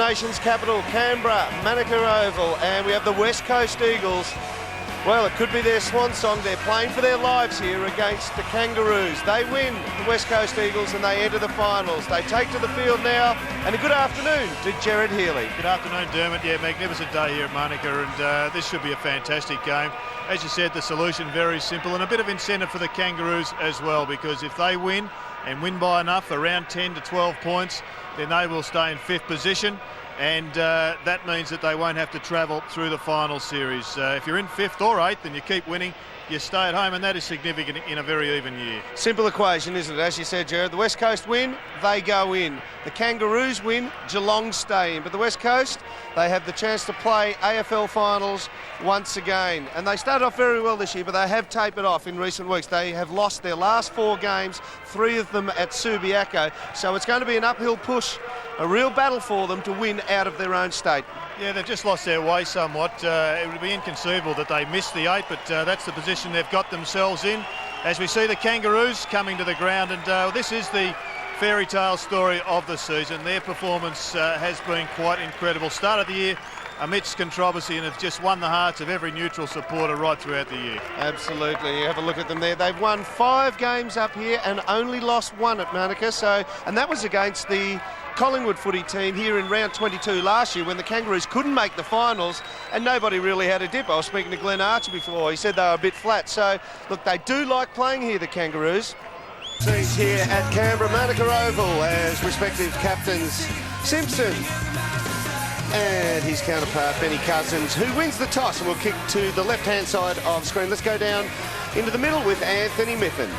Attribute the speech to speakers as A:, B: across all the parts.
A: nation's capital, Canberra, Manukau Oval, and we have the West Coast Eagles. Well, it could be their swan song. They're playing for their lives here against the Kangaroos. They win, the West Coast Eagles, and they enter the finals. They take to the field now, and a good afternoon to Jared Healy.
B: Good afternoon, Dermot. Yeah, magnificent day here at Manukau, and this should be a fantastic game. As you said, the solution very simple, and a bit of incentive for the Kangaroos as well, because if they win, and win by enough, around 10 to 12 points, then they will stay in 5th position. And that means that they won't have to travel through the final series. If you're in 5th or 8th and you keep winning, you stay at home, and that is significant in a very even year.
A: Simple equation, isn't it? As you said, Jared, the West Coast win, they go in. The Kangaroos win, Geelong stay in. But the West Coast, they have the chance to play AFL finals once again. And they started off very well this year, but they have tapered off in recent weeks. They have lost their last 4 games, 3 of them at Subiaco. So it's going to be an uphill push, a real battle for them to win out of their own state.
B: Yeah, they've just lost their way somewhat. It would be inconceivable that they missed the 8, but that's the position they've got themselves in. As we see the Kangaroos coming to the ground, and this is the fairy tale story of the season. Their performance has been quite incredible. Start of the year amidst controversy, and have just won the hearts of every neutral supporter right throughout the year.
A: Absolutely. You have a look at them there. They've won 5 games up here and only lost 1 at Manukau. And that was against the Collingwood footy team here in round 22 last year, when the Kangaroos couldn't make the finals and nobody really had a dip. I was speaking to Glenn Archer before. He said they were a bit flat. So, look, they do like playing here, the Kangaroos. Scenes here at Canberra, Manukau Oval, as respective captains Simpson and his counterpart Benny Cousins, who wins the toss and will kick to the left-hand side of the screen. Let's go down into the middle with Anthony Miffin.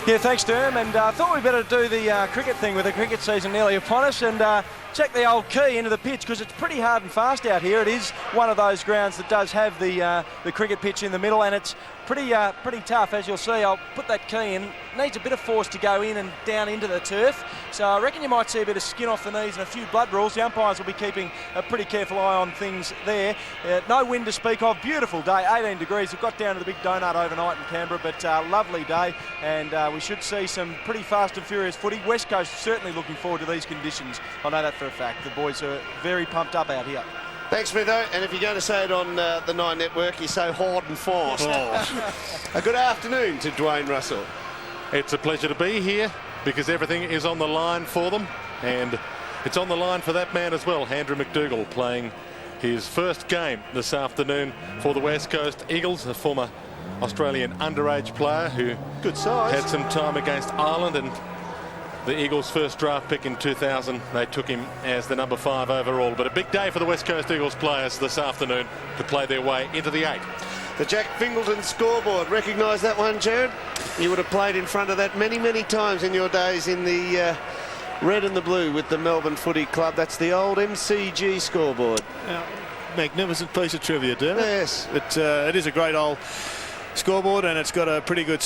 C: Yeah, thanks, Derm, and I thought we'd better do the cricket thing with the cricket season nearly upon us, and check the old key into the pitch, because it's pretty hard and fast out here. It is one of those grounds that does have the cricket pitch in the middle, and it's pretty tough, as you'll see. I'll put that key in. It needs a bit of force to go in and down into the turf, so I reckon you might see a bit of skin off the knees and a few blood rules. The umpires will be keeping a pretty careful eye on things there. No wind to speak of. Beautiful day, 18 degrees. We've got down to the big donut overnight in Canberra, but lovely day, and we should see some pretty fast and furious footy. West Coast certainly looking forward to these conditions. I know that for a fact. The boys are very pumped up out here.
A: Thanks, Smitho. And if you're going to say it on the Nine Network, you say hard and fast. A good afternoon to Dwayne Russell.
D: It's a pleasure to be here, because everything is on the line for them, and it's on the line for that man as well, Andrew McDougall, playing his first game this afternoon for the West Coast Eagles, a former Australian underage player who
A: good size.
D: Had some time against Ireland, and the Eagles' first draft pick in 2000, they took him as the number 5 overall. But a big day for the West Coast Eagles players this afternoon to play their way into the 8.
A: The Jack Fingleton scoreboard. Recognise that one, Jared? You would have played in front of that many, many times in your days in the red and the blue with the Melbourne Footy Club. That's the old MCG scoreboard.
B: Magnificent piece of trivia, Dermot.
A: Yes.
B: It is a great old scoreboard, and it's got a pretty good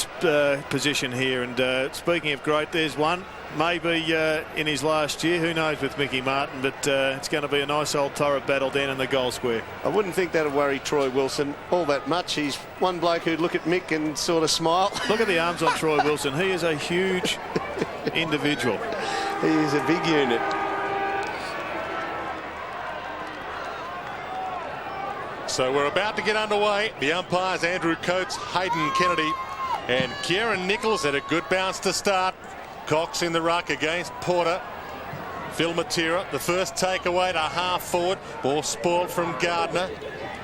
B: position here. And speaking of great, there's one. Maybe in his last year, who knows with Mickey Martin, but it's going to be a nice old torrid battle down in the goal square.
A: I wouldn't think that would worry Troy Wilson all that much. He's one bloke who'd look at Mick and sort of smile.
B: Look at the arms on Troy Wilson. He is a huge individual.
A: He is a big unit.
D: So we're about to get underway. The umpires, Andrew Coates, Hayden Kennedy, and Kieran Nichols had a good bounce to start. Cox in the ruck against Porter. Phil Matera, the first takeaway to half forward. Ball spoiled from Gardner.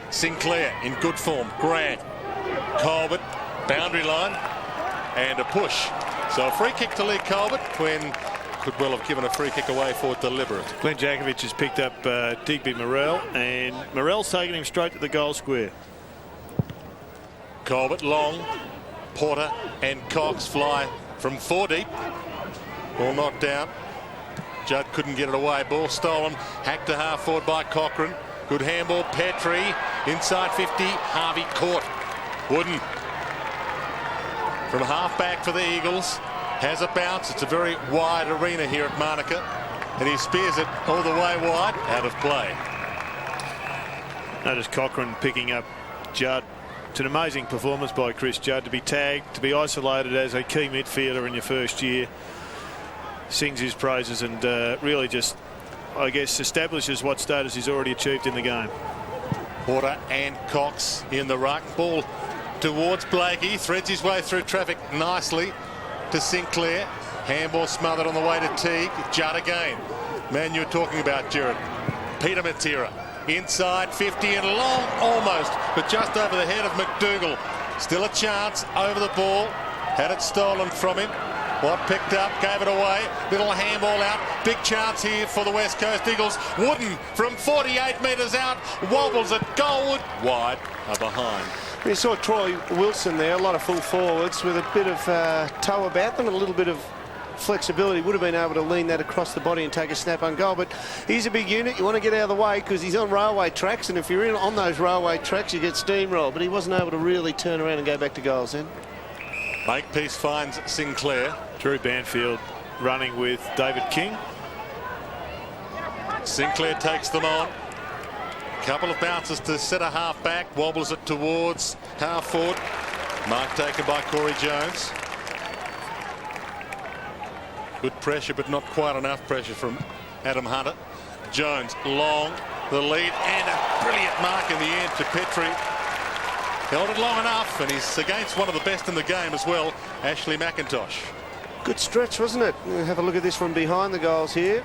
D: Sinclair in good form. Grant. Colbert, boundary line, and a push. So a free kick to Lee Colbert, when could well have given a free kick away for deliberate.
B: Glenn Jakovic has picked up Digby Morrell, and Morrell's taken him straight to the goal square.
D: Colbert long. Porter and Cox fly from 4 deep. Ball knocked down. Judd couldn't get it away. Ball stolen. Hacked to half forward by Cochrane. Good handball. Petrie inside 50. Harvey caught. Wooden from half back for the Eagles. Has a bounce. It's a very wide arena here at Manukau, and he spears it all the way wide, out of play.
B: Notice Cochrane picking up Judd. It's an amazing performance by Chris Judd to be tagged, to be isolated as a key midfielder in your first year. Sings his praises and really just I guess, establishes what status he's already achieved in the game.
D: Porter and Cox in the ruck. Ball towards Blakey. Threads his way through traffic nicely to Sinclair. Handball smothered on the way to Teague. Judd again. Man, you're talking about, Jared. Peter Matera. Inside 50 and long almost, but just over the head of McDougall. Still a chance over the ball. Had it stolen from him. Watt picked up, gave it away. Little handball out. Big chance here for the West Coast Eagles. Wooden from 48 metres out. Wobbles at Goldwood. Wide are behind.
A: We saw Troy Wilson there, a lot of full forwards with a bit of toe about them and a little bit of flexibility. Would have been able to lean that across the body and take a snap on goal, but he's a big unit. You want to get out of the way because he's on railway tracks, and if you're in on those railway tracks you get steamrolled, but he wasn't able to really turn around and go back to goals then.
D: Makepeace finds Sinclair.
B: Drew Banfield running with David King.
D: Sinclair takes them on. Couple of bounces to centre half back. Wobbles it towards half forward. Mark taken by Corey Jones. Good pressure, but not quite enough pressure from Adam Hunter. Jones long the lead, and a brilliant mark in the end to Petrie. Held it long enough, and he's against one of the best in the game as well, Ashley McIntosh.
A: Good stretch, wasn't it? We'll have a look at this from behind the goals here,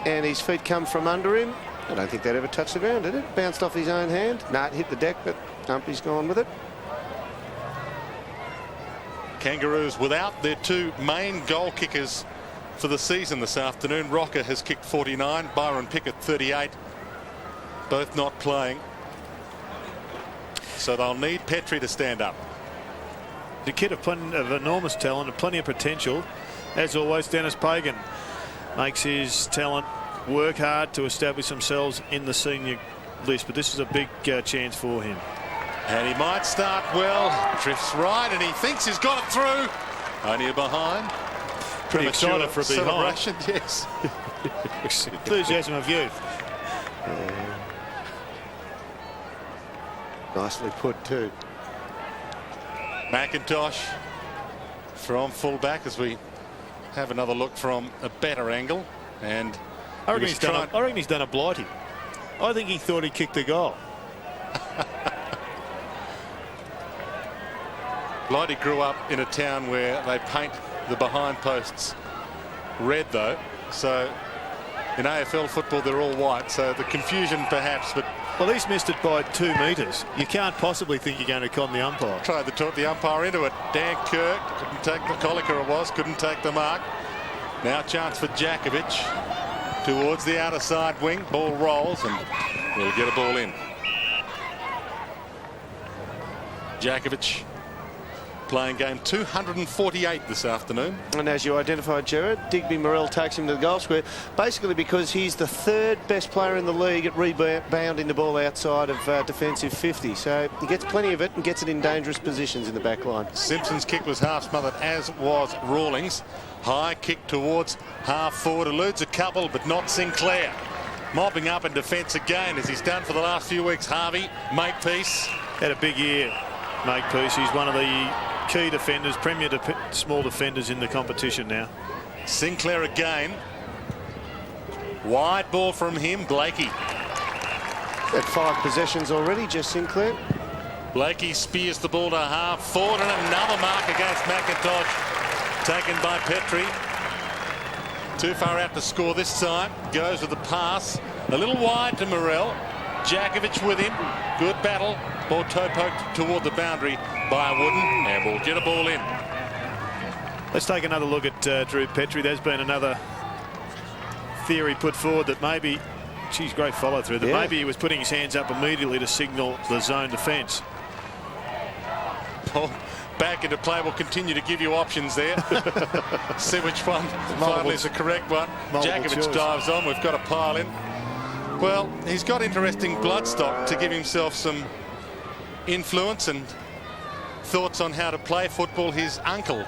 A: and his feet come from under him. I don't think that ever touched the ground, did it? Bounced off his own hand. Nah, it hit the deck, but Humpy's gone with it.
D: Kangaroos without their two main goal kickers for the season this afternoon. Rocker has kicked 49, Byron Pickett 38. Both not playing. So they'll need Petrie to stand up.
B: The kid of enormous talent and plenty of potential. As always, Dennis Pagan makes his talent work hard to establish themselves in the senior list, but this is a big chance for him.
D: And he might start well. Drifts right, and he thinks he's got it through. Only a behind.
B: Pretty excited for a behind.
D: Celebration, yes.
B: Enthusiasm of youth.
A: Nicely put too.
D: McIntosh from full back as we have another look from a better angle. And
B: I reckon he's done a blighty. I think he thought he kicked the goal.
D: Blighty grew up in a town where they paint the behind posts red, though. So in AFL football they're all white, so the confusion perhaps, but
B: well, he's missed it by 2 metres. You can't possibly think you're going to con the umpire.
D: Tried to talk the umpire into it. Dan Kirk couldn't take the Colliker, it was, couldn't take the mark. Now chance for Jakovic towards the outer side wing. Ball rolls and we'll get a ball in. Jakovic playing game 248 this afternoon.
A: And as you identified, Jared, Digby Morrell takes him to the goal square, basically because he's the third best player in the league at rebounding the ball outside of defensive 50. So he gets plenty of it and gets it in dangerous positions in the back line.
D: Simpson's kick was half smothered, as was Rawlings. High kick towards half forward, eludes a couple, but not Sinclair. Mopping up in defence again, as he's done for the last few weeks. Harvey, Makepeace.
B: Had a big year, Makepeace. He's one of the key defenders, premier small defenders in the competition now.
D: Sinclair again. Wide ball from him, Blakey.
A: Had 5 possessions already, just Sinclair.
D: Blakey spears the ball to half forward, and another mark against McIntosh, taken by Petrie. Too far out to score this time. Goes with the pass. A little wide to Morrell. Jakovic with him. Good battle. Ball toe poked toward the boundary by Wooden, and we'll get a ball in.
B: Let's take another look at Drew Petrie. There's been another theory put forward that maybe, geez, great follow through, that maybe he was putting his hands up immediately to signal the zone defence.
D: Ball back into play. We'll continue to give you options there. See which one finally is the correct one. Jakovic dives on. We've got a pile in. Well, he's got interesting bloodstock to give himself some influence and thoughts on how to play football. His uncle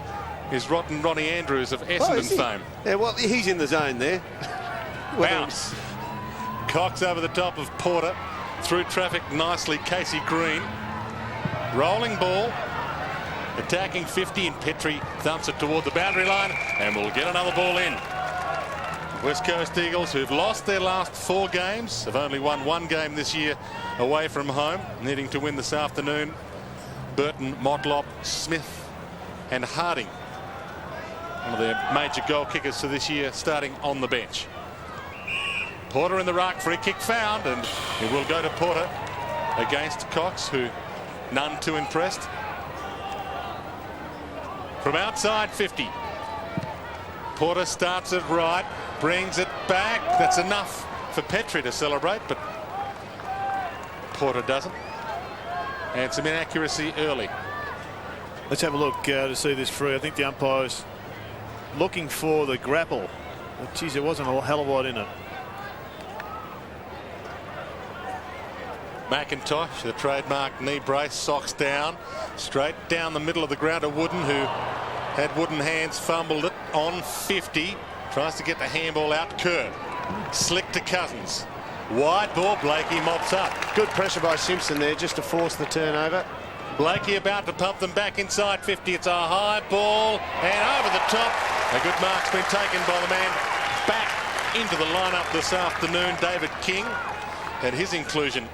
D: is Rotten Ronnie Andrews of Essendon fame.
A: Yeah, well, he's in the zone there.
D: Bounce. Cox over the top of Porter. Through traffic nicely, Casey Green. Rolling ball. Attacking 50, and Petrie thumps it toward the boundary line, and we'll get another ball in. West Coast Eagles, who've lost their last 4 games, have only won 1 game this year away from home, needing to win this afternoon. Burton, Motlop, Smith and Harding, one of their major goal kickers for this year, starting on the bench. Porter in the ruck, free kick found, and it will go to Porter against Cox, who none too impressed. From outside 50. Porter starts it right, brings it back. That's enough for Petrie to celebrate, but Porter doesn't. And some inaccuracy early.
B: Let's have a look to see this free. I think the umpire's looking for the grapple. But geez, there wasn't a hell of a lot in it.
D: McIntosh, the trademark knee brace, socks down, straight down the middle of the ground to Wooden, who had wooden hands, fumbled it on 50. Tries to get the handball out. Kerr, slick to Cousins. Wide ball, Blakey mops up.
A: Good pressure by Simpson there just to force the turnover.
D: Blakey about to pump them back inside 50. It's a high ball and over the top. A good mark's been taken by the man back into the lineup this afternoon, David King, and his inclusion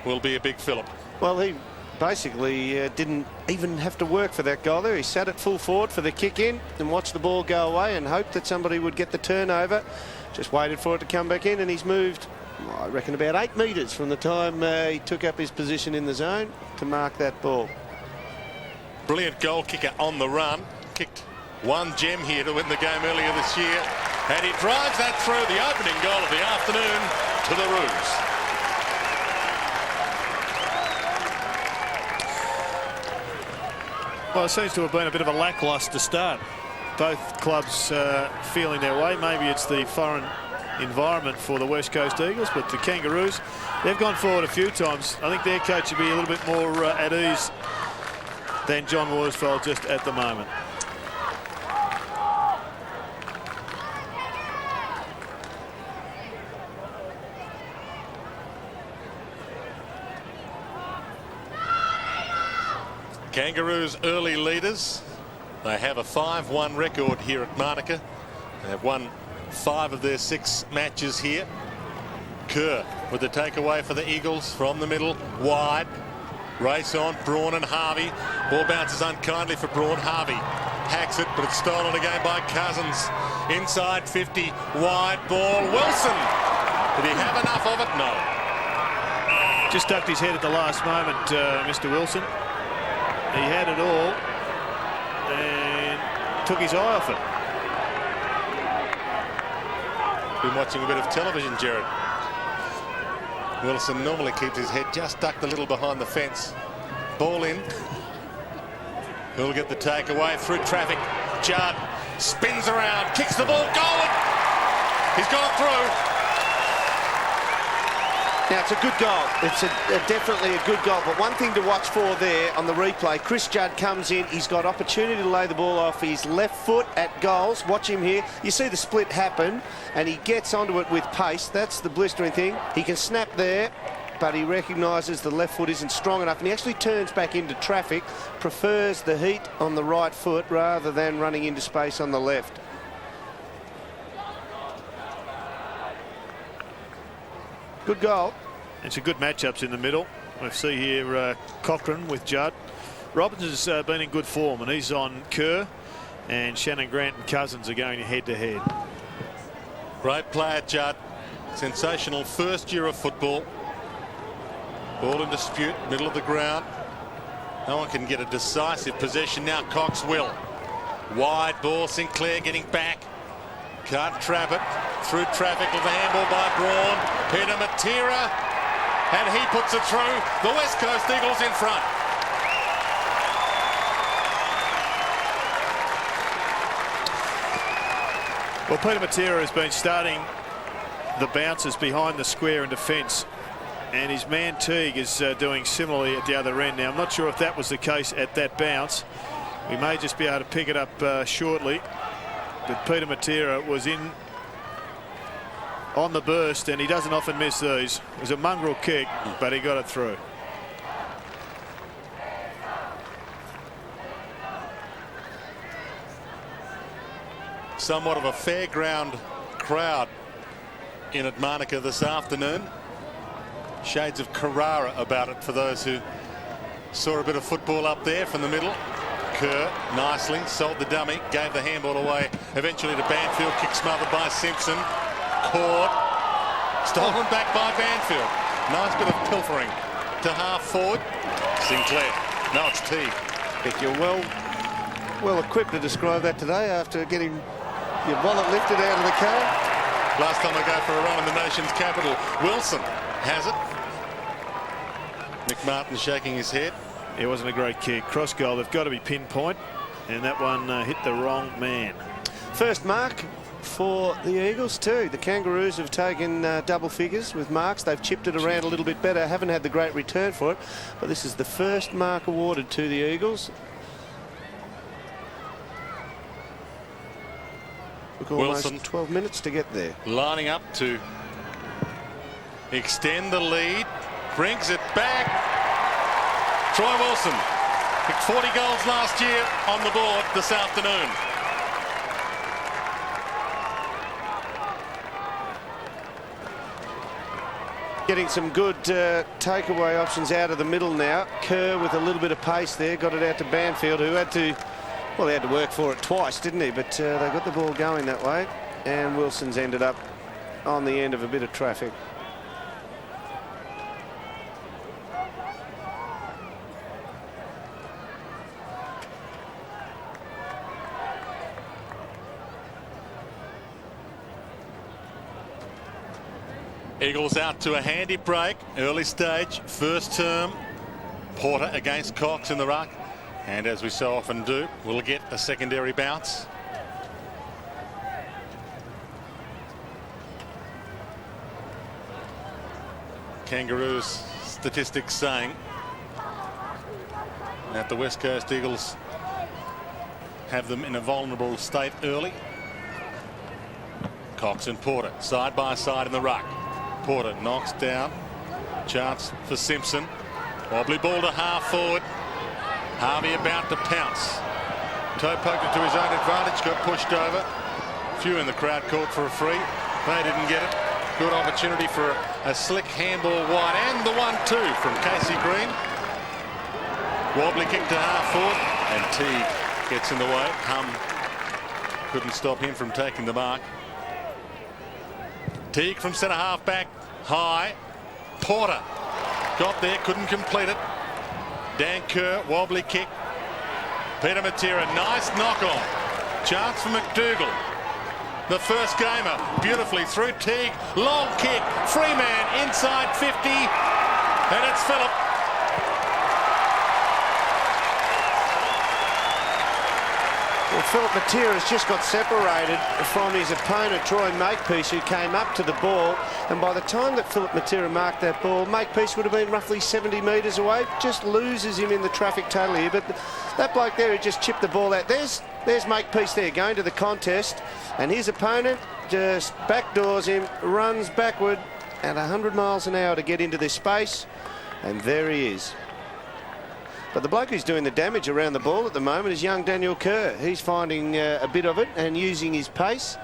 D: will be a big fillip.
A: Well, he basically didn't even have to work for that goal there. He sat at full forward for the kick in and watched the ball go away and hoped that somebody would get the turnover. Just waited for it to come back in, and he's moved, I reckon, about 8 metres from the time he took up his position in the zone to mark that ball.
D: Brilliant goal kicker on the run. Kicked one gem here to win the game earlier this year, and he drives that through, the opening goal of the afternoon to the Roos.
B: Well, it seems to have been a bit of a lacklustre start. Both clubs feeling their way. Maybe it's the foreign environment for the West Coast Eagles, but the Kangaroos, they've gone forward a few times. I think their coach would be a little bit more at ease than John Worsfold just at the moment.
D: Kangaroos early leaders. They have a 5-1 record here at Monica. They have won 5 of their 6 matches here. Kerr with the takeaway for the Eagles from the middle, wide. Race on, Braun and Harvey. Ball bounces unkindly for Braun. Harvey hacks it, but it's stolen again by Cousins. Inside 50, wide ball. Wilson. Did he have enough of it? No.
B: Just ducked his head at the last moment, Mr. Wilson. He had it all and took his eye off it.
D: Been watching a bit of television, Jared. Wilson normally keeps his head just ducked a little behind the fence. Ball in. He'll get the takeaway through traffic. Judd spins around, kicks the ball, goal! He's gone through.
A: Now, it's a good goal. It's definitely a good goal. But one thing to watch for there on the replay, Chris Judd comes in. He's got opportunity to lay the ball off his left foot at goals. Watch him here. You see the split happen, and he gets onto it with pace. That's the blistering thing. He can snap there, but he recognises the left foot isn't strong enough, and he actually turns back into traffic, prefers the heat on the right foot rather than running into space on the left. Good goal.
B: It's a good matchups in the middle. We see here Cochrane with Judd. Robbins has been in good form, and he's on Kerr, and Shannon Grant and Cousins are going head to head.
D: Great player, Judd. Sensational first year of football. Ball in dispute, middle of the ground. No one can get a decisive possession now. Cox will. Wide ball, Sinclair getting back. Can't trap it. Through traffic with the handball by Braun. Peter Matera. And he puts it through. The West Coast Eagles in front.
B: Well, Peter Matera has been starting the bounces behind the square in defence, and his man Teague is doing similarly at the other end. Now, I'm not sure if that was the case at that bounce. We may just be able to pick it up shortly. But Peter Matera was in on the burst, and he doesn't often miss these. It was a mongrel kick, but he got it through.
D: Somewhat of a fairground crowd in at Monica this afternoon. Shades of Carrara about it for those who saw a bit of football up there from the middle. Kerr nicely sold the dummy, gave the handball away eventually to Banfield. Kick smothered by Simpson. Caught, stolen back by Banfield. Nice bit of pilfering to half forward. Sinclair. No, it's Teague.
A: I think you're well equipped to describe that today after getting your wallet lifted out of the car.
D: Last time I go for a run in the nation's capital. Wilson has it. Nick Martin shaking his head.
B: It wasn't a great kick. Cross goal, they've got to be pinpoint, and that one hit the wrong man.
A: First mark for the Eagles too. The Kangaroos have taken double figures with marks. They've chipped it around a little bit better. Haven't had the great return for it, but this is the first mark awarded to the Eagles. Took almost
D: Wilson
A: 12 minutes to get there.
D: Lining up to extend the lead. Brings it back. Troy Wilson kicked 40 goals last year on the board this afternoon.
A: Getting some good takeaway options out of the middle now. Kerr with a little bit of pace there, got it out to Banfield, who had to, well, he had to work for it twice, didn't he? But they got the ball going that way, and Wilson's ended up on the end of a bit of traffic.
D: Eagles out to a handy break, early stage, first term. Porter against Cox in the ruck, and as we so often do, we'll get a secondary bounce. Kangaroos statistics saying that the West Coast Eagles have them in a vulnerable state early. Cox and Porter side by side in the ruck. Porter knocks down. Chance for Simpson. Wobbly ball to half forward. Harvey about to pounce. Toe poked it to his own advantage. Got pushed over. Few in the crowd called for a free. They didn't get it. Good opportunity for a slick handball wide. And the 1-2 from Casey Green. Wobbly kick to half forward. And Teague gets in the way. Hum couldn't stop him from taking the mark. Teague from centre half back high. Porter got there, couldn't complete it. Dan Kerr, wobbly kick. Peter Matera, nice knock on. Chance for McDougall. The first gamer, beautifully through Teague. Long kick, free man inside 50. And it's Phillip.
A: Well, Phillip Matera has just got separated from his opponent, Troy Makepeace, who came up to the ball. And by the time that Phillip Matera marked that ball, Makepeace would have been roughly 70 metres away. Just loses him in the traffic totally. But that bloke there who just chipped the ball out, there's Makepeace there going to the contest. And his opponent just backdoors him, runs backward at 100 miles an hour to get into this space. And there he is. But the bloke who's doing the damage around the ball at the moment is young Daniel Kerr. He's finding a bit of it and using his pace.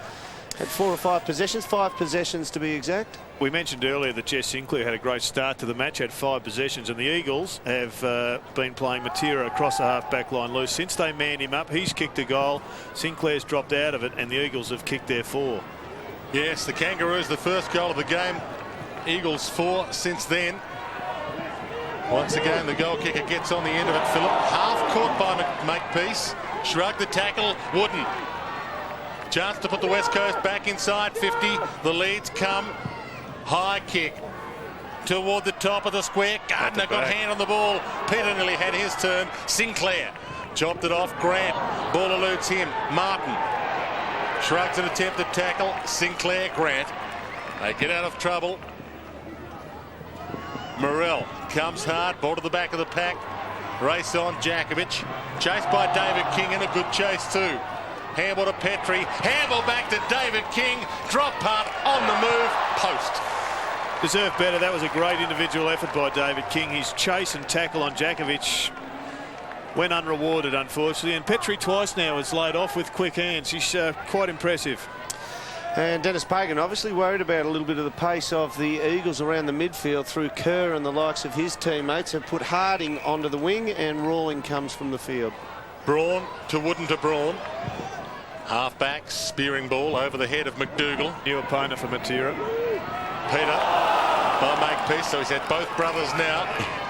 A: Had 4 or 5 possessions, 5 possessions to be exact.
B: We mentioned earlier that Jess Sinclair had a great start to the match, had 5 possessions, and the Eagles have been playing Matera across the half-back line loose. Since they manned him up, he's kicked a goal. Sinclair's dropped out of it, and the Eagles have kicked their 4.
D: Yes, the Kangaroos, the first goal of the game. Eagles 4 since then. Once again, the goal kicker gets on the end of it, Phillip. Half caught by Makepeace. Shrugged the tackle, wouldn't. Chance to put the West Coast back inside 50. The leads come. High kick toward the top of the square. Gardner got hand on the ball. Peter nearly had his turn. Sinclair chopped it off. Grant. Ball eludes him. Martin shrugs an attempted tackle. Sinclair, Grant. They get out of trouble. Morrell comes hard, ball to the back of the pack. Race on, Jakovic. Chased by David King, and a good chase too. Handball to Petrie. Handball back to David King. Drop punt on the move. Post.
B: Deserved better. That was a great individual effort by David King. His chase and tackle on Jakovic went unrewarded, unfortunately. And Petrie twice now is laid off with quick hands. He's quite impressive.
A: And Dennis Pagan obviously worried about a little bit of the pace of the Eagles around the midfield through Kerr and the likes of his teammates. Have put Harding onto the wing, and Rawling comes from the field.
D: Braun to Wooden to Braun. Half-back, spearing ball over the head of McDougall.
B: New opponent for Matera.
D: Peter by Makepeace, so he's had both brothers now.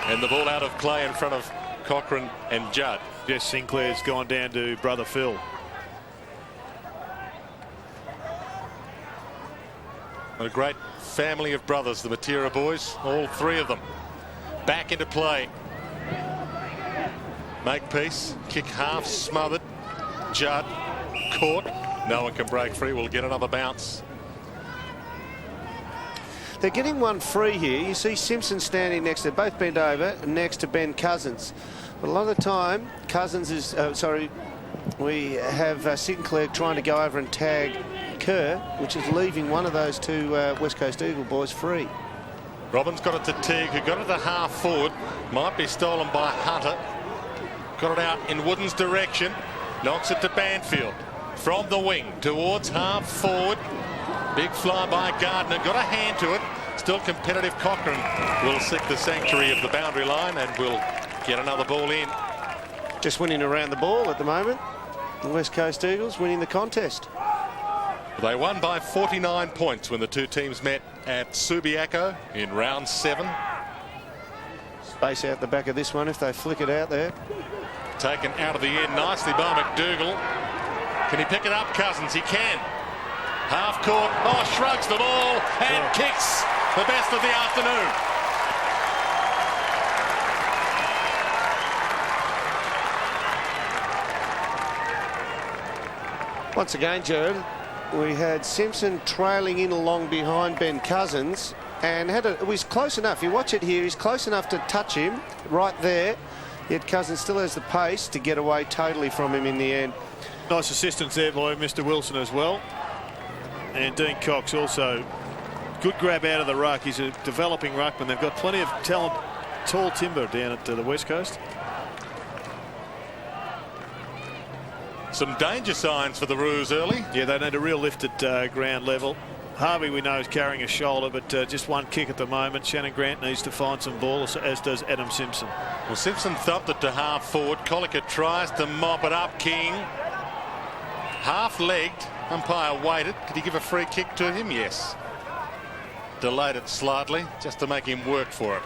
D: And the ball out of play in front of Cochrane and Judd.
B: Jess Sinclair's gone down to brother Phil.
D: What a great family of brothers, the Matera boys, all three of them. Back into play. Makepeace, kick half smothered. Judd caught. No one can break free. We'll get another bounce.
A: They're getting one free here. You see Simpson standing next to, both bent over, next to Ben Cousins. But a lot of the time, Cousins is, we have Sinclair trying to go over and tag Kerr, which is leaving one of those two West Coast Eagle boys free.
D: Robbins got it to Teague, who got it to half forward. Might be stolen by Hunter. Got it out in Wooden's direction. Knocks it to Banfield. From the wing towards half forward. Big fly by Gardner. Got a hand to it. Still competitive. Cochrane will seek the sanctuary of the boundary line and will get another ball in.
A: Just winning around the ball at the moment. The West Coast Eagles winning the contest.
D: They won by 49 points when the two teams met at Subiaco in round 7.
A: Space out the back of this one if they flick it out there.
D: Taken out of the end nicely by McDougall. Can he pick it up, Cousins? He can. Half court. Oh, shrugs the ball and kicks the best of the afternoon.
A: Once again, Jared, we had Simpson trailing in along behind Ben Cousins and it was close enough. You watch it here, he's close enough to touch him right there. Yet Cousins still has the pace to get away totally from him in the end.
B: Nice assistance there by Mr. Wilson as well. And Dean Cox also. Good grab out of the ruck. He's a developing ruckman. They've got plenty of talent, tall timber down at the West Coast.
D: Some danger signs for the Roos early.
B: Yeah, they need a real lift at ground level. Harvey, we know, is carrying a shoulder, but just one kick at the moment. Shannon Grant needs to find some ball, as does Adam Simpson.
D: Well, Simpson thumped it to half forward. Colliker tries to mop it up. King. Half-legged. Umpire waited. Did he give a free kick to him? Yes. Delayed it slightly, just to make him work for it.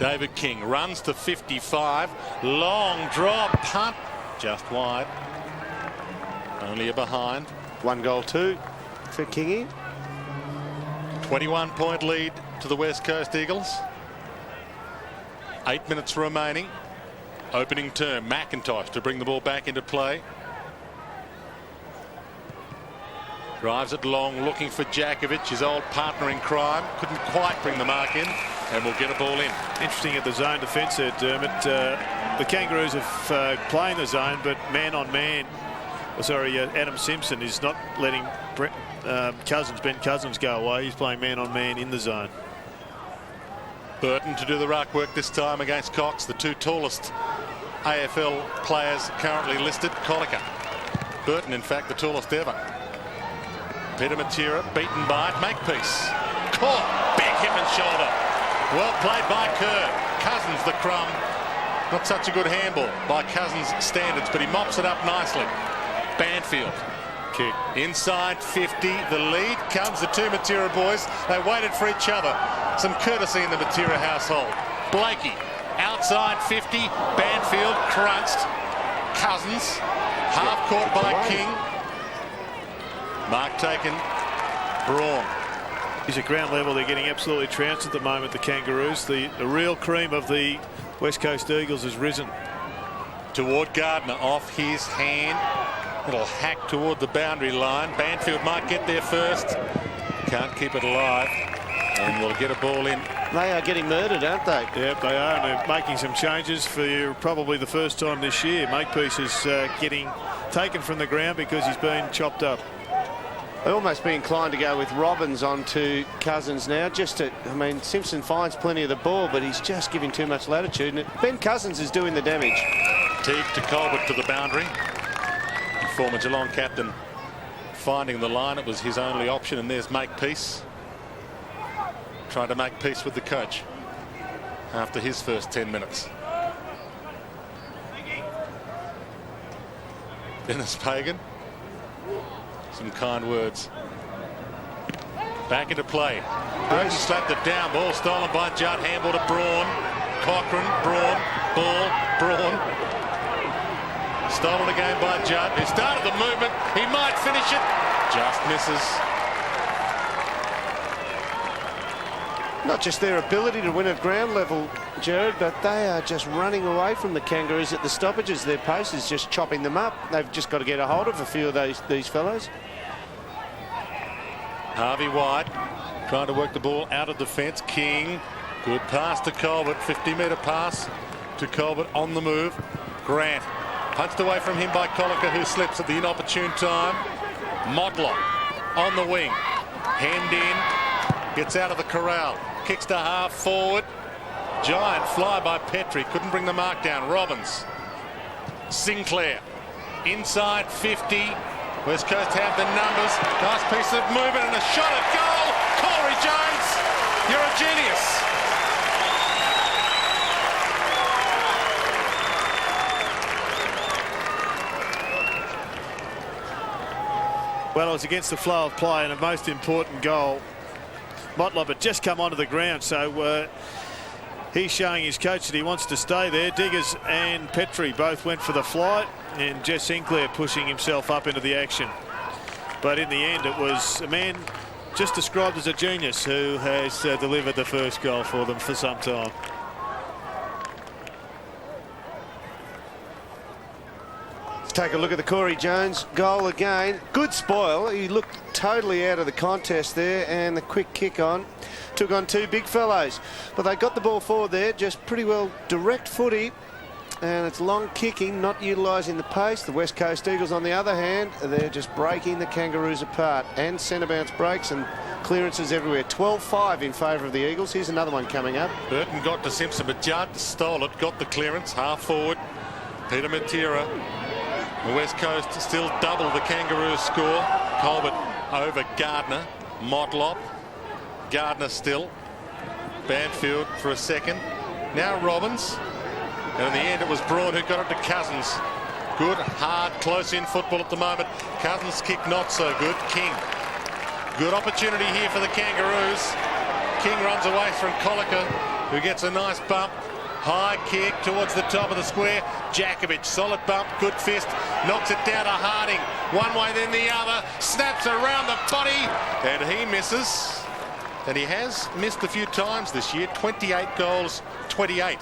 D: David King runs to 55. Long drop, punt. Just wide. Only a behind.
A: 1 goal, 2 for Kingy.
D: 21-point lead to the West Coast Eagles. 8 minutes remaining. Opening term, McIntosh to bring the ball back into play. Drives it long, looking for Jakovic, his old partner in crime. Couldn't quite bring the mark in, and will get a ball in.
B: Interesting at the zone defence there, Dermot. The Kangaroos are playing the zone, but man on man. Adam Simpson is not letting Ben Cousins go away. He's playing man on man in the zone.
D: Burton to do the ruck work this time against Cox, the two tallest AFL players currently listed. Colliker. Burton, in fact, the tallest ever. Peter Matera beaten by it. Makepeace. Caught. Big hip and shoulder. Well played by Kerr. Cousins the crumb. Not such a good handball by Cousins' standards, but he mops it up nicely. Banfield.
B: Kick.
D: Inside 50. The lead comes the two Matera boys. They waited for each other. Some courtesy in the Matera household. Blakey. Outside 50. Banfield crunched. Cousins. Half caught by King. Mark taken. Braun.
B: He's at ground level. They're getting absolutely trounced at the moment, the Kangaroos. The real cream of the West Coast Eagles has risen.
D: Toward Gardner, off his hand. It'll hack toward the boundary line. Banfield might get there first. Can't keep it alive. And we'll get a ball in.
A: They are getting murdered, aren't they?
B: Yep, they are. And they're making some changes for probably the first time this year. Makepeace is getting taken from the ground because he's been chopped up.
A: I'd almost be inclined to go with Robbins onto Cousins now. Simpson finds plenty of the ball, but he's just giving too much latitude. And Ben Cousins is doing the damage.
D: Teague to Colbert to the boundary. former Geelong captain finding the line. It was his only option, and there's Makepeace trying to make peace with the coach after his first 10 minutes. Dennis Pagan, some kind words. Back into play. Burton slapped it down. Ball stolen by Judd. Handball to Braun. Cochrane. Braun. Ball. Braun. Stolen again by Judd, who started the movement. He might finish it. Just misses.
A: Not just their ability to win at ground level, Jared, but they are just running away from the Kangaroos at the stoppages. Their pace is just chopping them up. They've just got to get a hold of a few of these fellows.
D: Harvey White trying to work the ball out of defence. King, good pass to Colbert. 50-metre pass to Colbert on the move. Grant punched away from him by Colica, who slips at the inopportune time. Motlop on the wing. Hand in, gets out of the corral. Kicks to half forward. Giant fly by Petrie. Couldn't bring the mark down. Robbins. Sinclair. Inside 50. West Coast have the numbers. Nice piece of movement and a shot at goal. Corey Jones, you're a genius.
B: Well, it was against the flow of play and a most important goal. Motlop had just come onto the ground, so he's showing his coach that he wants to stay there. Diggers and Petrie both went for the flight, and Jess Sinclair pushing himself up into the action. But in the end, it was a man just described as a genius who has delivered the first goal for them for some time.
A: Take a look at the Corey Jones goal again. Good spoil. He looked totally out of the contest there, and the quick kick on took on two big fellows. But they got the ball forward there, just pretty well direct footy, and it's long kicking, not utilising the pace. The West Coast Eagles, on the other hand, they're just breaking the Kangaroos apart, and centre bounce breaks and clearances everywhere. 12-5 in favour of the Eagles. Here's another one coming up.
D: Burton got to Simpson, but Judd stole it, got the clearance, half forward. Peter Matera. The West Coast still double the Kangaroos score. Colbert over Gardner. Motlop. Gardner still. Banfield for a second. Now Robbins. And in the end it was Braun who got it to Cousins. Good, hard, close-in football at the moment. Cousins' kick not so good. King. Good opportunity here for the Kangaroos. King runs away from Colica, who gets a nice bump. High kick towards the top of the square. Jakovic, solid bump, good fist, knocks it down to Harding. One way then the other, snaps around the body, and he misses. And he has missed a few times this year. 28 goals, 28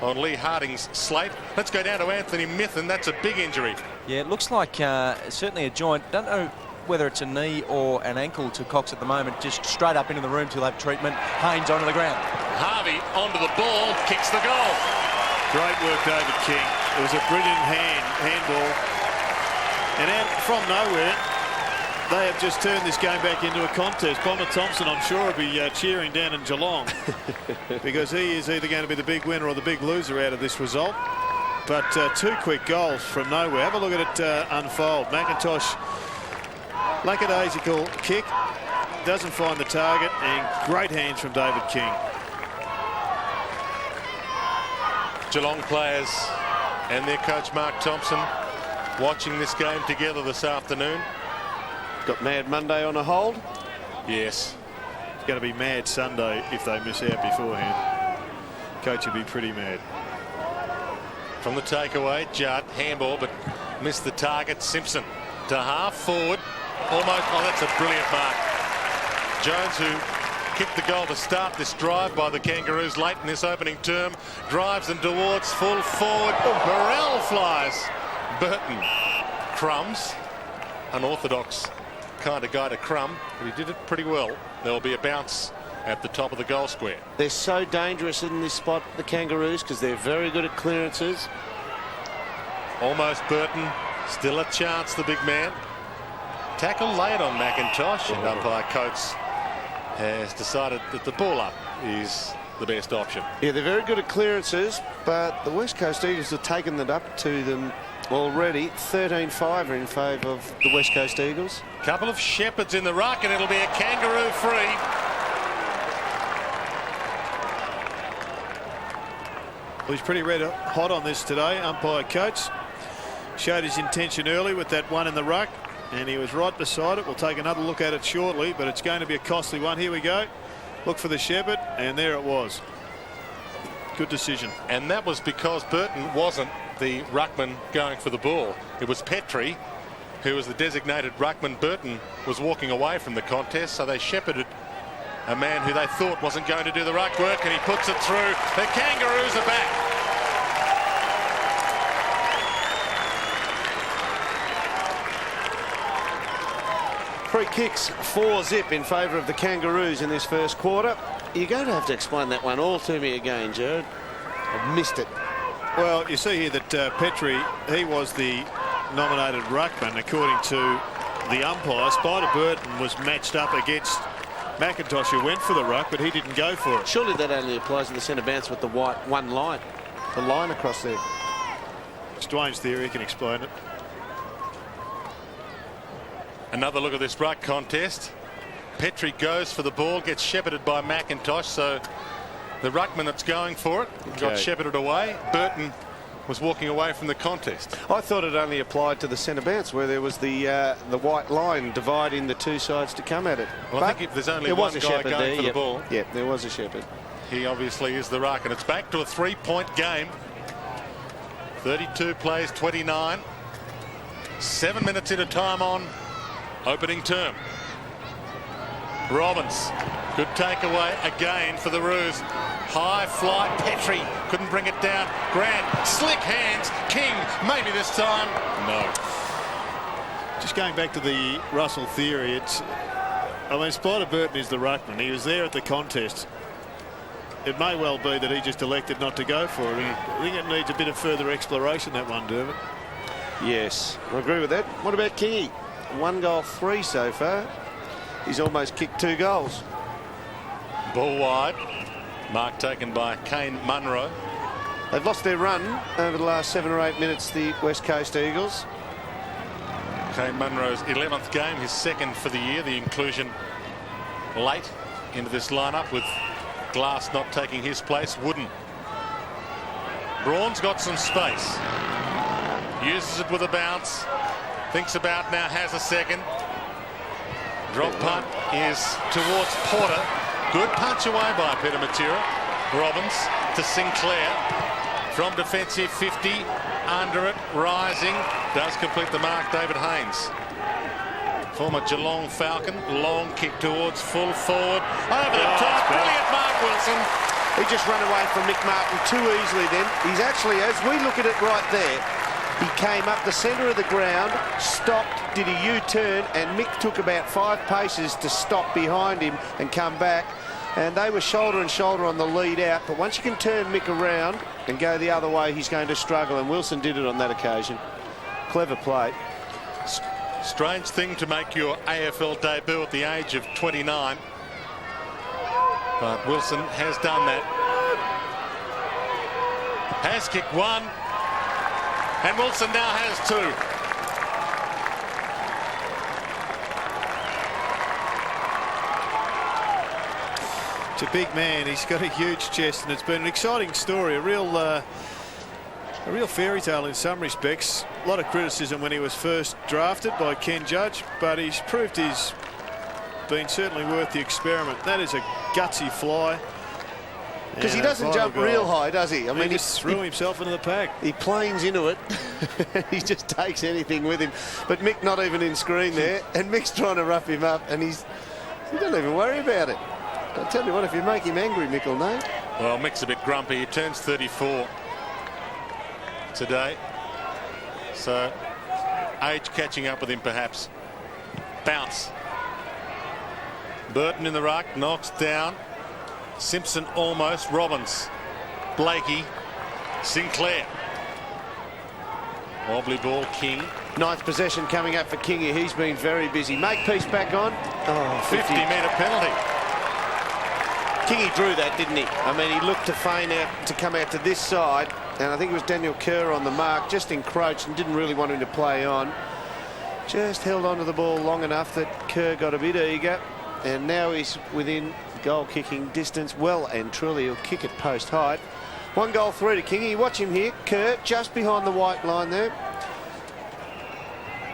D: on Lee Harding's slate. Let's go down to Anthony Mithen. That's a big injury.
C: Yeah, it looks like certainly a joint. Don't know whether it's a knee or an ankle to Cox at the moment. Just straight up into the room to have treatment. Haynes onto the ground.
D: Harvey onto the ball, kicks the goal.
B: Great work, David King. It was a brilliant handball. And out from nowhere, they have just turned this game back into a contest. Bomber Thompson, I'm sure, will be cheering down in Geelong because he is either going to be the big winner or the big loser out of this result. But two quick goals from nowhere. Have a look at it unfold. McIntosh, lackadaisical kick, doesn't find the target, and great hands from David King.
D: Geelong players and their coach Mark Thompson watching this game together this afternoon.
A: Got Mad Monday on a hold.
D: Yes.
B: It's going to be Mad Sunday if they miss out beforehand. Coach would be pretty mad.
D: From the takeaway, Judd, handball, but missed the target. Simpson to half forward. Almost, oh, that's a brilliant mark. Jones, who kicked the goal to start this drive by the Kangaroos late in this opening term, drives them towards full forward. Burrell flies. Burton. Crumbs. Unorthodox kind of guy to crumb, but he did it pretty well. There will be a bounce at the top of the goal square.
A: They're so dangerous in this spot, the Kangaroos, because they're very good at clearances.
D: Almost Burton. Still a chance, the big man. Tackle late on McIntosh, and umpire Coates has decided that the ball up is the best option.
A: Yeah, they're very good at clearances, but the West Coast Eagles have taken that up to them already. 13-5 in favour of the West Coast Eagles.
D: Couple of shepherds in the ruck, and it'll be a Kangaroo free.
B: Well, he's pretty red hot on this today, umpire Coates. Showed his intention early with that one in the ruck, and he was right beside it. We'll take another look at it shortly, but it's going to be a costly one. Here we go. Look for the shepherd, and there it was. Good decision.
D: And that was because Burton wasn't the ruckman going for the ball. It was Petrie who was the designated ruckman. Burton was walking away from the contest, so they shepherded a man who they thought wasn't going to do the ruck work, and he puts it through. The Kangaroos are back.
A: Free kicks 4-zip in favour of the Kangaroos in this first quarter. You're going to have to explain that one all to me again, Jared. I've missed it.
B: Well, you see here that Petrie, he was the nominated ruckman according to the umpire. Spider Burton was matched up against McIntosh, who went for the ruck, but he didn't go for it.
A: Surely that only applies to the centre bounce with the white one line. The line across there.
B: It's Dwayne's theory, he can explain it.
D: Another look at this ruck contest. Petrie goes for the ball, gets shepherded by McIntosh, so the ruckman that's going for it got shepherded away. Burton was walking away from the contest.
A: I thought it only applied to the centre bounce where there was the white line dividing the two sides to come at it.
D: Well, I think if there's only one guy going for the ball.
A: Yeah, there was a shepherd.
D: He obviously is the ruck, and it's back to a 3-point game. 32 plays 29. 7 minutes into time on opening term. Robbins, good takeaway again for the Roos. High flight, Petrie couldn't bring it down. Grant, slick hands. King, maybe this time. No.
B: Just going back to the Russell theory, I mean, Spider Burton is the ruckman. He was there at the contest. It may well be that he just elected not to go for it. I think it needs a bit of further exploration, that one, Dermot.
A: Yes, I agree with that. What about Kingy? 1 goal, 3 so far. He's almost kicked 2 goals.
D: Ball wide. Mark taken by Kane Munro.
A: They've lost their run over the last 7 or 8 minutes, the West Coast Eagles.
D: Kane Munro's 11th game, his second for the year. The inclusion late into this lineup with Glass not taking his place. Wooden. Braun's got some space. Uses it with a bounce. Thinks about now, has a second. Drop punt is towards Porter. Good punch away by Peter Matera. Robbins to Sinclair. From defensive 50. Under it, rising. Does complete the mark, David Haynes. Former Geelong Falcon. Long kick towards full forward. Over the top. Brilliant mark, Wilson.
A: He just ran away from Mick Martin too easily then. He's actually, as we look at it right there, he came up the centre of the ground, stopped, did a U-turn, and Mick took about 5 paces to stop behind him and come back. And they were shoulder and shoulder on the lead out. But once you can turn Mick around and go the other way, he's going to struggle. And Wilson did it on that occasion. Clever play.
D: Strange thing to make your AFL debut at the age of 29. But Wilson has done that. Has kicked 1. And Wilson now has 2.
B: It's a big man. He's got a huge chest, and it's been an exciting story. A real fairy tale in some respects. A lot of criticism when he was first drafted by Ken Judge, but he's proved he's been certainly worth the experiment. That is a gutsy fly.
A: Because he doesn't jump real high, does he?
B: I mean, he just threw himself into the pack.
A: He planes into it. He just takes anything with him. But Mick not even in screen there. And Mick's trying to rough him up. And he don't even worry about it. I'll tell you what, if you make him angry, Mick will know.
D: Well, Mick's a bit grumpy. He turns 34 today. So, age catching up with him, perhaps. Bounce. Burton in the ruck. Knocks down. Simpson almost. Robbins. Blakey. Sinclair. Wobbly ball, King.
A: 9th possession coming up for Kingy. He's been very busy. Makepeace back on. Oh,
D: 50-metre penalty.
A: Kingy drew that, didn't he? I mean, he looked to feign out to come out to this side, and I think it was Daniel Kerr on the mark, just encroached and didn't really want him to play on. Just held onto the ball long enough that Kerr got a bit eager, and now he's within goal-kicking distance. Well and truly, he'll kick it post height. 1 goal 3 to Kingy. Watch him here. Kerr just behind the white line there.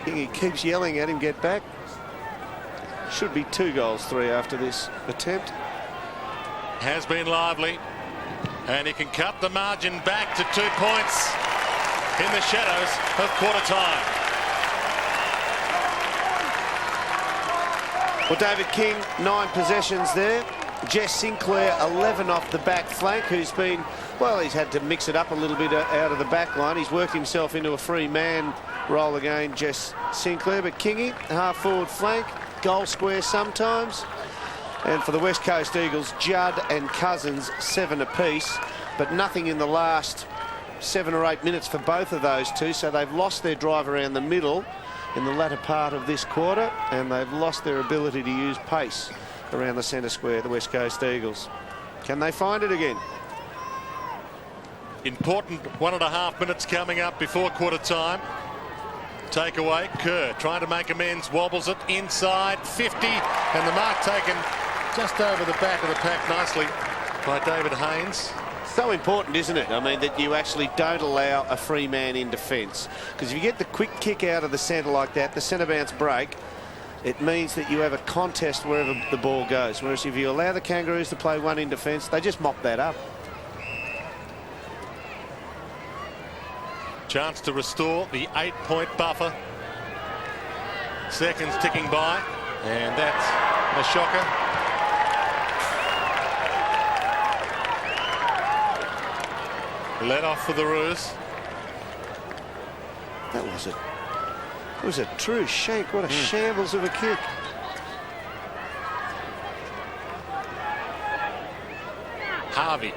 A: Kingy keeps yelling at him, get back. Should be 2 goals 3 after this attempt.
D: Has been lively, and he can cut the margin back to 2 points in the shadows of quarter time.
A: Well, David King, 9 possessions there. Jess Sinclair, 11 off the back flank, who's been, well, he's had to mix it up a little bit out of the back line. He's worked himself into a free man role again, Jess Sinclair. But Kingy, half forward flank, goal square sometimes. And for the West Coast Eagles, Judd and Cousins, 7 apiece, but nothing in the last 7 or 8 minutes for both of those two. So they've lost their drive around the middle in the latter part of this quarter, and they've lost their ability to use pace around the centre square, the West Coast Eagles. Can they find it again?
D: Important 1.5 minutes coming up before quarter time. Takeaway, Kerr trying to make amends, wobbles it inside 50, and the mark taken just over the back of the pack nicely by David Haynes.
A: So important, isn't it? I mean, that you actually don't allow a free man in defence, because if you get the quick kick out of the centre like that, the centre bounce break, it means that you have a contest wherever the ball goes. Whereas if you allow the Kangaroos to play 1 in defence, they just mop that up.
D: Chance to restore the 8-point buffer. Seconds ticking by, and that's a shocker. Let off for the Roos.
A: That was it. It was a true shank. What a shambles of a kick.
D: Harvey.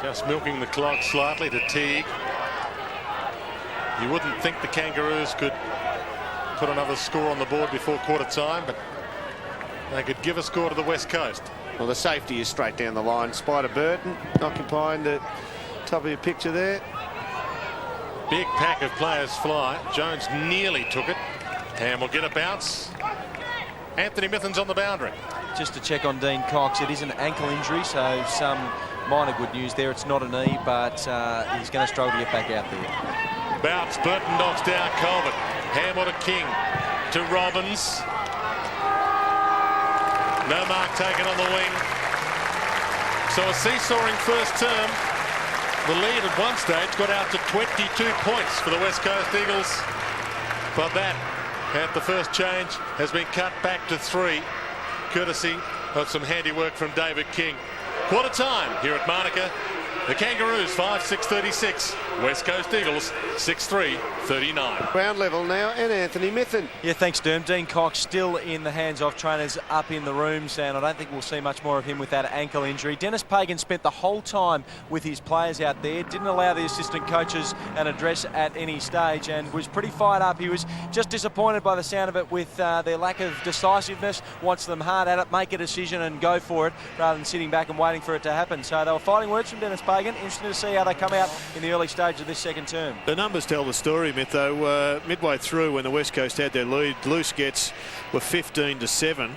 D: Just milking the clock slightly to Teague. You wouldn't think the Kangaroos could put another score on the board before quarter time, but they could give a score to the West Coast.
A: Well, the safety is straight down the line. Spider Burton occupying the top of your picture there.
D: Big pack of players fly. Jones nearly took it, and will get a bounce. Anthony Mithen's on the boundary.
C: Just to check on Dean Cox, it is an ankle injury, so some minor good news there. It's not a knee, but he's going to struggle to get back out there.
D: Bounce, Burton knocks down Colbert. Hamill to King, to Robbins. No mark taken on the wing. So a seesawing first term. The lead at one stage got out to 22 points for the West Coast Eagles. But that, at the first change, has been cut back to 3, courtesy of some handiwork from David King. Quarter time here at Monica. The Kangaroos 5-6-36. West Coast Eagles 6-3-39.
A: Ground level now, and Anthony Mithen.
C: Yeah, thanks, Derm. Dean Cox still in the hands of trainers up in the rooms, and I don't think we'll see much more of him with that ankle injury. Dennis Pagan spent the whole time with his players out there, didn't allow the assistant coaches an address at any stage, and was pretty fired up. He was just disappointed by the sound of it with their lack of decisiveness. Wants them hard at it, make a decision and go for it, rather than sitting back and waiting for it to happen. So they were fighting words from Dennis Pagan. Interesting to see how they come out in the early stage of this second term.
B: The numbers tell the story, Myth, though. Midway through, when the West Coast had their lead, loose gets were 15-7.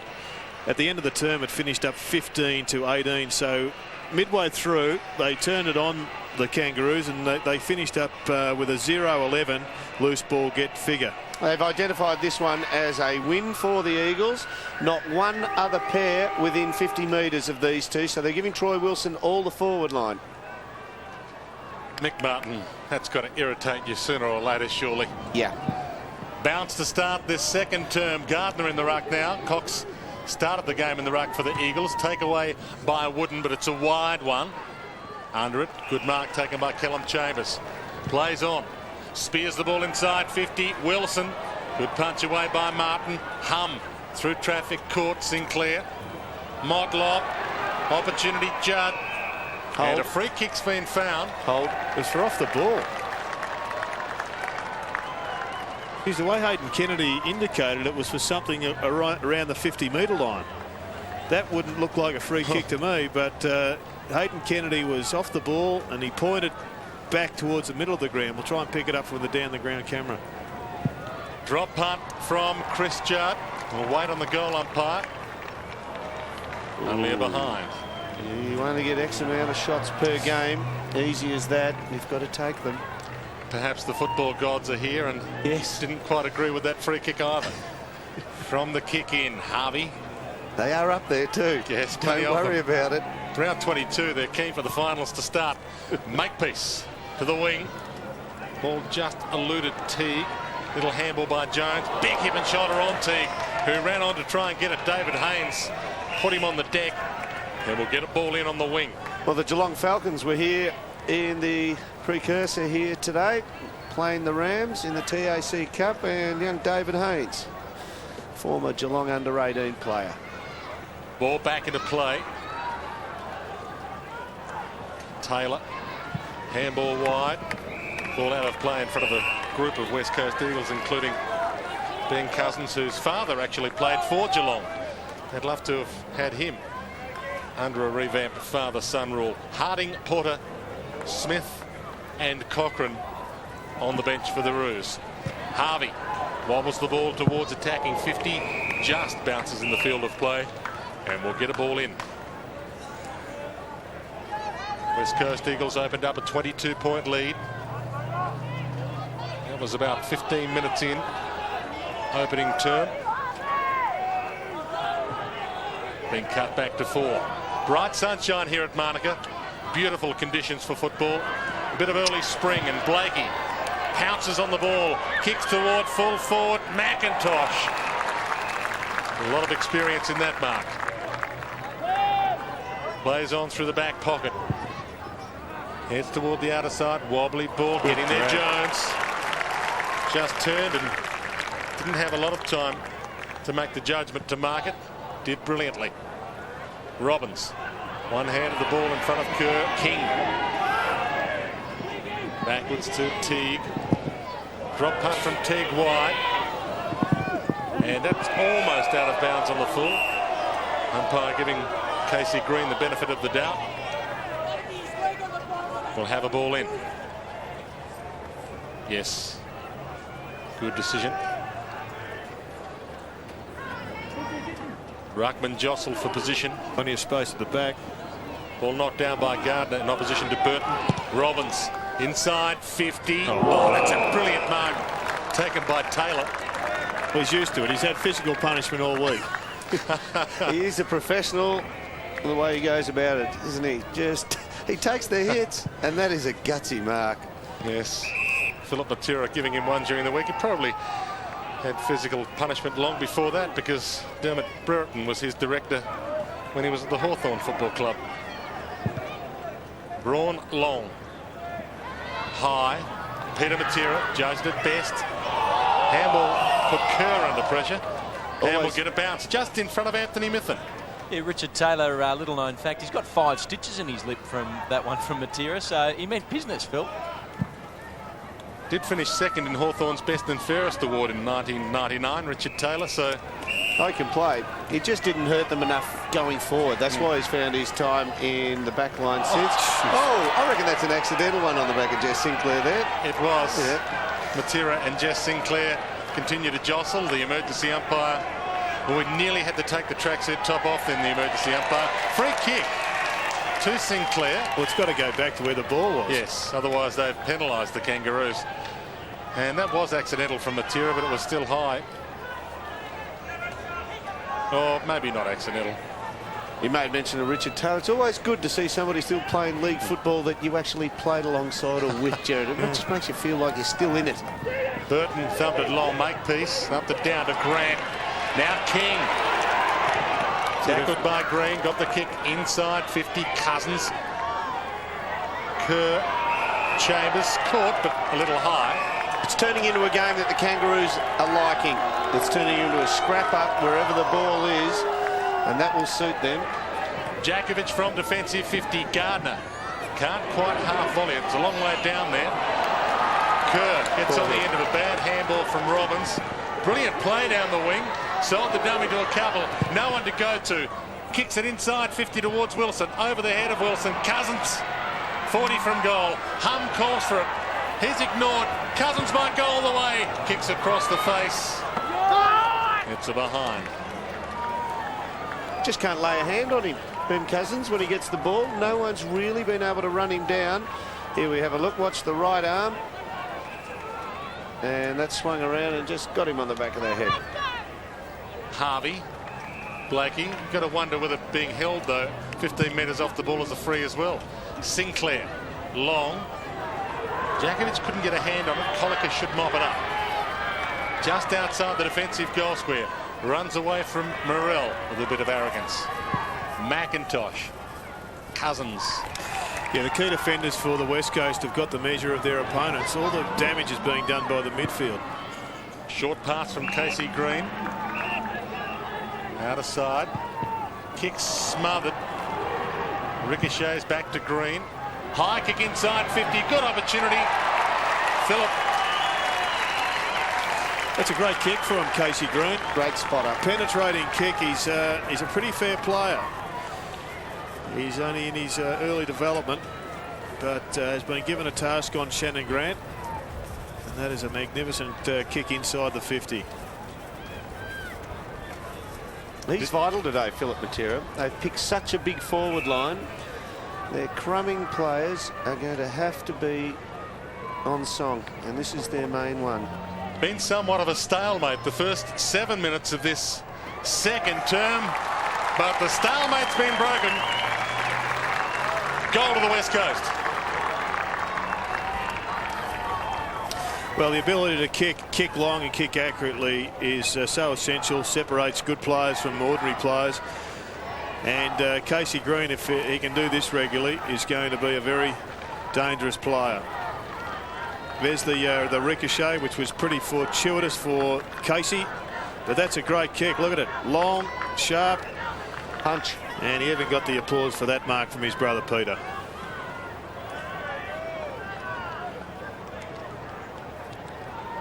B: At the end of the term, it finished up 15-18. So midway through, they turned it on, the Kangaroos, and they finished up with a 0-11 loose ball get figure.
A: They've identified this one as a win for the Eagles. Not one other pair within 50 metres of these two, so they're giving Troy Wilson all the forward line.
D: Nick Martin, that's got to irritate you sooner or later, surely.
A: Yeah.
D: Bounce to start this second term. Gardner in the ruck now. Cox started the game in the ruck for the Eagles. Takeaway by Wooden, but it's a wide one. Under it, good mark taken by Callum Chambers. Plays on. Spears the ball inside 50. Wilson. Good punch away by Martin. Hum through traffic, caught Sinclair. Motlop. Opportunity, Judd.
A: Hold.
D: And a free kick's been found.
A: Hold.
B: It was for off the ball. The way Hayden Kennedy indicated, it was for something around the 50-metre line. that wouldn't look like a free kick to me, but Hayden Kennedy was off the ball and he pointed back towards the middle of the ground. We'll try and pick it up from the down the ground camera.
D: Drop punt from Chris Judd. We'll wait on the goal umpire. Only a behind.
A: You only get X amount of shots per game. Easy as that. You've got to take them.
D: Perhaps the football gods are here and didn't quite agree with that free kick either. From the kick in, Harvey.
A: They are up there too.
D: Yes,
A: don't worry about it.
D: Round 22, they're keen for the finals to start. Makepeace to the wing. Ball just eluded Teague. Little handball by Jones. Big hip and shoulder on Teague, who ran on to try and get it. David Haynes put him on the deck, and we'll get a ball in on the wing.
A: Well, the Geelong Falcons were here in the precursor here today, playing the Rams in the TAC Cup, and young David Haynes, former Geelong under-18 player.
D: Ball back into play. Taylor, handball wide. Ball out of play in front of a group of West Coast Eagles, including Ben Cousins, whose father actually played for Geelong. They'd love to have had him under a revamped father-son rule. Harding, Porter, Smith and Cochrane on the bench for the Roos. Harvey wobbles the ball towards attacking 50, just bounces in the field of play, and we'll get a ball in. West Coast Eagles opened up a 22-point lead. That was about 15 minutes in opening term. Then cut back to 4. Bright sunshine here at Monica. Beautiful conditions for football. A bit of early spring, and Blakey pounces on the ball, kicks toward full forward. McIntosh. A lot of experience in that mark. Plays on through the back pocket. Heads toward the outer side. Wobbly ball getting there. Jones just turned and didn't have a lot of time to make the judgment to mark it. Did brilliantly. Robbins, one hand of the ball in front of Kerr. King backwards to Teague. Drop punt from Teague wide, and that's almost out of bounds on the full. Umpire giving Casey Green the benefit of the doubt. We'll have a ball in. Yes, good decision. Ruckman jostled for position.
B: Plenty of space at the back.
D: Ball knocked down by Gardner in opposition to Burton. Robbins inside 50. Oh, that's a brilliant mark taken by Taylor.
B: Well, he's used to it. He's had physical punishment all week.
A: He is a professional the way he goes about it, isn't he? He takes the hits, and that is a gutsy mark.
D: Yes. Philip Matera giving him one during the week. He probably had physical punishment long before that, because Dermot Brereton was his director when he was at the Hawthorn Football Club. Braun long. High. Peter Matera, judged at best. Handball put Kerr under pressure. And will get a bounce just in front of Anthony Mithen.
C: Yeah, Richard Taylor, little known fact, he's got 5 stitches in his lip from that one from Matera, so he meant business, Phil.
D: Did finish second in Hawthorn's Best and Fairest Award in 1999, Richard Taylor, so
A: I can play. It just didn't hurt them enough going forward. That's why he's found his time in the back line since. Oh, I reckon that's an accidental one on the back of Jess Sinclair there.
D: It was.
A: Yeah.
D: Matera and Jess Sinclair continue to jostle. The emergency umpire, well, we nearly had to take the tracksuit top off in the emergency umpire. Free kick to Sinclair.
B: Well, it's got to go back to where the ball was.
D: Yes, otherwise they've penalised the Kangaroos. And that was accidental from Matera, but it was still high. Or maybe not accidental.
A: You made mention of Richard Taylor. It's always good to see somebody still playing league football that you actually played alongside or with, Jared. It just makes you feel like you're still in it.
D: Burton thumped it long, Makepeace, up it down to Grant. Now King. Tackled by Green, got the kick inside 50. Cousins. Kerr. Chambers caught, but a little high.
A: It's turning into a game that the Kangaroos are liking. It's turning into a scrap-up wherever the ball is, and that will suit them.
D: Jakovic from defensive 50. Gardner can't quite half volley. It's a long way down there. Kerr gets on the end of a bad handball from Robbins. Brilliant play down the wing. Sold the dummy to a couple. No one to go to. kicks it inside 50 towards Wilson, over the head of Wilson. Cousins, 40 from goal. Hum calls for it. He's ignored. Cousins might go all the way. Kicks across the face. It's a behind.
A: Just can't lay a hand on him, Ben Cousins, when he gets the ball. No one's really been able to run him down. Here we have a look. Watch the right arm. And that swung around and just got him on the back of the head.
D: Harvey, Blakey, got to wonder whether being held though 15 metres off the ball is a free as well. Sinclair, long. Jakovic couldn't get a hand on it. Colica should mop it up. Just outside the defensive goal square. Runs away from Morrell with a bit of arrogance. McIntosh, Cousins.
B: Yeah, the key defenders for the West Coast have got the measure of their opponents. All the damage is being done by the midfield.
D: Short pass from Casey Green. Out of side. Kicks smothered. Ricochets back to Green. High kick inside 50. Good opportunity. Phillip.
B: That's a great kick from Casey Green.
A: Great spotter.
B: Penetrating kick. He's a pretty fair player. He's only in his early development, but has been given a task on Shannon Grant. And that is a magnificent kick inside the 50.
A: He's vital today, Philip Matera. They've picked such a big forward line. Their crumbing players are going to have to be on song, and this is their main one.
D: Been somewhat of a stalemate the first 7 minutes of this second term, but the stalemate's been broken. Goal to the West Coast.
B: Well, the ability to kick long and kick accurately is so essential. Separates good players from ordinary players. And Casey Green, if he can do this regularly, is going to be a very dangerous player. There's the ricochet, which was pretty fortuitous for Casey, but that's a great kick. Look at it, long, sharp
A: punch,
B: and he even got the applause for that mark from his brother Peter.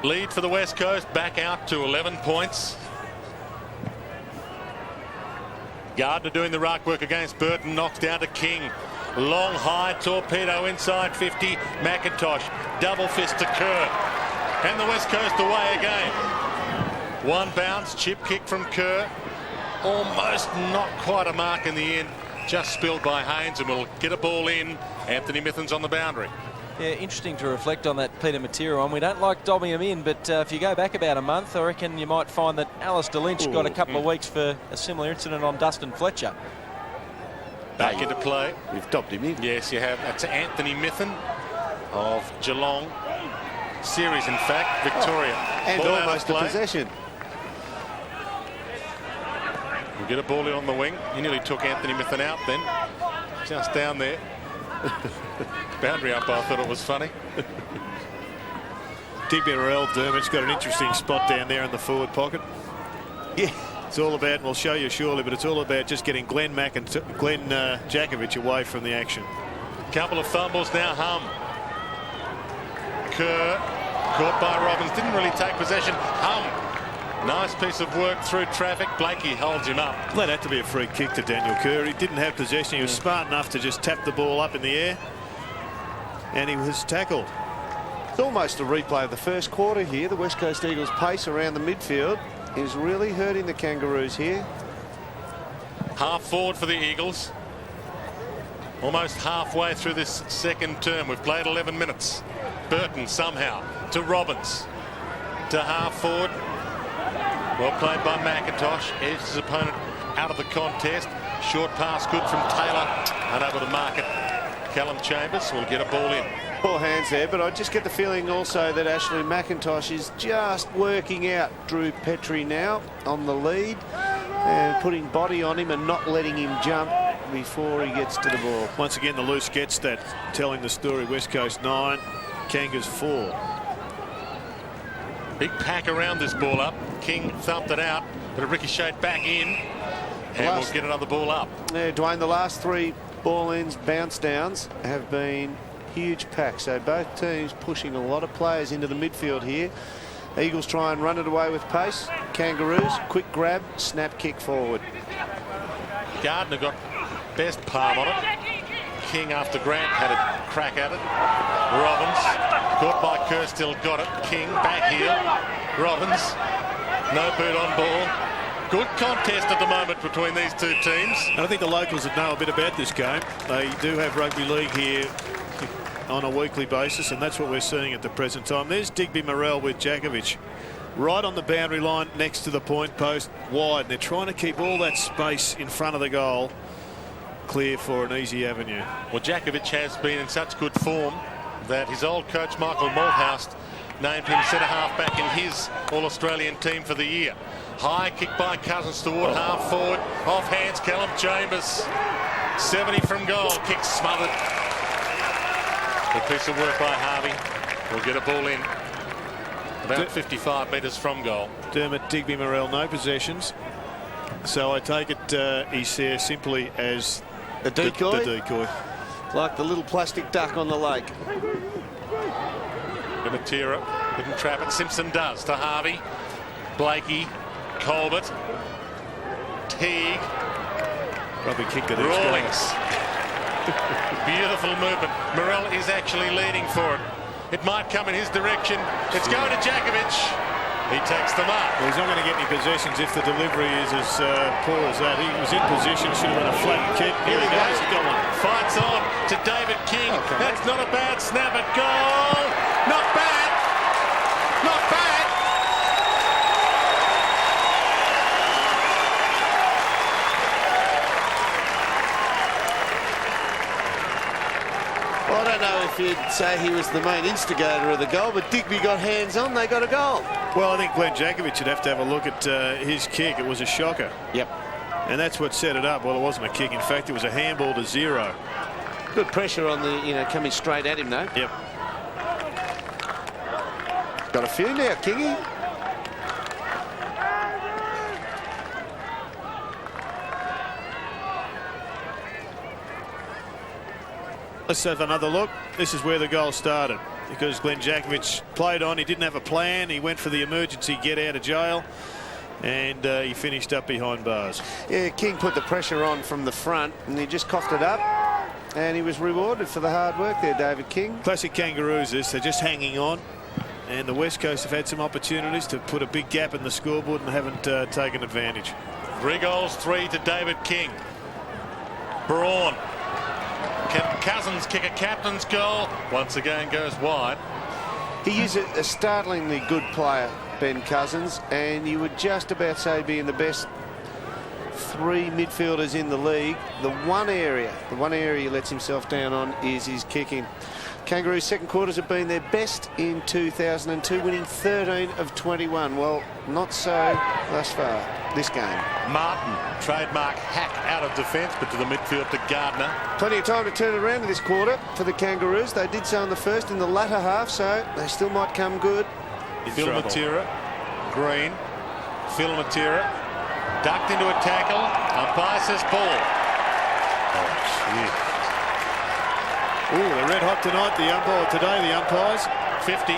D: Lead for the West Coast, back out to 11 points. Gardner doing the ruck work against Burton, knocks down to King. Long, high torpedo inside 50. McIntosh, double fist to Kerr. And the West Coast away again. One bounce, chip kick from Kerr. Almost not quite a mark in the end. Just spilled by Haynes, and we'll get a ball in. Anthony Mithen's on the boundary.
C: Yeah, interesting to reflect on that Peter Matera one. We don't like dobbing him in, but if you go back about a month, I reckon you might find that Alistair Lynch got a couple of weeks for a similar incident on Dustin Fletcher.
D: Back into play.
A: You've dobbed him in.
D: Yes, you have. That's Anthony Mithen of Geelong. Series, in fact, Victoria.
A: And
D: ball
A: almost a possession.
D: We'll get a ball in on the wing. He nearly took Anthony Mithen out then. Just down there. Boundary umpire, I thought it was funny.
B: Digby Dermott's got an interesting spot down there in the forward pocket.
A: Yeah.
B: It's all about, and we'll show you shortly, but it's all about just getting Glenn Jakovic away from the action.
D: Couple of fumbles now. Hum. Kerr caught by Robbins. Didn't really take possession. Hum. Nice piece of work through traffic. Blakey holds him up.
B: That had to be a free kick to Daniel Kerr. He didn't have possession. He was smart enough to just tap the ball up in the air, and he was tackled.
A: It's almost a replay of the first quarter here. The West Coast Eagles' pace around the midfield is really hurting the Kangaroos here.
D: Half forward for the Eagles. Almost halfway through this second term. We've played 11 minutes. Burton somehow to Robbins. To half forward. Well played by McIntosh. Edged his opponent out of the contest. Short pass good from Taylor. Unable to mark it. Callum Chambers will get a ball in.
A: Poor hands there, but I just get the feeling also that Ashley McIntosh is just working out Drew Petrie now on the lead and putting body on him and not letting him jump before he gets to the ball.
B: Once again, the loose gets that, telling the story. West Coast 9, Kangas 4.
D: Big pack around this ball up. King thumped it out, but it ricocheted back in, and we'll get another ball up.
A: Yeah, Dwayne, the last three ball ends, bounce downs have been huge packs. So both teams pushing a lot of players into the midfield here. Eagles try and run it away with pace. Kangaroos, quick grab, snap kick forward.
D: Gardner got best palm on it. King, after Grant had a crack at it. Robbins, caught by Kirstill, got it. King, back heel. Robbins, no boot on ball. Good contest at the moment between these two teams.
B: And I think the locals would know a bit about this game. They do have rugby league here on a weekly basis, and that's what we're seeing at the present time. There's Digby Morrell with Jakovic right on the boundary line next to the point post, wide. They're trying to keep all that space in front of the goal clear for an easy avenue.
D: Well, Jakovic has been in such good form that his old coach Michael Malthouse named him centre half back in his All-Australian team for the year. High kick by Cousins toward half forward. Off hands, Callum Chambers. 70 from goal. Kick smothered. Good piece of work by Harvey. Will get a ball in. About 55 metres from goal.
B: Dermot Digby Morrell, no possessions. So I take it he's there simply as
A: The decoy?
B: The decoy.
A: Like the little plastic duck on the lake.
D: Matera couldn't trap it. Simpson does to Harvey. Blakey. Colbert. Teague.
B: Probably kicked it.
D: Rawlings. Beautiful movement. Morrell is actually leading for it. It might come in his direction. It's going to Jakovic. He takes the mark.
B: Well, he's not going to get any possessions if the delivery is as poor as that. He was in position, should have been a flat kick. Here he goes. He's got one.
D: Fights on to David King. That's not a bad snap at goal. Not bad. Not bad.
A: Well, I don't know if you'd say he was the main instigator of the goal, but Digby got hands on, they got a goal.
B: Well, I think Glenn Jakovic would have to have a look at his kick. It was a shocker.
A: Yep.
B: And that's what set it up. Well, it wasn't a kick. In fact, it was a handball to zero.
A: Good pressure on the, coming straight at him, though.
B: Yep.
A: Got a few now, Kingy.
B: Let's have another look. This is where the goal started, because Glenn Jakovic played on. He didn't have a plan. He went for the emergency get out of jail, and he finished up behind bars.
A: Yeah, King put the pressure on from the front, and he just coughed it up, and he was rewarded for the hard work there, David King.
B: Classic Kangaroos, this. They're just hanging on, and the West Coast have had some opportunities to put a big gap in the scoreboard and haven't taken advantage.
D: 3 goals, 3 to David King. Braun. Can Cousins kick a captain's goal? Once again goes wide.
A: He is a startlingly good player, Ben Cousins, and you would just about say being the best 3 midfielders in the league. The one area he lets himself down on is his kicking. Kangaroos' second quarters have been their best in 2002, winning 13 of 21. Well, not so thus far this game.
D: Martin, trademark hack out of defence, but to the midfield to Gardner.
A: Plenty of time to turn it around in this quarter for the Kangaroos. They did so in the first, in the latter half, so they still might come good.
D: Phil Matera, Green, Phil Matera, ducked into a tackle. Umpire says ball.
B: Oh, they're red hot tonight. The umpires.
D: 50.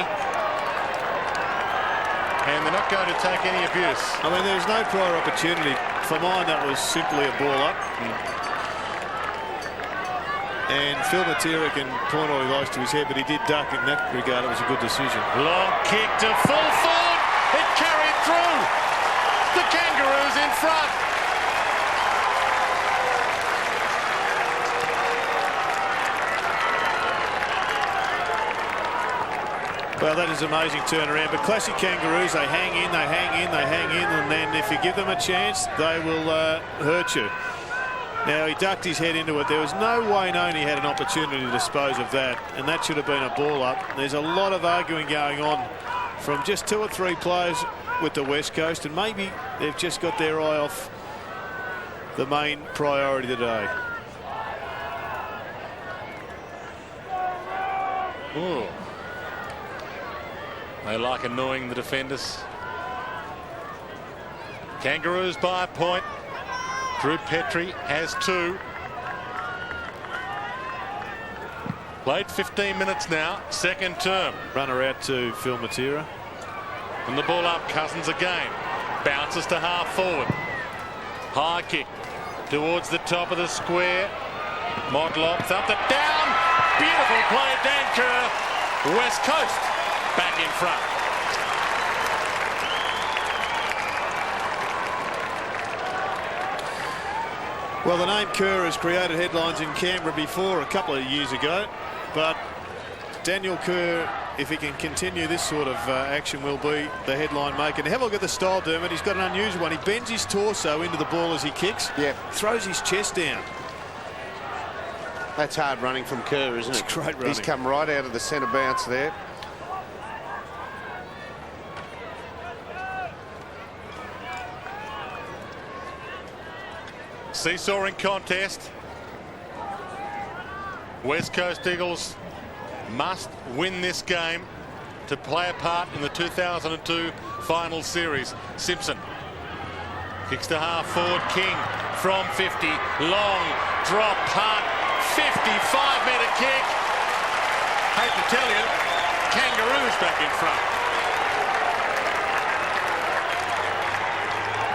D: And they're not going to take any abuse.
B: I mean, there's no prior opportunity. For mine, that was simply a ball up. And Phil Matera can point all he likes to his head, but he did duck in that regard. It was a good decision.
D: Long kick to full forward. It carried through. The Kangaroos in front.
B: Well, that is an amazing turnaround. But classic Kangaroos, they hang in, they hang in, they hang in, and then if you give them a chance, they will hurt you. Now, he ducked his head into it. There was no way known he had an opportunity to dispose of that, and that should have been a ball up. There's a lot of arguing going on from just 2 or 3 players with the West Coast, and maybe they've just got their eye off the main priority today.
D: Ooh. They like annoying the defenders. Kangaroos by a point. Drew Petrie has 2. Played 15 minutes now, second term.
B: Runner out to Phil Matera.
D: And the ball up, Cousins again. Bounces to half forward. High kick. towards the top of the square. Modlop thumped it down. Beautiful play, Dan Kerr. West Coast back in front.
B: Well, the name Kerr has created headlines in Canberra before a couple of years ago, but Daniel Kerr, if he can continue this sort of action, will be the headline maker. And have a look at the style, Dermot. He's got an unusual one. He bends his torso into the ball as he kicks.
A: Yeah.
B: Throws his chest down.
A: That's hard running from Kerr, isn't it?
B: It's great running.
A: He's come right out of the centre bounce there.
D: Seesawing contest. West Coast Eagles must win this game to play a part in the 2002 final series. Simpson kicks to half forward. King from 50. Long drop punt. 55-metre kick. Hate to tell you, Kangaroos back in front.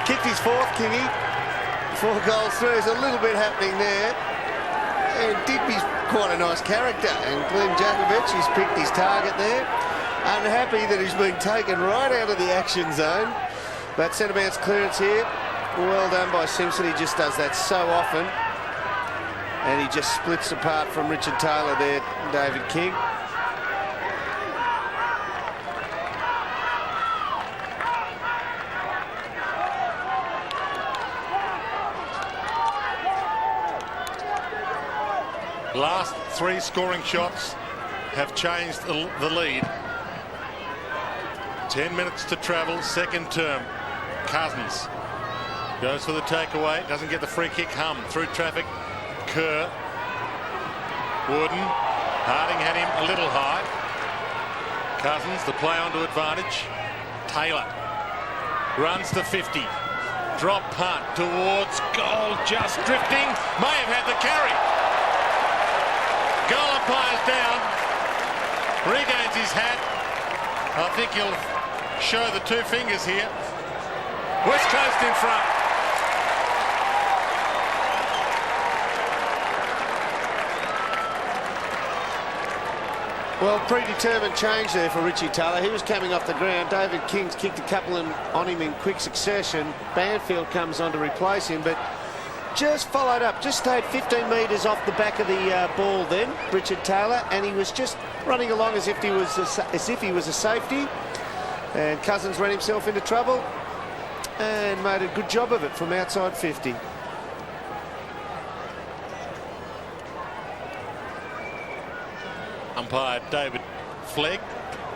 A: Kicked his fourth, Kingy. 4 goals through. There's a little bit happening there. And Digby's quite a nice character. And Glenn Jakovich, he's picked his target there. Unhappy that he's been taken right out of the action zone. But centre bounce clearance here. Well done by Simpson. He just does that so often. And he just splits apart from Richard Taylor there, David King.
D: Last 3 scoring shots have changed the lead. 10 minutes to travel, second term. Cousins goes for the takeaway, doesn't get the free kick. Hum through traffic. Kerr. Wooden. Harding had him a little high. Cousins, the play onto advantage. Taylor runs to 50. Drop punt towards goal, just drifting. May have had the carry. Goal umpire's down. Regains his hat. I think he'll show the 2 fingers here. West Coast in front.
A: Well, predetermined change there for Richie Taylor. He was coming off the ground. David King's kicked a couple on him in quick succession. Banfield comes on to replace him, but just followed up, just stayed 15 metres off the back of the ball then, Richard Taylor, and he was just running along as if he was a safety. And Cousins ran himself into trouble and made a good job of it from outside 50.
D: Umpire David Flegg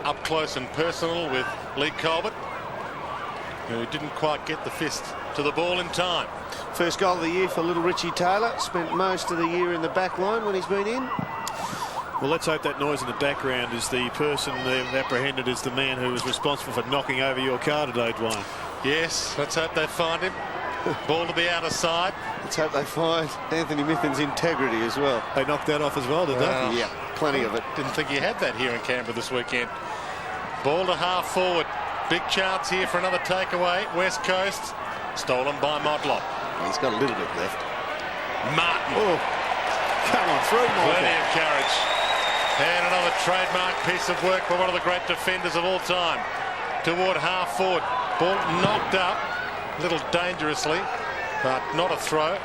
D: up close and personal with Lee Colbert, who didn't quite get the fist to the ball in time.
A: First goal of the year for little Richie Taylor. Spent most of the year in the back line when he's been in.
B: Well, let's hope that noise in the background is the person they've apprehended as the man who was responsible for knocking over your car today, Dwayne.
D: Yes, let's hope they find him. Ball to the outer side.
A: Let's hope they find Anthony Mithen's integrity as well.
B: They knocked that off as well, did they?
A: Yeah, plenty of it.
D: Didn't think he had that here in Canberra this weekend. Ball to half forward. Big chance here for another takeaway. West Coast. Stolen by Modlop.
A: He's got a little bit left.
D: Martin.
B: Oh, come on through, Michael.
D: Plenty of courage. And another trademark piece of work by one of the great defenders of all time. Toward half forward. Ball knocked up. A little dangerously, but not a throw.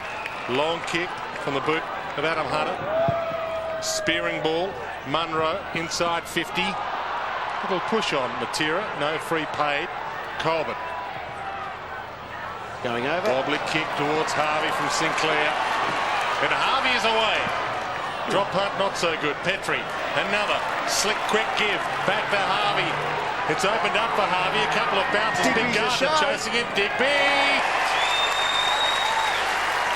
D: Long kick from the boot of Adam Hunter. Spearing ball. Munro inside 50. Little push on Matera. No free paid. Colbert.
A: Going over.
D: Wobbly kick towards Harvey from Sinclair. And Harvey is away. Drop punt not so good. Petrie. Another slick quick give. Back to Harvey. It's opened up for Harvey. A couple of bounces. Big Gardner chasing him. Digby.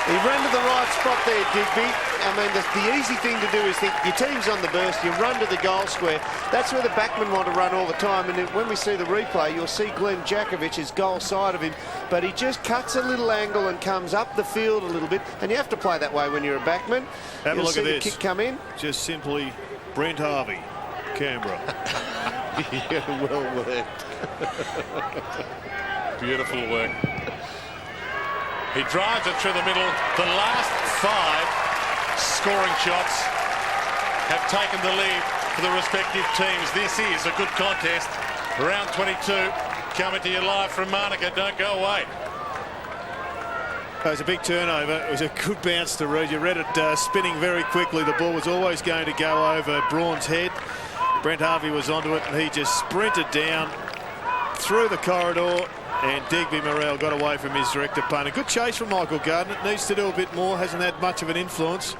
A: He ran to the right spot there, Digby. I mean, the easy thing to do is think your team's on the burst, you run to the goal square. That's where the backmen want to run all the time. And when we see the replay, you'll see Glenn Jakovich's goal side of him. But he just cuts a little angle and comes up the field a little bit. And you have to play that way when you're a backman.
B: Have a look at this.
A: The kick come in.
B: Just simply Brent Harvey, Canberra.
A: Yeah, well worked.
D: Beautiful work. He drives it through the middle. The last 5 scoring shots have taken the lead for the respective teams. This is a good contest. Round 22 coming to you live from Monaco. Don't go away.
B: It was a big turnover. It was a good bounce to Reed. You read it spinning very quickly. The ball was always going to go over Braun's head. Brent Harvey was onto it, and he just sprinted down through the corridor, and Digby Morrell got away from his direct opponent. Good chase from Michael Gardner. Needs to do a bit more. Hasn't had much of an influence.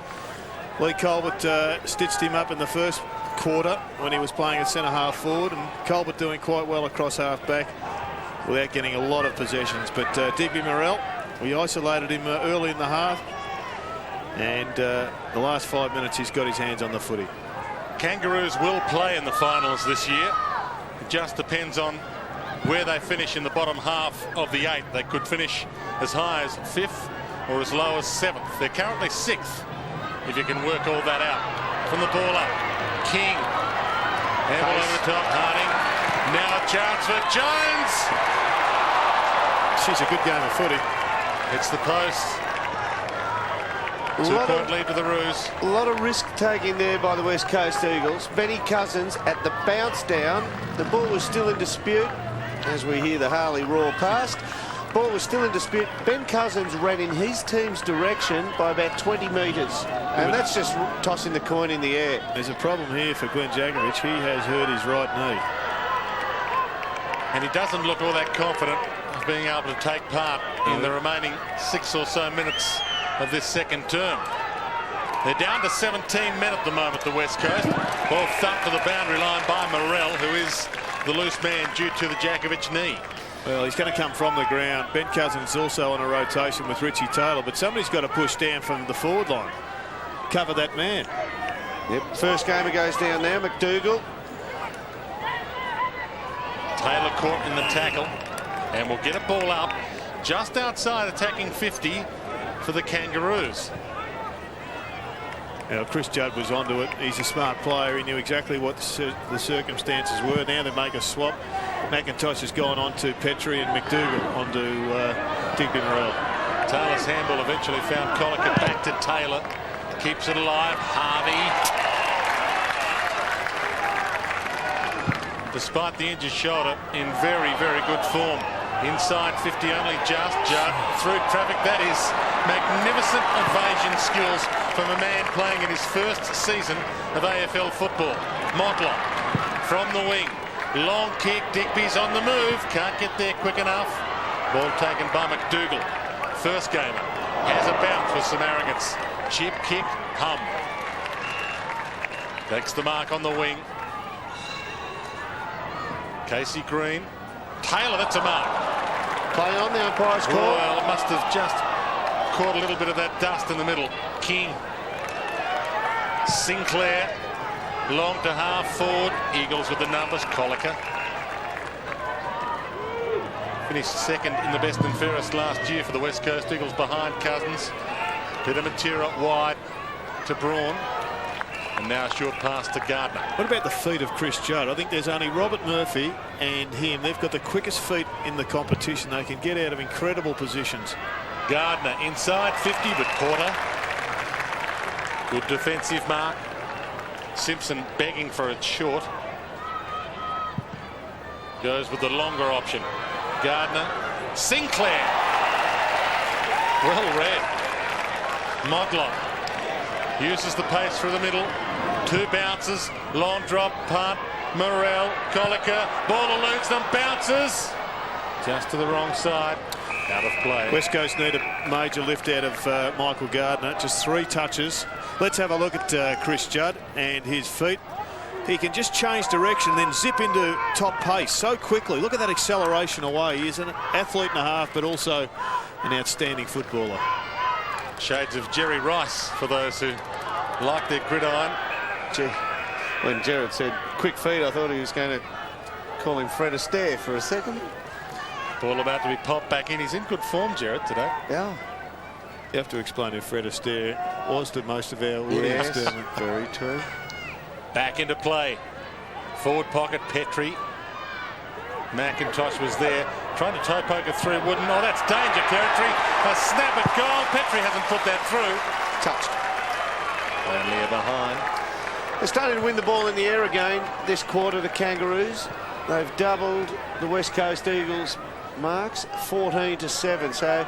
B: Lee Colbert stitched him up in the first quarter when he was playing at centre-half forward, and Colbert doing quite well across half-back without getting a lot of possessions. But Digby Morrell, we isolated him early in the half, and the last 5 minutes he's got his hands on the footy.
D: Kangaroos will play in the finals this year. It just depends on where they finish in the bottom half of the 8. They could finish as high as 5th or as low as 7th. They're currently 6th, if you can work all that out. From the ball up, King. Handball over the top, Harding. Now a chance for Jones.
B: She's a good game of footy.
D: It's the post. 2-point lead to the Roos.
A: A lot of risk taking there by the West Coast Eagles. Benny Cousins at the bounce down. The ball was still in dispute as we hear the Harley roar past. Ball was still in dispute. Ben Cousins ran in his team's direction by about 20 metres. And that's just tossing the coin in the air.
B: There's a problem here for Glenn Jakovich. He has hurt his right knee.
D: And he doesn't look all that confident of being able to take part in the remaining 6 or so minutes of this second term. They're down to 17 men at the moment, the West Coast. Ball thumped to the boundary line by Morrell, who is the loose man due to the Jakovich knee.
B: Well, he's going to come from the ground. Ben Cousins is also on a rotation with Richie Taylor, but somebody's got to push down from the forward line. Cover that man.
A: Yep, first gamer goes down now, McDougall.
D: Taylor caught in the tackle and will get a ball up just outside attacking 50 for the Kangaroos.
B: Now, Chris Judd was onto it. He's a smart player. He knew exactly what the circumstances were. Now they make a swap. McIntosh has gone on to Petrie and McDougall onto Digby Morrell.
D: Taylor's handball eventually found Colliker back to Taylor. Keeps it alive. Harvey. Despite the injured shoulder, in very, very good form. Inside 50 only just Judd through traffic. That is magnificent evasion skills from a man playing in his first season of AFL football. Motlop from the wing. Long kick. Digby's on the move. Can't get there quick enough. Ball taken by McDougall. First gamer has a bounce with some arrogance. Chip kick. Hum. Takes the mark on the wing. Casey Green. Taylor, that's a mark.
A: Play on, the umpire's call.
D: Well, it must have just caught a little bit of that dust in the middle. King. Sinclair. Long to half forward. Eagles with the numbers. Colliker. Finished second in the best and fairest last year for the West Coast Eagles behind Cousins. Peter Matera wide to Braun. And now a short pass to Gardner.
B: What about the feet of Chris Judd? I think there's only Robert Murphy and him. They've got the quickest feet in the competition. They can get out of incredible positions.
D: Gardner inside 50, but Porter. Good defensive mark. Simpson begging for it short. Goes with the longer option. Gardner. Sinclair. Well read. Motlop uses the pace through the middle. 2 bounces. Long drop. Punt. Morrell. Colliker. Ball eludes them. Bounces. Just to the wrong side. Out of play.
B: West Coast need a major lift out of Michael Gardner. Just 3 touches. Let's have a look at Chris Judd and his feet. He can just change direction, then zip into top pace so quickly. Look at that acceleration away. He is an athlete and a half, but also an outstanding footballer.
D: Shades of Jerry Rice for those who like their gridiron.
A: Gee, when Gerard said quick feet, I thought he was going to call him Fred Astaire for a second.
D: Ball about to be popped back in. He's in good form, Gerard, today.
A: Yeah.
B: You have to explain who Fred Astaire was to most of our audience.
A: Yes, very true.
D: Back into play. Forward pocket, Petrie. McIntosh was there. Trying to toe poke it through Wooden. Oh, that's danger territory. A snap at goal. Petrie hasn't put that through.
A: Touched.
D: Only a behind.
A: They're starting to win the ball in the air again this quarter, the Kangaroos. They've doubled the West Coast Eagles marks, 14-7. So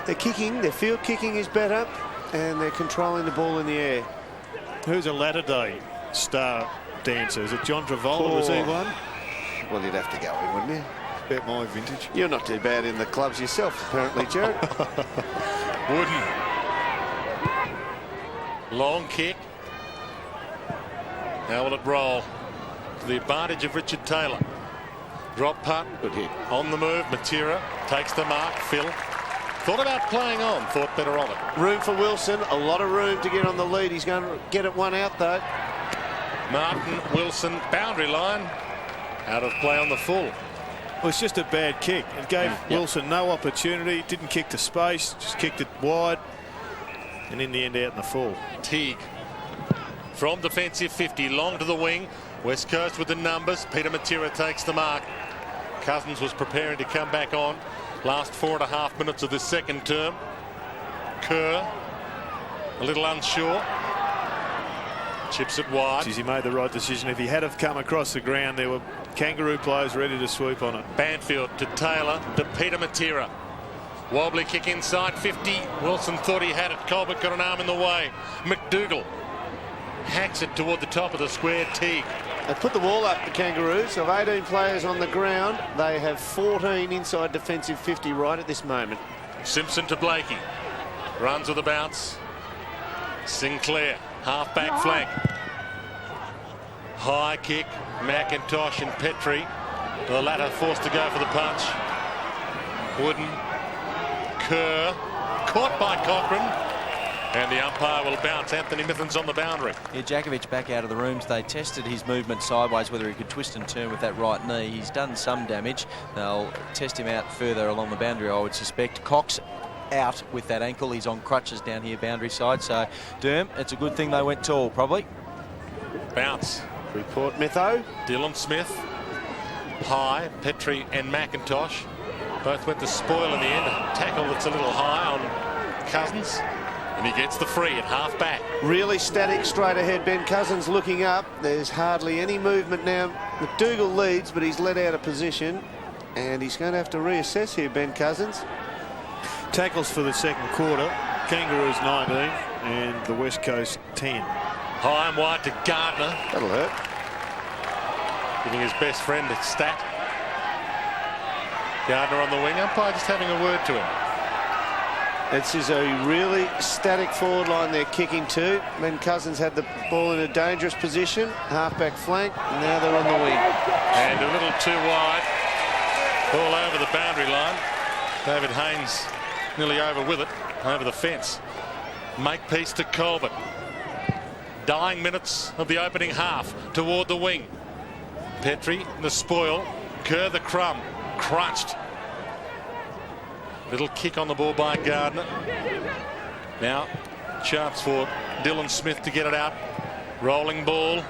A: they're kicking, their field kicking is better, and they're controlling the ball in the air.
B: Who's a latter day star dancer? Is it John Travolta? Was he one?
A: Well, you'd have to go in, wouldn't you?
B: About my vintage.
A: You're not too bad in the clubs yourself, apparently, Jared.
D: Wooden. Long kick. How will it roll? To the advantage of Richard Taylor. Drop punt.
A: Good hit.
D: On the move. Matera takes the mark. Phil thought about playing on. Thought better of it.
A: Room for Wilson. A lot of room to get on the lead. He's going to get it one out, though.
D: Martin, Wilson, boundary line. Out of play on the full.
B: Well, it's just a bad kick. It gave Wilson no opportunity. Didn't kick to space. Just kicked it wide. And in the end, out in the full.
D: Teague from defensive 50, long to the wing. West Coast with the numbers. Peter Matera takes the mark. Cousins was preparing to come back on. Last 4.5 minutes of this second term. Kerr a little unsure. Chips it wide.
B: He made the right decision. If he had have come across the ground, there were Kangaroo players ready to swoop on it.
D: Banfield to Taylor to Peter Matera. Wobbly kick inside 50. Wilson thought he had it. Colbert got an arm in the way. McDougall hacks it toward the top of the square. Teague.
A: They put the wall up, the Kangaroos. Of 18 players on the ground, they have 14 inside defensive 50 right at this moment.
D: Simpson to Blakey. Runs with a bounce. Sinclair. Half-back flank. High kick. McIntosh and Petrie. The latter forced to go for the punch. Wooden. Kerr. Caught by Cochrane. And the umpire will bounce. Anthony Mithens on the boundary.
C: Yeah, Jakovic back out of the rooms. They tested his movement sideways, whether he could twist and turn with that right knee. He's done some damage. They'll test him out further along the boundary, I would suspect. Cox out with that ankle. He's on crutches down here, boundary side. So, Derm, it's a good thing they went tall, probably.
D: Bounce.
A: Report Mitho.
D: Dylan Smith. High. Petrie and McIntosh. Both went to spoil in the end. A tackle that's a little high on Cousins. And he gets the free at half-back.
A: Really static straight ahead. Ben Cousins looking up. There's hardly any movement now. McDougall leads, but he's let out of position. And he's going to have to reassess here, Ben Cousins.
B: Tackles for the second quarter. Kangaroos 19 and the West Coast 10.
D: High and wide to Gardner.
A: That'll hurt.
D: Giving his best friend a stat. Gardner on the wing. Umpire just having a word to him.
A: This is a really static forward line they're kicking to. Ben Cousins had the ball in a dangerous position. Half-back flank. Now they're on the wing.
D: And a little too wide. Ball over the boundary line. David Haynes nearly over with it. Over the fence. Makepeace to Colbert. Dying minutes of the opening half toward the wing. Petrie, the spoil. Kerr, the crumb. Crunched. Little kick on the ball by Gardner. Now, chance for Dylan Smith to get it out. Rolling ball.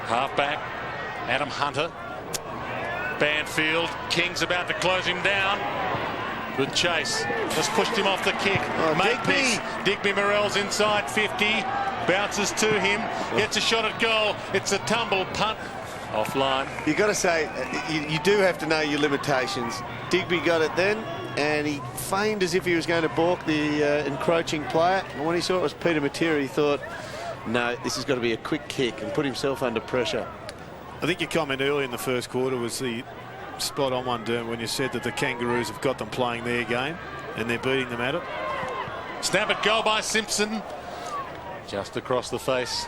D: Halfback. Adam Hunter. Banfield. King's about to close him down. Good chase. Just pushed him off the kick. Makepeace. Digby Morell's inside 50. Bounces to him. Gets a shot at goal. It's a tumble punt. Offline.
A: You've got to say, you do have to know your limitations. Digby got it then, and he feigned as if he was going to balk the encroaching player. And when he saw it was Peter Matera, he thought, no, this has got to be a quick kick, and put himself under pressure.
B: I think your comment early in the first quarter was the spot on one, Derm, when you said that the Kangaroos have got them playing their game and they're beating them at it.
D: Snap at goal by Simpson. Just across the face.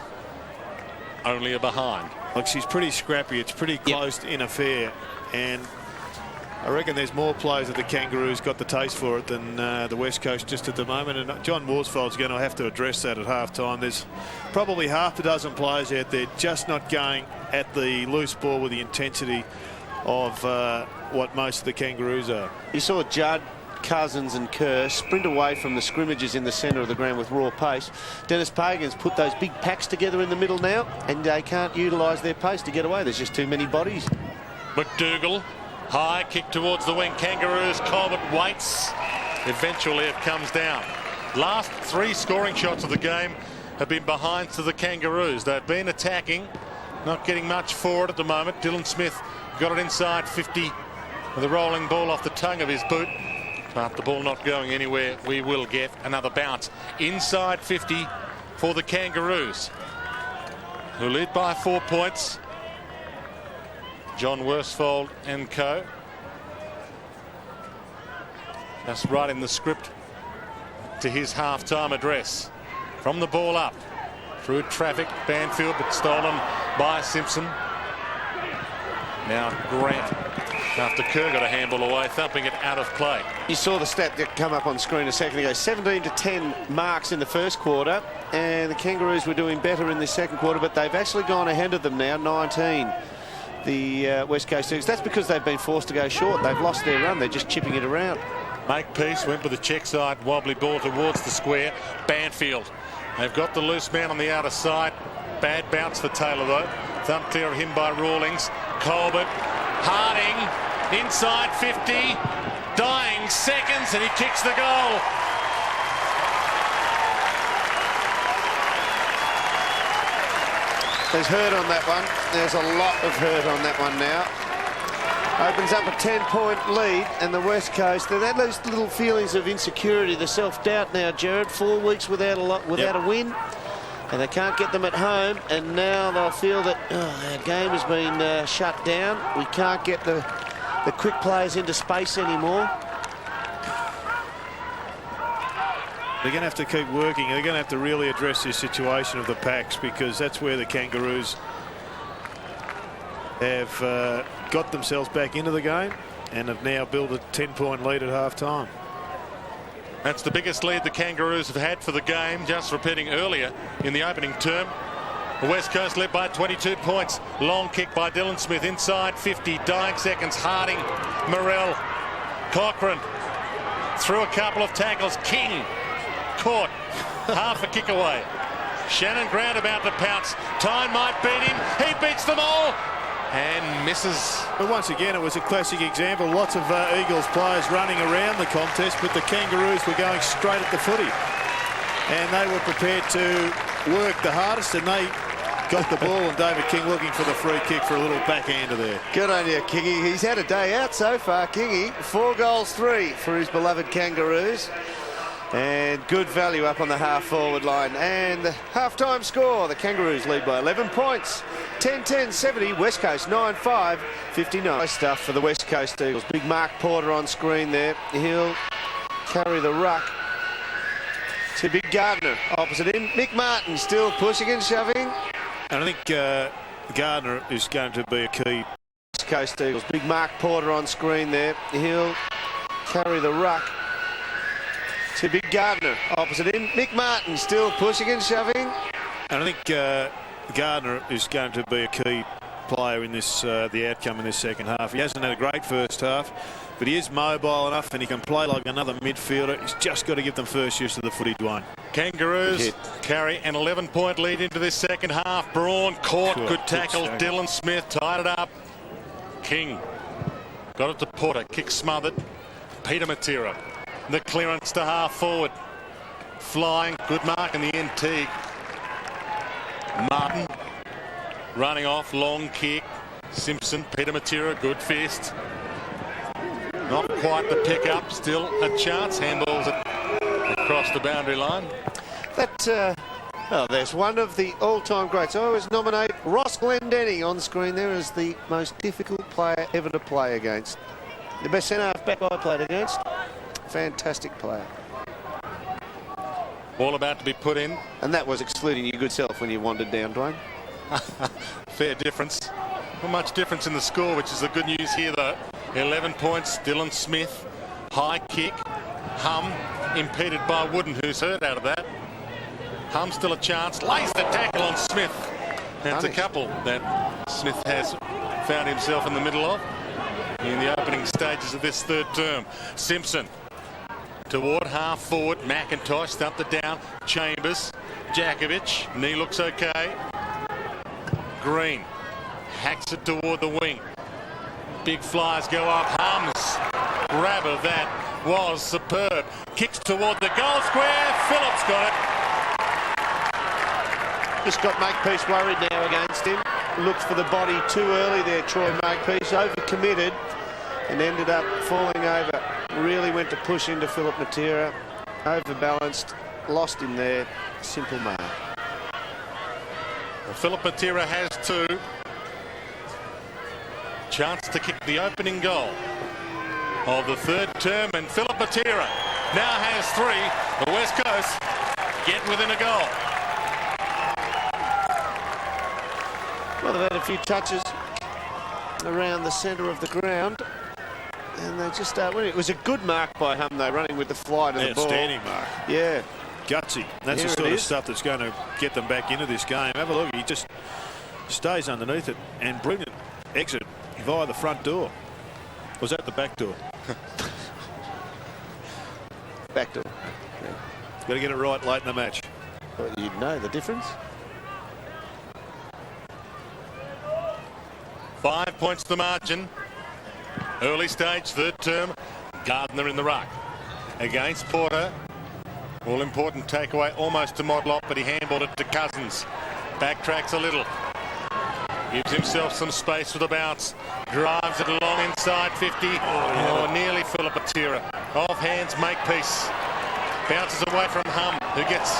D: Only a behind.
B: Look, she's pretty scrappy. It's pretty close in affair. And I reckon there's more players that the Kangaroos got the taste for it than the West Coast just at the moment. And John Worsfold's going to have to address that at half-time. There's probably half a dozen players out there just not going at the loose ball with the intensity of what most of the Kangaroos are.
A: You saw Judd, Cousins and Kerr sprint away from the scrimmages in the centre of the ground with raw pace. Dennis Pagan's put those big packs together in the middle now, and they can't utilise their pace to get away. There's just too many bodies.
D: McDougall High kick towards the wing. Kangaroos. Colbert waits. Eventually it comes down. Last 3 scoring shots of the game have been behind to the Kangaroos. They've been attacking, not getting much for it at the moment. Dylan Smith got it inside 50 with a rolling ball off the tongue of his boot. But the ball not going anywhere. We will get another bounce inside 50 for the Kangaroos, who lead by 4 points. John Worsfold and co. Just writing the script to his half-time address. From the ball up, through traffic, Banfield, but stolen by Simpson. Now Grant, after Kerr got a handball away, thumping it out of play.
A: You saw the stat that come up on screen a second ago. 17-10 marks in the first quarter, and the Kangaroos were doing better in the second quarter, but they've actually gone ahead of them now, 19. The West Coast Eagles. That's because they've been forced to go short. They've lost their run. They're just chipping it around.
D: Makepeace went with the check side, wobbly ball towards the square. Banfield. They've got the loose man on the outer side. Bad bounce for Taylor though. Thump clear of him by Rawlings. Colbert. Harding. Inside 50. Dying seconds and he kicks the goal.
A: There's hurt on that one. There's a lot of hurt on that one now. Opens up a 10-point lead, and the West Coast, they've had those little feelings of insecurity, the self-doubt now, Jared. 4 weeks without a win, and they can't get them at home, and now they'll feel that our game has been shut down. We can't get the quick players into space anymore.
B: They're going to have to keep working. They're going to have to really address this situation of the packs, because that's where the Kangaroos have got themselves back into the game and have now built a 10-point lead at half-time.
D: That's the biggest lead the Kangaroos have had for the game, just repeating earlier in the opening term. The West Coast led by 22 points. Long kick by Dylan Smith inside 50. Dying seconds. Harding, Morrell, Cochrane through a couple of tackles. King caught half a kick away. Shannon Grant about to pounce. Tyne might beat him. He beats them all and misses.
B: But once again, it was a classic example. Lots of Eagles players running around the contest, but the Kangaroos were going straight at the footy. And they were prepared to work the hardest, and they got the ball, and David King looking for the free kick for a little backhander there.
A: Good on you, Kingy. He's had a day out so far, Kingy. 4 goals, 3 for his beloved Kangaroos. And good value up on the half-forward line. And the half-time score, the Kangaroos lead by 11 points. 10-10, 70, West Coast 9-5, 59. Nice stuff for the West Coast Eagles. Big Mark Porter on screen there. He'll carry the ruck to Big Gardner opposite him. Mick Martin still pushing and shoving.
B: And I think Gardner is going to be a key.
A: West Coast Eagles. Big Mark Porter on screen there. He'll carry the ruck to Big Gardner opposite him. Mick Martin still pushing and shoving.
B: And I think Gardner is going to be a key player in this the outcome in this second half. He hasn't had a great first half, but he is mobile enough and he can play like another midfielder. He's just got to give them first use of the footy, Dwayne.
D: Kangaroos carry an 11-point lead into this second half. Braun caught, good tackle. Dylan Smith tied it up. King got it to Porter, kick smothered. Peter Matera, the clearance to half forward. Flying, good mark in the end. Teague. Martin running off, long kick. Simpson, Peter Matera, good fist. Not quite the pick up, still a chance. Handballs it across the boundary line.
A: That, well, there's one of the all-time greats. I always nominate Ross Glendenning on screen there as the most difficult player ever to play against. The best centre-half back I played against. Fantastic player.
D: Ball about to be put in.
A: And that was excluding your good self when you wandered down, Dwayne.
D: Fair difference. Not much difference in the score, which is the good news here, though. 11 points, Dylan Smith. High kick. Hum impeded by Wooden, who's hurt out of that. Hum still a chance. Lays the tackle on Smith. That's a couple that Smith has found himself in the middle of in the opening stages of this third term. Simpson toward half forward. McIntosh stumped it down. Chambers. Jakovic. Knee looks okay. Green hacks it toward the wing. big flies go up. Hum's grab of that was superb. Kicks toward the goal square. Phillips got it.
A: Just got Makepeace worried now against him. Looked for the body too early there, Troy Makepeace. Overcommitted and ended up falling over. Really went to push into Philip Matera. Overbalanced. Lost him there. Simple mark.
D: Well, Philip Matera has 2. Chance to kick the opening goal of the third term, and Philip Matera now has 3. The West Coast get within a goal.
A: Well, they've had a few touches around the centre of the ground, and they just start winning. It was a good mark by Hum, though, running with the fly to the ball.
B: Outstanding mark.
A: Yeah.
B: Gutsy. That's the sort of stuff that's going to get them back into this game. Have a look. He just stays underneath it, and brilliant exit via the front door. Was that the back door?
A: Back door. Yeah.
B: Got to get it right late in the match.
A: Well, you'd know the difference.
D: 5 points the margin. Early stage, third term. Gardner in the ruck against Porter. All important takeaway almost to Modlop, but he handballed it to Cousins. Backtracks a little. Gives himself some space with a bounce. Drives it along inside 50. Oh, nearly Philip Matera. Off hands, Makepeace. Bounces away from Hum, who gets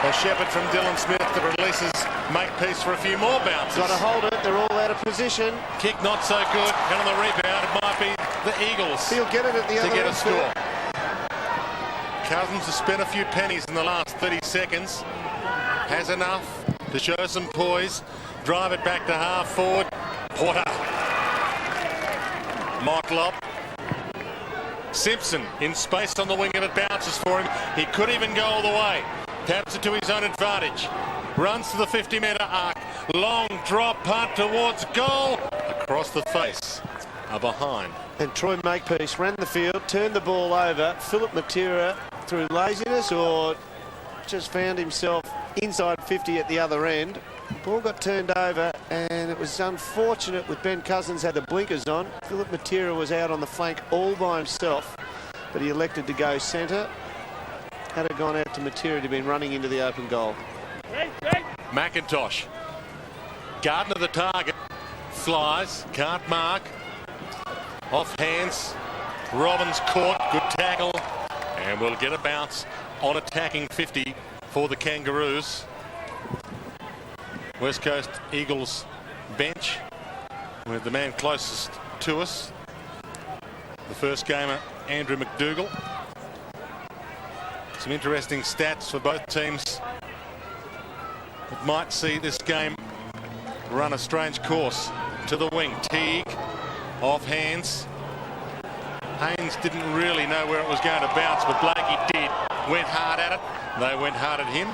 D: a shepherd from Dylan Smith that releases Makepeace for a few more bounces.
A: Got to hold it. They're all out of position.
D: Kick not so good. And on the rebound, it might be the Eagles
A: He'll get it at the
D: to
A: other
D: get a
A: end.
D: score. Cousins has spent a few pennies in the last 30 seconds. Has enough to show some poise. Drive it back to half forward. Porter. Motlop. Simpson in space on the wing, and it bounces for him. He could even go all the way. Taps it to his own advantage. Runs to the 50-metre arc. Long drop punt towards goal. Across the face. Behind.
A: And Troy Makepeace ran the field, turned the ball over. Philip Matera, through laziness or just found himself inside 50 at the other end. The ball got turned over, and it was unfortunate with Ben Cousins had the blinkers on. Philip Matera was out on the flank all by himself, but he elected to go centre. Had it gone out to Matera, he'd have been running into the open goal.
D: McIntosh. Gardner the target. Flies. Can't mark. Off hands. Robbins caught. Good tackle. And we'll get a bounce on attacking 50 for the Kangaroos. West Coast Eagles bench with the man closest to us, the first gamer, Andrew McDougall. Some interesting stats for both teams. It might see this game run a strange course. To the wing, Teague off hands. Haynes didn't really know where it was going to bounce, but Blakey did. Went hard at it. They went hard at him.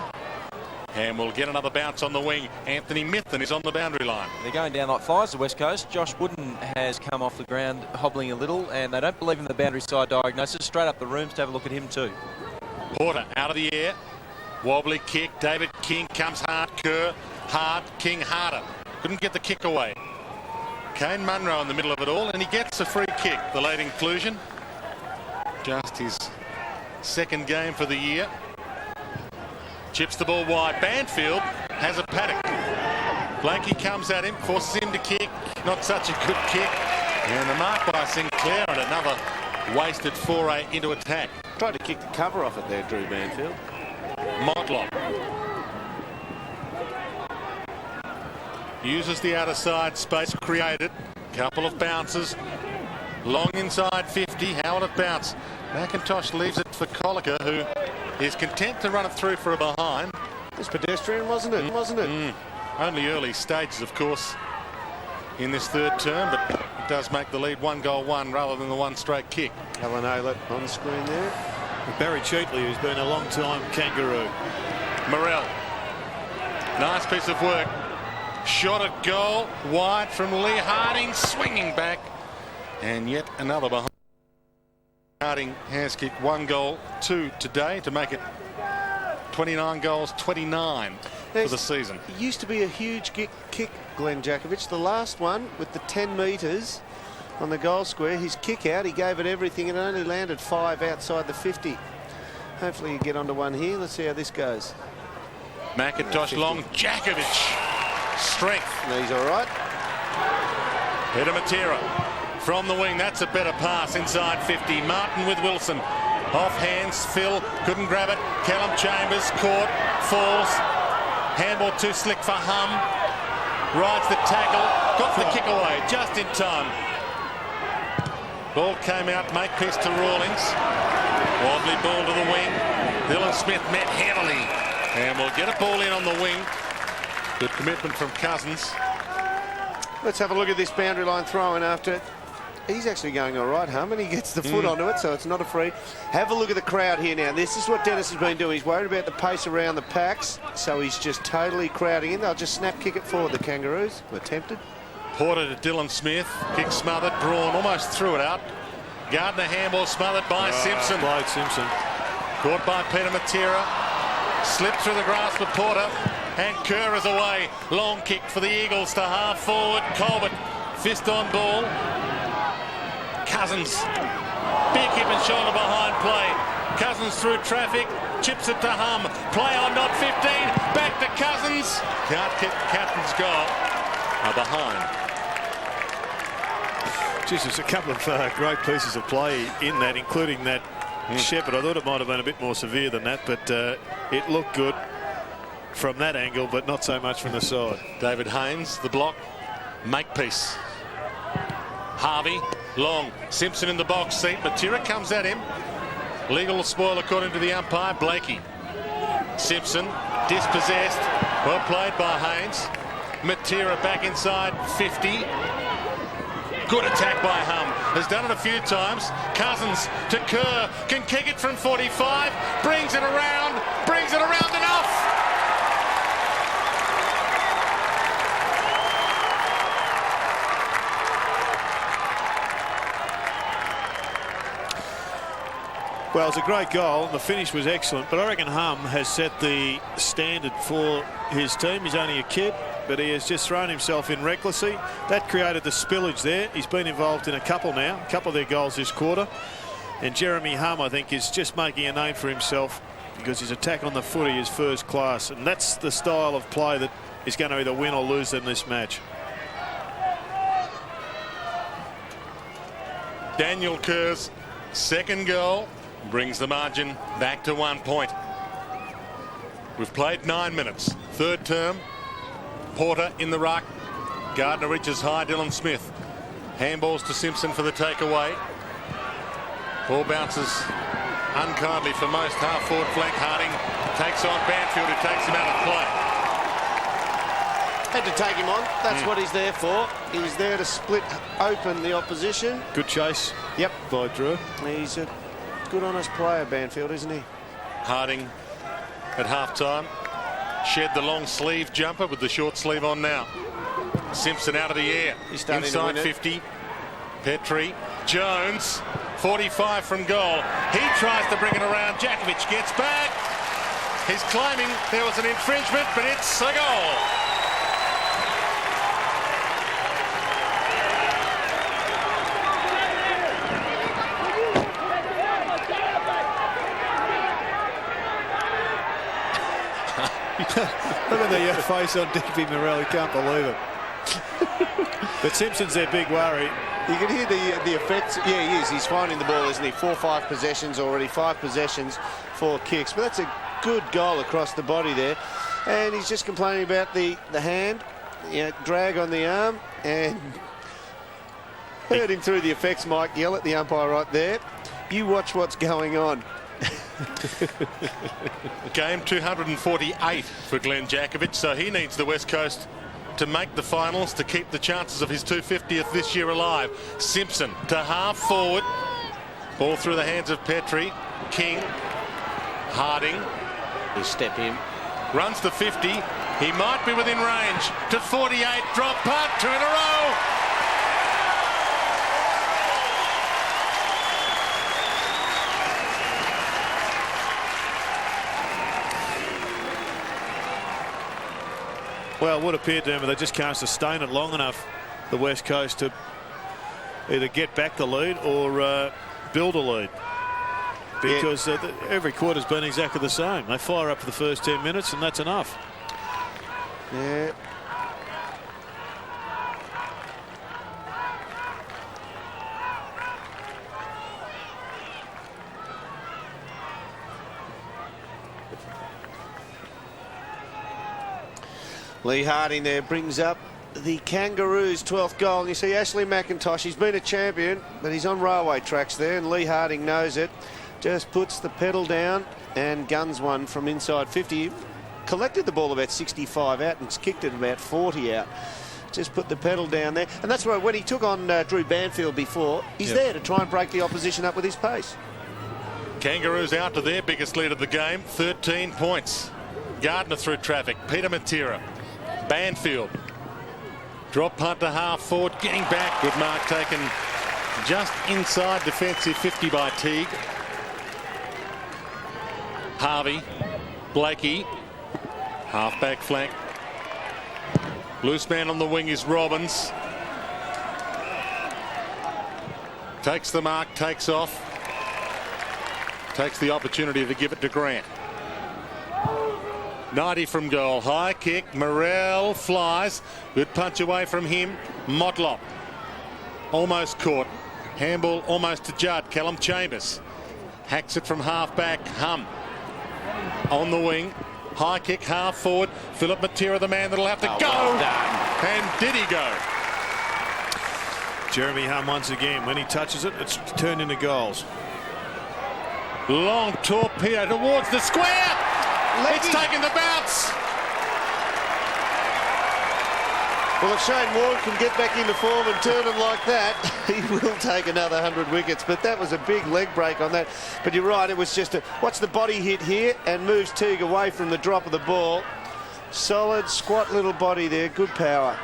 D: And we'll get another bounce on the wing. Anthony Mithun is on the boundary line.
C: They're going down like flies, the West Coast. Josh Wooden has come off the ground hobbling a little, and they don't believe in the boundary side diagnosis. Straight up the rooms to have a look at him too.
D: Porter out of the air. Wobbly kick. David King comes hard. Kerr hard. King harder. Couldn't get the kick away. Kane Munro in the middle of it all, and he gets a free kick. The late inclusion. Just his second game for the year. Chips the ball wide. Banfield has a paddock. Blakey comes at him, forces him to kick. Not such a good kick. And the mark by Sinclair, and another wasted foray into attack.
A: Tried to kick the cover off it there, Drew Banfield.
D: Motlop uses the outer side space created. Couple of bounces. Long inside 50. How will it bounce? McIntosh leaves it for Colica, who is content to run it through for a behind.
A: It's pedestrian, wasn't it? Wasn't it?
D: Only early stages, of course, in this third term, but it does make the lead 1-1 rather than the one straight kick.
A: Alan Aylett on the screen there.
B: Barry Cheatley, who's been a long time Kangaroo.
D: Morrell. Nice piece of work. Shot at goal. Wide from Lee Harding. Swinging back. And yet another behind. Harding has kicked 1 goal, 2 today to make it 29 goals, 29 for the season.
A: It used to be a huge kick, Glenn Jakovich. The last one with the 10 metres, on the goal square. His kick out, he gave it everything and only landed 5 outside the 50. Hopefully you get onto one here. Let's see how this goes.
D: McIntosh long, Djakovic. Strength.
A: And he's all right.
D: Peter Matera from the wing. That's a better pass inside 50. Martin with Wilson. Off hands, Phil couldn't grab it. Callum Chambers caught, falls. Handball too slick for Hum. Rides the tackle, got the kick away just in time. Ball came out, Makepeace to Rawlings. Wobbly ball to the wing. Dylan Smith met heavily. And we'll get a ball in on the wing. Good commitment from Cousins.
A: Let's have a look at this boundary line throw-in after it. He's actually going all right, Hum, and he gets the foot onto it, so it's not a free. Have a look at the crowd here now. This is what Dennis has been doing. He's worried about the pace around the packs, so he's just totally crowding in. They'll just snap kick it forward, the Kangaroos. Were tempted.
D: Porter to Dylan Smith. Kick smothered. Braun almost threw it out. Gardner handball smothered by Simpson.
B: Blade Simpson.
D: Caught by Peter Matera. Slipped through the grass for Porter. And Kerr is away. Long kick for the Eagles to half forward. Colbert. Fist on ball. Cousins. Big hip and shoulder behind play. Cousins through traffic. Chips it to Hum. Play on, not 15. Back to Cousins. Can't kick captain's goal. Behind.
B: Geez, there's a couple of great pieces of play in that, including that Shepherd. I thought it might have been a bit more severe than that, but it looked good from that angle, but not so much from the side.
D: David Haynes, the block. Makepeace. Harvey, long. Simpson in the box seat. Matera comes at him. Legal spoil according to the umpire. Blakey. Simpson, dispossessed. Well played by Haynes. Matera back inside 50. Good attack by Hum. Has done it a few times. Cousins to Kerr. Can kick it from 45. Brings it around. Brings it around enough.
B: Well, it's a great goal. The finish was excellent, but I reckon Hum has set the standard for his team. He's only a kid, but he has just thrown himself in recklessly. That created the spillage there. He's been involved in a couple now, a couple of their goals this quarter. And Jeremy Hum, I think, is just making a name for himself because his attack on the footy is first class. And that's the style of play that is going to either win or lose in this match.
D: Daniel Kerr's second goal brings the margin back to 1 point. We've played 9 minutes. Third term. Porter in the ruck. Gardner reaches high. Dylan Smith. Handballs to Simpson for the takeaway. Ball bounces unkindly for most. Half forward flank. Harding takes on Banfield, who takes him out of play.
A: Had to take him on. That's what he's there for. He's there to split open the opposition.
B: Good chase.
A: Yep.
B: By Drew.
A: He's a good, honest player, Banfield, isn't he?
D: Harding at half-time shed the long sleeve jumper with the short sleeve on now. Simpson out of the air.
A: He's starting to
D: inside
A: win it.
D: 50. Petrie. Jones. 45 from goal. He tries to bring it around. Djakovic gets back. He's claiming there was an infringement, but it's a goal.
B: Look at the face on Digby Morrell. He can't believe it. But Simpson's their big worry.
A: You can hear the effects. Yeah, he is. He's finding the ball, isn't he? 4 or 5 possessions already. 5 possessions, 4 kicks. But that's a good goal across the body there. And he's just complaining about the hand, drag on the arm. And heard him through the effects, Mike yell at the umpire right there. You watch what's going on.
D: Game 248 for Glenn Djakovic, so he needs the West Coast to make the finals to keep the chances of his 250th this year alive. Simpson to half forward. Ball through the hands of Petrie. King. Harding.
A: He step in.
D: Runs to 50. He might be within range. To 48. Drop punt. 2 in a row.
B: Well, it would appear to them, but they just can't sustain it long enough, the West Coast, to
E: either get back the lead or build a lead. Because every quarter's been exactly the same. They fire up for the first 10 minutes and that's enough.
A: Yeah. Lee Harding there brings up the Kangaroos' 12th goal. And you see Ashley McIntosh, he's been a champion, but he's on railway tracks there, and Lee Harding knows it. Just puts the pedal down and guns one from inside 50. Collected the ball about 65 out and kicked it about 40 out. Just put the pedal down there. And that's why when he took on Drew Banfield before, he's there to try and break the opposition up with his pace.
D: Kangaroos out to their biggest lead of the game, 13 points. Gardner through traffic, Peter Matera, Banfield. Drop punt to half forward, getting back. Good mark taken just inside defensive 50 by Teague. Harvey, Blakey, half-back flank. Loose man on the wing is Robbins. Takes the mark, takes off. Takes the opportunity to give it to Grant. 90 from goal, high kick, Morrell flies. Good punch away from him. Motlop almost caught. Handball almost to Judd. Callum Chambers hacks it from half-back. Hum on the wing. High kick, half forward. Philip Matera, the man that'll have to go. Well, and did he go?
E: Jeremy Hum once again. When he touches it, it's turned into goals.
D: Long torpedo towards the square. It's taken the bounce.
A: Well, if Shane Warne can get back into form and turn him like that, he will take another 100 wickets. But that was a big leg break on that. But you're right, it was just a... Watch the body hit here and moves Teague away from the drop of the ball. Solid, squat little body there, good power.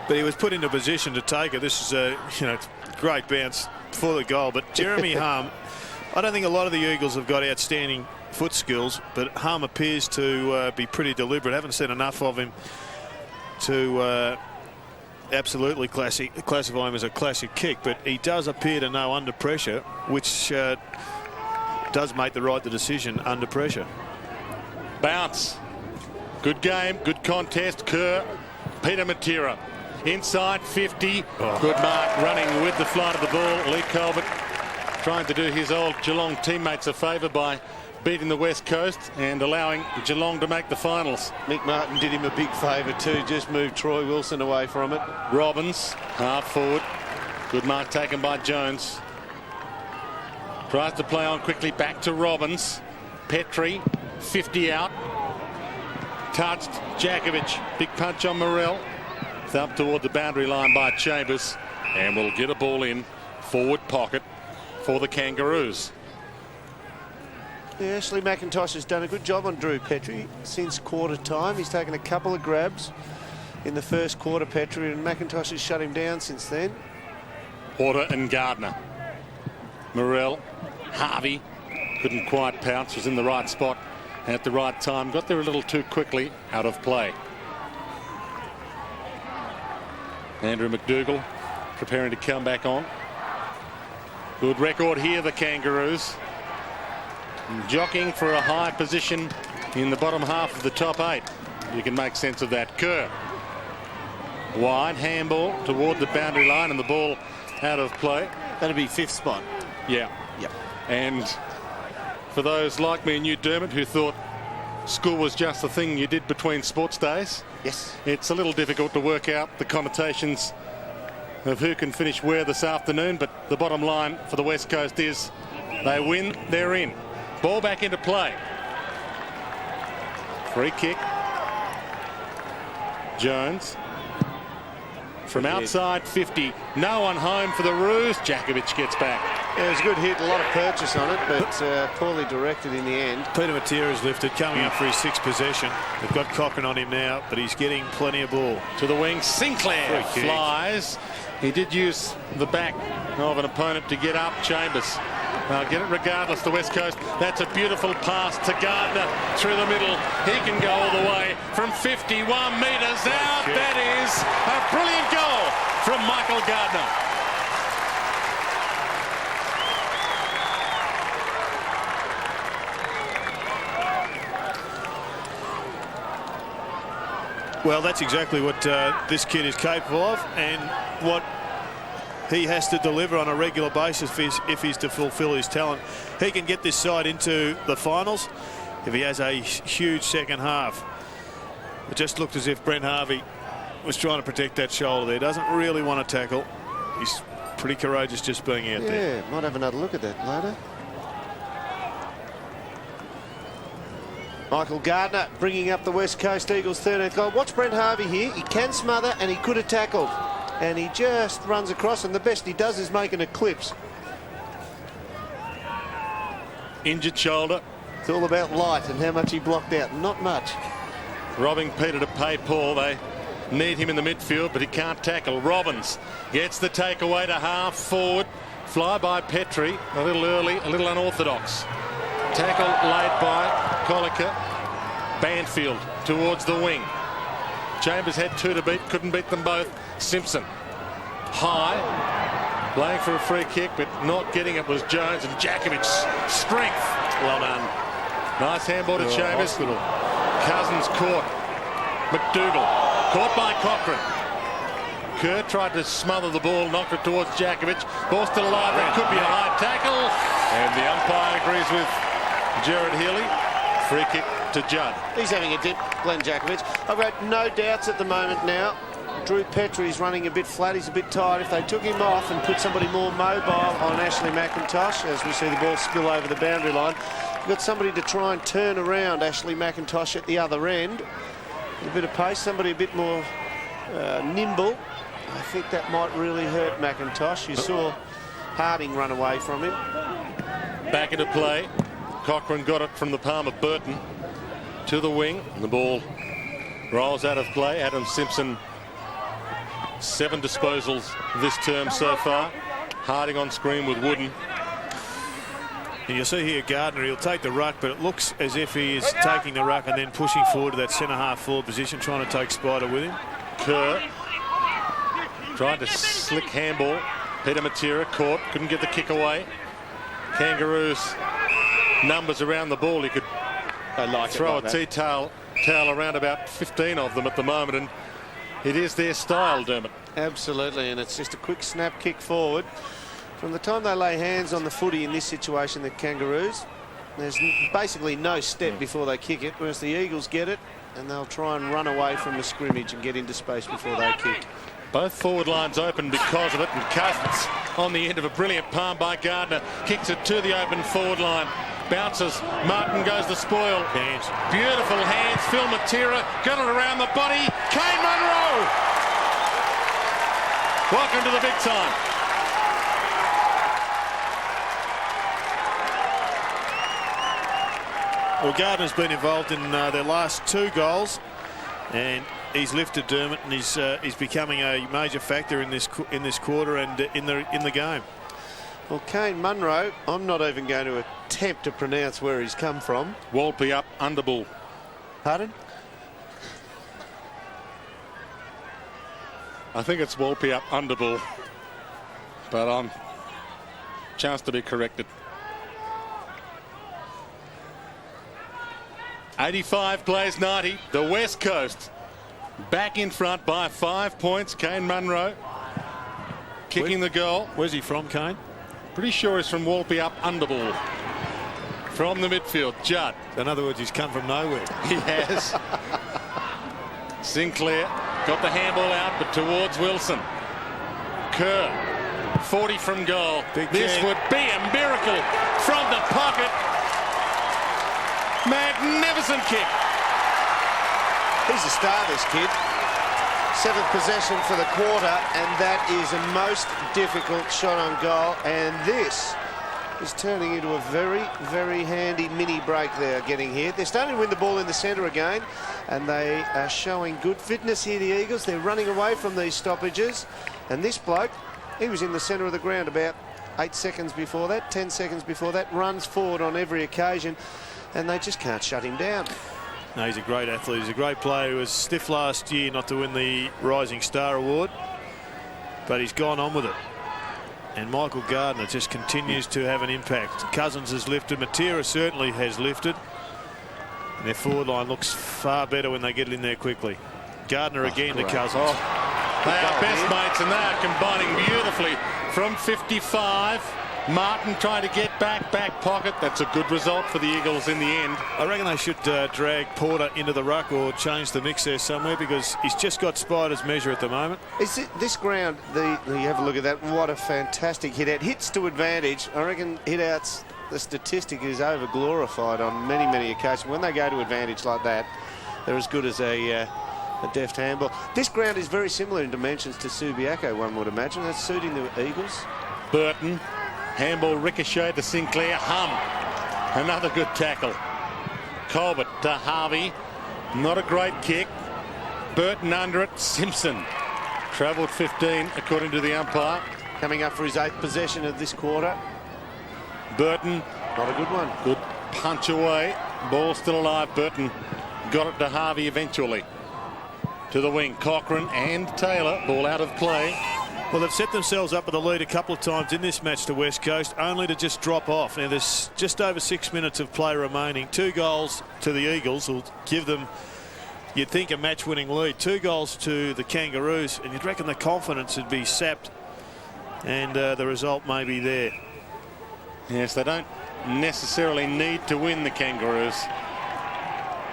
E: But he was put into position to take it. This is a great bounce for the goal. But Jeremy Hum, I don't think a lot of the Eagles have got outstanding foot skills, but Hum appears to be pretty deliberate. Haven't seen enough of him to absolutely classify him as a classic kick, but he does appear to know under pressure, which does make the right decision under pressure.
D: Bounce. Good game, good contest. Kerr, Peter Matera. Inside 50. Good mark running with the flight of the ball. Lee Colbert trying to do his old Geelong teammates a favour by beating the West Coast and allowing Geelong to make the finals.
A: Mick Martin did him a big favour too, just moved Troy Wilson away from it.
D: Robbins, half forward. Good mark taken by Jones. Tries to play on quickly, back to Robbins. Petrie, 50 out. Touched, Djakovic, big punch on Morrell. It's up toward the boundary line by Chambers. And we'll get a ball in, forward pocket for the Kangaroos.
A: Yeah, Ashley McIntosh has done a good job on Drew Petrie since quarter time. He's taken a couple of grabs in the first quarter, Petrie, and McIntosh has shut him down since then.
D: Porter and Gardner. Morrell, Harvey couldn't quite pounce, was in the right spot at the right time. Got there a little too quickly, out of play. Andrew McDougall preparing to come back on. Good record here, the Kangaroos. Jockeying for a high position in the bottom half of the top 8. You can make sense of that. Kerr. Wide handball toward the boundary line and the ball out of play.
A: That'll be 5th spot.
D: Yeah.
A: Yep.
D: And for those like me and you, Dermot, who thought school was just the thing you did between sports days,
A: yes,
D: it's a little difficult to work out the connotations of who can finish where this afternoon, but the bottom line for the West Coast is they win, they're in. Ball back into play. Free kick. Jones. From outside 50. No one home for the Roos. Djakovic gets back.
A: Yeah, it was a good hit. A lot of purchase on it, but poorly directed in the end.
E: Peter Matera is lifted, coming up for his 6th possession. They've got Cochrane on him now, but he's getting plenty of ball.
D: To the wing. Sinclair flies. He did use the back of an opponent to get up. Chambers. Get it regardless, the West Coast. That's a beautiful pass to Gardner through the middle. He can go all the way from 51 metres out. That is a brilliant goal from Michael Gardner.
E: Well, that's exactly what this kid is capable of, and what he has to deliver on a regular basis if he's to fulfil his talent. He can get this side into the finals if he has a huge second half. It just looked as if Brent Harvey was trying to protect that shoulder there. Doesn't really want to tackle. He's pretty courageous just being out there.
A: Yeah, might have another look at that later. Michael Gardner bringing up the West Coast Eagles' 13th goal. Watch Brent Harvey here. He can smother and he could have tackled. And he just runs across, and the best he does is make an eclipse.
D: Injured shoulder.
A: It's all about light and how much he blocked out. Not much.
D: Robbing Peter to pay Paul. They need him in the midfield, but he can't tackle. Robbins gets the takeaway to half forward. Fly by Petrie. A little early, a little unorthodox. Tackle laid by Colliker. Banfield towards the wing. Chambers had 2 to beat, couldn't beat them both. Simpson high, playing for a free kick, but not getting it was Jones, and Jakovic's strength. Well done. Nice handball to Chambers.
A: Hospital.
D: Cousins caught. McDougall caught by Cochrane. Kerr tried to smother the ball, knocked it towards Jakovic. Ball still alive. That could be a high tackle. And the umpire agrees with Gerard Healy. Free kick to Judd.
A: He's having a dip, Glenn Jakovic. I've got no doubts at the moment now. Drew Petrie's running a bit flat. He's a bit tired. If they took him off and put somebody more mobile on Ashley McIntosh, as we see the ball spill over the boundary line, you've got somebody to try and turn around Ashley McIntosh at the other end. A bit of pace, somebody a bit more nimble. I think that might really hurt McIntosh. You saw Harding run away from him.
D: Back into play. Cochrane got it from the palm of Burton to the wing. The ball rolls out of play. Adam Simpson, 7 disposals this term so far. Harding on screen with Wooden.
E: And you'll see here Gardner, he'll take the ruck, but it looks as if he is taking the ruck and then pushing forward to that centre half forward position, trying to take Spider with him.
D: Kerr tried to slick handball. Peter Matera caught, couldn't get the kick away. Kangaroos numbers around the ball. He could throw a tea-towel around about 15 of them at the moment, and it is their style, Dermot.
A: Absolutely, and it's just a quick snap kick forward. From the time they lay hands on the footy in this situation, the Kangaroos, there's basically no step before they kick it, whereas the Eagles get it and they'll try and run away from the scrimmage and get into space before they kick.
D: Both forward lines open because of it, and Cousins on the end of a brilliant palm by Gardner kicks it to the open forward line. Bounces. Martin goes the spoil.
E: Hands.
D: Beautiful hands. Phil Matera got it around the body. Kane Munro. Welcome to the big time.
E: Well, Gardner's been involved in their last 2 goals, and he's lifted Dermot, and he's becoming a major factor in this quarter and in the game.
A: Well, Kane Munro, I'm not even going to attempt to pronounce where he's come from.
D: Walpy up Underbull.
A: Pardon?
D: I think it's Walpy up Underbull, but I'm chance to be corrected. 85 plays 90. The West Coast back in front by 5 points. Kane Munro kicking the goal.
E: Where's he from, Kane?
D: Pretty sure he's from Walpy up Underbull. From the midfield, Judd.
E: In other words, he's come from nowhere.
D: He has. Sinclair got the handball out, but towards Wilson. Kerr, 40 from goal. This would be a miracle from the pocket. Magnificent kick.
A: He's a star, this kid. 7th possession for the quarter, and that is a most difficult shot on goal. And this is turning into a very, very handy mini break they're getting here. They're starting to win the ball in the centre again, and they are showing good fitness here, the Eagles. They're running away from these stoppages. And this bloke, he was in the centre of the ground about 8 seconds before that, 10 seconds before that, runs forward on every occasion, and they just can't shut him down.
E: No, he's a great athlete. He's a great player. He was stiff last year not to win the Rising Star Award, but he's gone on with it. And Michael Gardner just continues to have an impact. Cousins has lifted. Matera certainly has lifted. And their forward line looks far better when they get it in there quickly. Gardner again to Cousins.
D: They are best mates, and they are combining beautifully from 55. Martin trying to get back pocket. That's a good result for the Eagles in the end.
E: I reckon they should drag Porter into the ruck or change the mix there somewhere, because he's just got Spider's measure at the moment.
A: Is it this ground? You have a look at that. What a fantastic hit out. Hits to advantage. I reckon hit outs. The statistic is over glorified on many occasions. When they go to advantage like that, they're as good as a deft handball. This ground is very similar in dimensions to Subiaco, one would imagine. That's suiting the Eagles.
D: Burton. Handball ricochet to Sinclair. Another good tackle. Colbert to Harvey. Not a great kick. Burton under it. Simpson travelled 15 according to the umpire.
A: Coming up for his 8th possession of this quarter.
D: Burton.
A: Not a good one.
D: Good punch away. Ball still alive. Burton got it to Harvey eventually. To the wing. Cochrane and Taylor. Ball out of play.
E: Well, they've set themselves up with a lead a couple of times in this match to West Coast, only to just drop off. Now, there's just over 6 minutes of play remaining. 2 goals to the Eagles will give them, you'd think, a match-winning lead. 2 goals to the Kangaroos, and you'd reckon the confidence would be sapped, and the result may be there.
D: Yes, they don't necessarily need to win, the Kangaroos.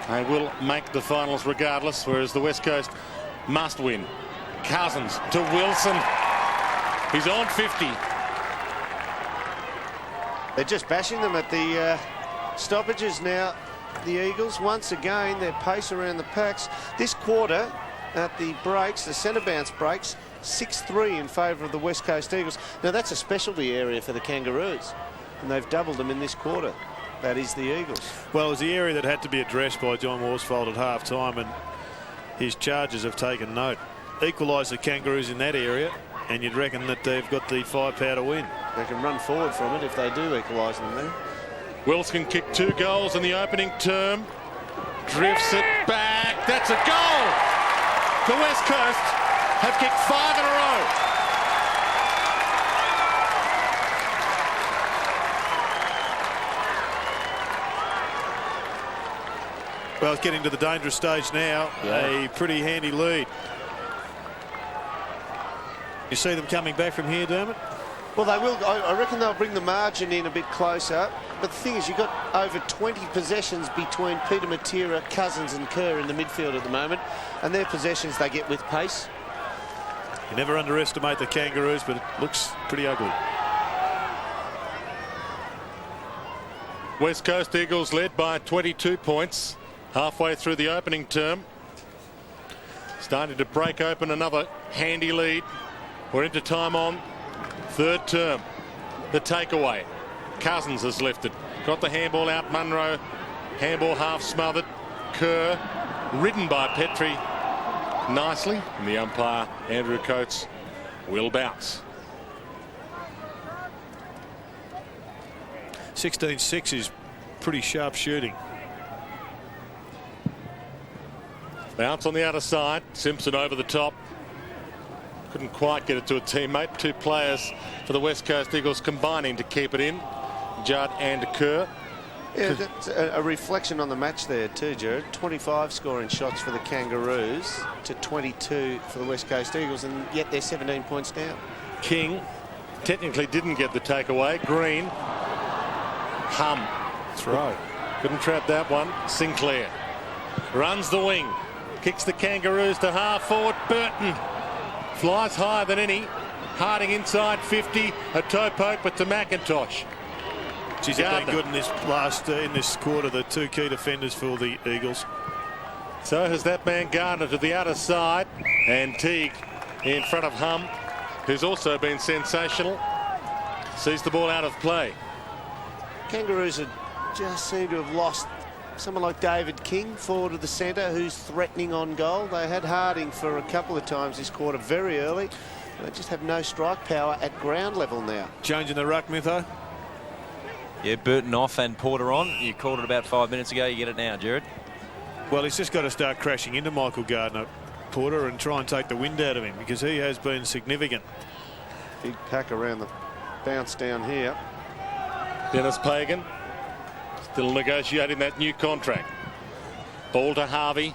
D: They will make the finals regardless, whereas the West Coast must win. Cousins to Wilson. He's on 50.
A: They're just bashing them at the stoppages now, the Eagles. Once again, their pace around the packs. This quarter, at the breaks, the centre bounce breaks, 6-3 in favour of the West Coast Eagles. Now, that's a specialty area for the Kangaroos, and they've doubled them in this quarter. That is the Eagles.
E: Well, it was the area that had to be addressed by John Worsfold at half-time, and his charges have taken note. Equalised the Kangaroos in that area, and you'd reckon that they've got the firepower to win.
A: They can run forward from it if they do equalise them there.
D: Wilson kicked 2 goals in the opening term. Drifts it back. That's a goal! The West Coast have kicked 5 in a row.
E: Well, it's getting to the dangerous stage now. Yeah. A pretty handy lead. You see them coming back from here, Dermot?
A: Well, they will. I reckon they'll bring the margin in a bit closer. But the thing is, you've got over 20 possessions between Peter Matera, Cousins and Kerr in the midfield at the moment. And their possessions they get with pace.
E: You never underestimate the Kangaroos, but it looks pretty ugly.
D: West Coast Eagles led by 22 points halfway through the opening term. Starting to break open another handy lead. We're into time on 3rd term. The takeaway. Cousins has lifted. Got the handball out. Munro. Handball half smothered. Kerr ridden by Petrie nicely. And the umpire, Andrew Coates, will bounce.
E: 16-6 is pretty sharp shooting.
D: Bounce on the outer side. Simpson over the top. Couldn't quite get it to a teammate. 2 players for the West Coast Eagles combining to keep it in. Judd and Kerr.
A: Yeah, that's a reflection on the match there too, Jared. 25 scoring shots for the Kangaroos to 22 for the West Coast Eagles, and yet they're 17 points down.
D: King technically didn't get the takeaway. Green.
E: That's right.
D: Couldn't trap that one. Sinclair runs the wing. Kicks the Kangaroos to half forward. Burton flies higher than any. Harding inside 50. A toe poke, but to McIntosh.
E: Geez, they've been good in this in this quarter, the 2 key defenders for the Eagles.
D: So has that man Gardner to the outer side, and Teague in front of Hum, who's also been sensational. Sees the ball out of play.
A: Kangaroos just seem to have lost someone like David King forward of the centre, who's threatening on goal. They had Harding for a couple of times this quarter very early. They just have no strike power at ground level now.
E: Changing the ruck, Mitho.
C: Yeah, Burton off and Porter on. You called it about 5 minutes ago. You get it now, Jared.
E: Well, he's just got to start crashing into Michael Gardner, Porter, and try and take the wind out of him, because he has been significant.
A: Big pack around the bounce down here.
D: Dennis Pagan still negotiating that new contract. Ball to Harvey.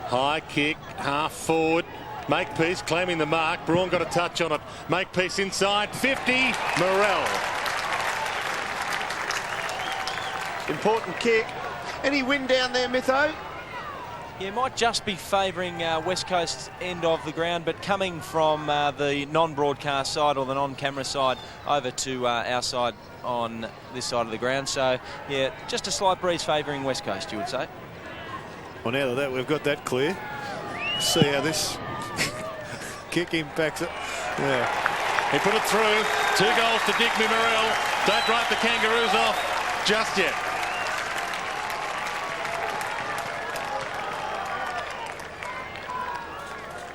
D: High kick, half forward. Makepeace claiming the mark. Braun got a touch on it. Makepeace inside, 50. Morrell.
A: Important kick. Any wind down there, Mytho?
C: Yeah, might just be favouring West Coast's end of the ground, but coming from the non-broadcast side or the non-camera side over to our side on this side of the ground. So, yeah, just a slight breeze favouring West Coast, you would say.
E: Well, now that we've got that clear, see how this kick impacts it. Yeah.
D: He put it through. 2 goals to Digby Morrell. Don't write the Kangaroos off just yet.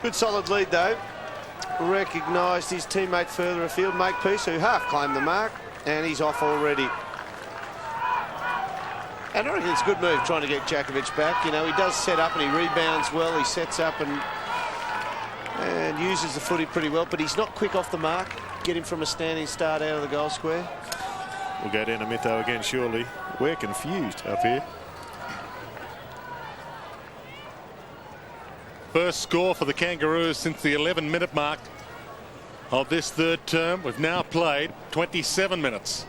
A: Good solid lead though. Recognised his teammate further afield, Makepeace, who half claimed the mark, and he's off already. And I reckon it's a good move trying to get Djakovic back. You know, he does set up and he rebounds well. He sets up and uses the footy pretty well, but he's not quick off the mark. Get him from a standing start out of the goal square.
E: We'll go down to Mytho again shortly. We're confused up here.
D: First score for the Kangaroos since the 11-minute mark of this third term. We've now played 27 minutes.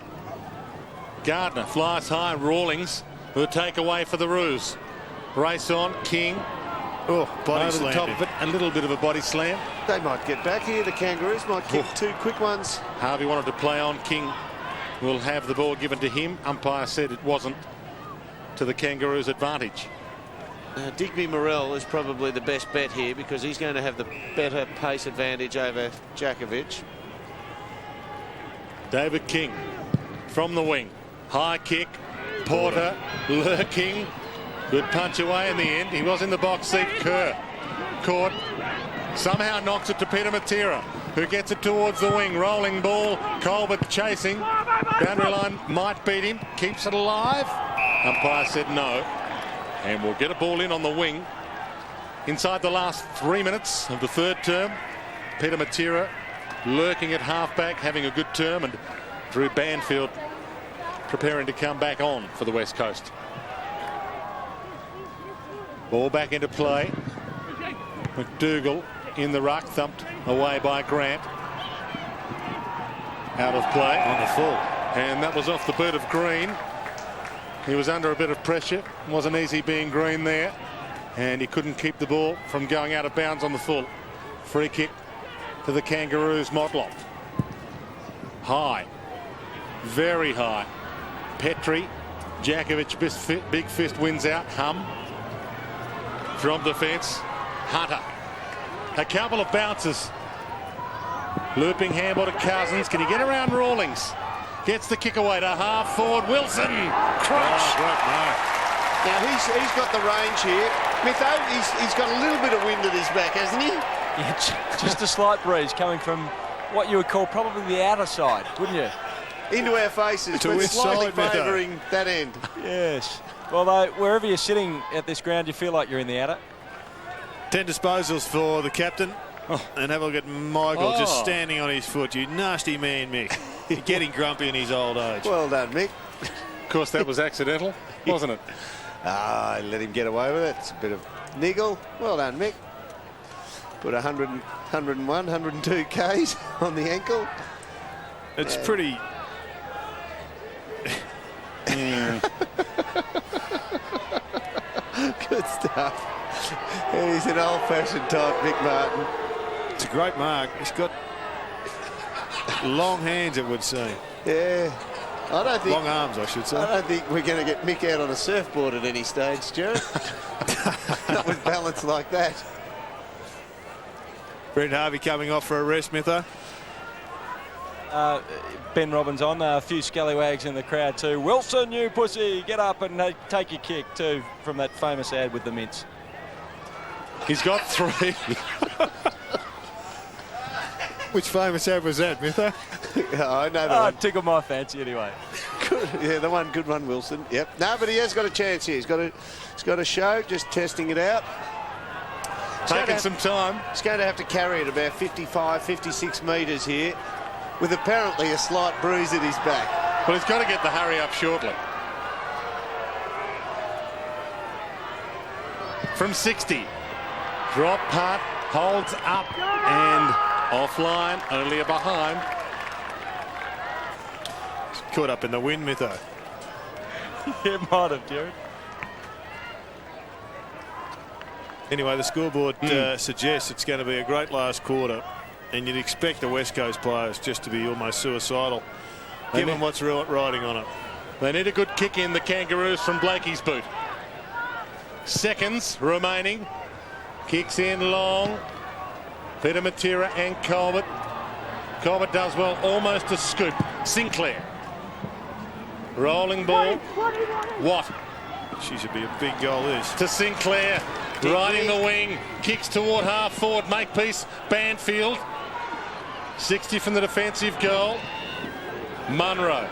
D: Gardner flies high. Rawlings with a takeaway for the Roos. Race on. King.
E: Oh, body
D: over
E: slam.
D: the top of it. A little bit of a body slam.
A: They might get back here. The Kangaroos might kick 2 quick ones.
D: Harvey wanted to play on. King will have the ball given to him. Umpire said it wasn't to the Kangaroos' advantage.
A: Digby Morrell is probably the best bet here because he's going to have the better pace advantage over Djakovic.
D: David King from the wing. High kick. Porter lurking. Good punch away in the end. He was in the box seat. Kerr caught. Somehow knocks it to Peter Matera, who gets it towards the wing. Rolling ball. Colbert chasing. Boundary line might beat him. Keeps it alive. Umpire said no. And we'll get a ball in on the wing. Inside the last 3 minutes of the third term. Peter Matera lurking at halfback, having a good term, and Drew Banfield preparing to come back on for the West Coast. Ball back into play. McDougall in the ruck, thumped away by Grant. Out of play.
E: On the full.
D: And that was off the boot of Green. He was under a bit of pressure. Wasn't easy being Green there. And he couldn't keep the ball from going out of bounds on the full. Free kick to the Kangaroos. Motlop. High. Very high. Petrie. Djakovic, big fist, wins out. Hum. From defence. Hunter. A couple of bounces. Looping handball to Cousins. Can he get around Rawlings? Gets the kick away to half forward. Wilson. Crunch.
E: Oh, great mark.
A: Now he's got the range here. Mytho, he's got a little bit of wind at his back, hasn't he?
C: Yeah, just a slight breeze coming from what you would call probably the outer side, wouldn't you?
A: Into our faces,
E: To
A: but
E: his
A: slightly
E: side, Mytho.
A: favouring that end.
C: Yes. Although wherever you're sitting at this ground, you feel like you're in the outer.
E: 10 disposals for the captain. And have a look at Michael just standing on his foot. You nasty man, Mick. Getting grumpy in his old age.
A: Well done, Mick.
D: Of course, that was accidental, wasn't it?
A: Let him get away with it. It's a bit of niggle. Well done, Mick. Put 100, 101, 102 Ks on the ankle.
E: It's pretty...
A: Good stuff. He's an old-fashioned type, Mick Martin.
E: It's a great mark. He's got long hands, it would seem.
A: Yeah. I don't think...
E: Long arms, I should say.
A: I don't think we're going to get Mick out on a surfboard at any stage, Stuart. Not with balance like that.
E: Brent Harvey coming off for a rest, Mytho.
C: Ben Robbins on, a few scallywags in the crowd too. Wilson, you pussy, get up and take your kick too, from that famous ad with the mints.
D: He's got 3.
E: Which famous ad was that, Mytho?
A: I know the one.
C: Tickled my fancy anyway.
A: Good. Yeah, the one, good one, Wilson. Yep. No, but he has got a chance here. He's got a show, just testing it out.
D: Taking some time.
A: He's going to have to carry it about 55, 56 metres here, with apparently a slight bruise at his back.
D: Well, he's got to get the hurry up shortly. From 60. Drop putt, holds up and offline, only a behind.
E: Caught up in the wind, Mitho.
C: Yeah, might have, Jared.
E: Anyway, the scoreboard suggests it's going to be a great last quarter, and you'd expect the West Coast players just to be almost suicidal, given what's riding on it.
D: They need a good kick in, the Kangaroos, from Blakey's boot. Seconds remaining. Kicks in long. Peter Matera and Colbert. Colbert does well, almost a scoop. Sinclair. Rolling ball. Watt.
E: She should be a big goal, this.
D: To Sinclair. Riding the wing. Kicks toward half forward. Makepeace. Banfield. 60 from the defensive goal. Munro.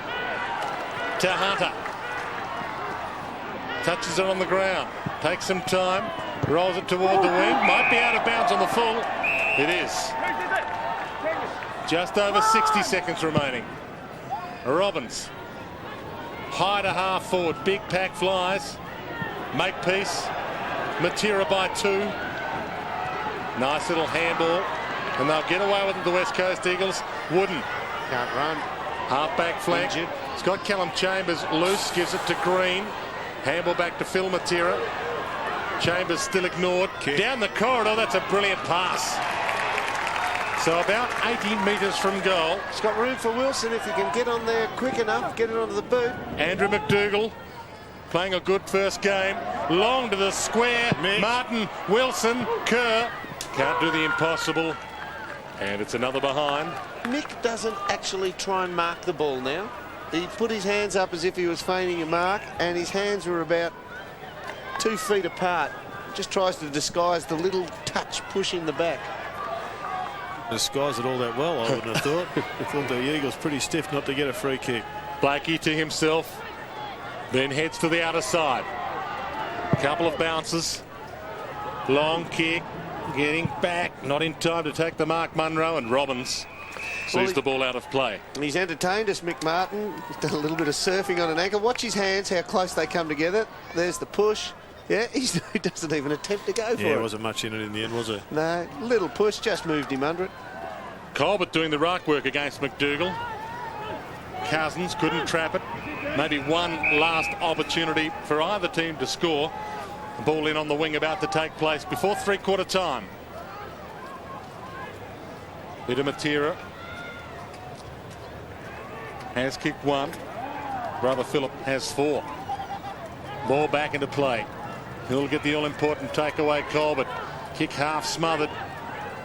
D: To Hunter. Touches it on the ground. Takes some time. Rolls it toward the wing. Might be out of bounds on the full. It is. Just over 60 seconds remaining. Robbins. High to half forward. Big pack flies. Makepeace. Matera by 2. Nice little handball. And they'll get away with it, the West Coast Eagles. Wooden.
A: Can't run.
D: Half-back flank. It's got Callum Chambers loose. Gives it to Green. Handball back to Phil Matera. Chambers still ignored. Down the corridor, that's a brilliant pass. So about 80 metres from goal.
A: It's got room for Wilson if he can get on there quick enough, get it onto the boot.
D: Andrew McDougall playing a good first game. Long to the square. Martin, Wilson, Kerr. Can't do the impossible. And it's another behind.
A: Mick doesn't actually try and mark the ball now. He put his hands up as if he was feigning a mark, and his hands were about 2 feet apart. Just tries to disguise the little touch push in the back.
E: Disguise it all that well, I wouldn't have thought. I thought the Eagles pretty stiff not to get a free kick.
D: Blakey to himself, then heads to the outer side. Couple of bounces. Long kick, getting back, not in time to take the mark. Munro, and Robbins sees the ball out of play.
A: He's entertained us, Mick Martin. He's done a little bit of surfing on an ankle. Watch his hands, how close they come together. There's the push. Yeah, he doesn't even attempt to go for it.
E: Yeah, there wasn't much in it in the end, was there?
A: No, little push, just moved him under it.
D: Colbert doing the right work against McDougall. Cousins couldn't trap it. Maybe one last opportunity for either team to score. The ball in on the wing about to take place before three-quarter time. Peter Matera has kicked 1. Brother Phillip has 4. Ball back into play. He'll get the all-important takeaway. Colbert. Kick half smothered.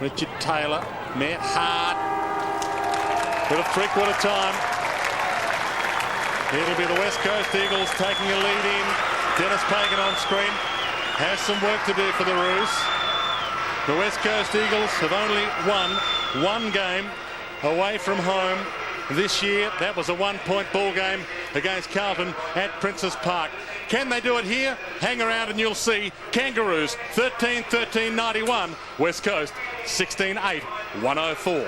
D: Richard Taylor. Met hard. Bit of three-quarter time. It'll be the West Coast Eagles taking a lead in. Dennis Pagan on screen. Has some work to do for the Roos. The West Coast Eagles have only won 1 game away from home this year. That was a 1-point ball game against Carlton at Princes Park. Can they do it here? Hang around and you'll see. Kangaroos 13-13-91. West Coast 16-8 104.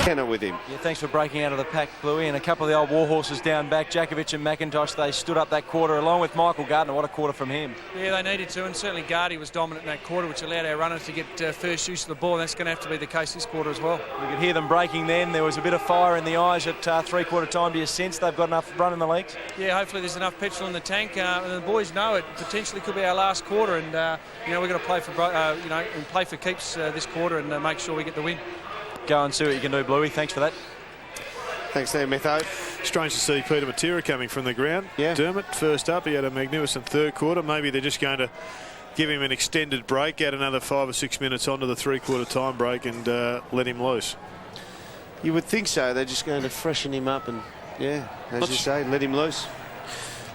A: Kenner with him.
C: Yeah, thanks for breaking out of the pack, Bluey. And a couple of the old war horses down back, Jakovic and McIntosh, they stood up that quarter along with Michael Gardner. What a quarter from him.
F: Yeah, they needed to, and certainly Gardy was dominant in that quarter, which allowed our runners to get first use of the ball, and that's going to have to be the case this quarter as well.
C: We could hear them breaking then. There was a bit of fire in the eyes at three-quarter time. Do you sense they've got enough run in the legs?
F: Yeah, hopefully there's enough petrol in the tank. And the boys know it potentially could be our last quarter, and we're going to play for and play for keeps this quarter and make sure we get the win.
C: Go and see what you can do, Bluey. Thanks for that.
A: Thanks there, Metho.
E: Strange to see Peter Matera coming from the ground.
A: Yeah.
E: Dermot, first up, he had a magnificent third quarter. Maybe they're just going to give him an extended break, add another 5 or 6 minutes onto the three-quarter time break and let him loose.
A: You would think so. They're just going to freshen him up and, yeah, as you say, let him loose.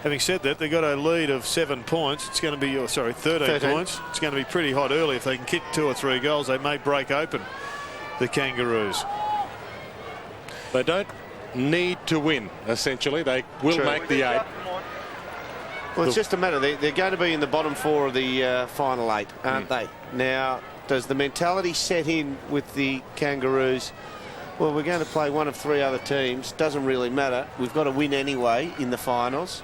E: Having said that, they've got a lead of 7 points. It's going to be, 13 points. It's going to be pretty hot early. If they can kick 2 or 3 goals, they may break open the Kangaroos.
D: They don't need to win, essentially. They will make the 8.
A: Well, it's just a matter. They're going to be in the bottom 4 of the final 8, aren't they? Now, does the mentality set in with the Kangaroos? Well, we're going to play one of 3 other teams. Doesn't really matter. We've got to win anyway in the finals.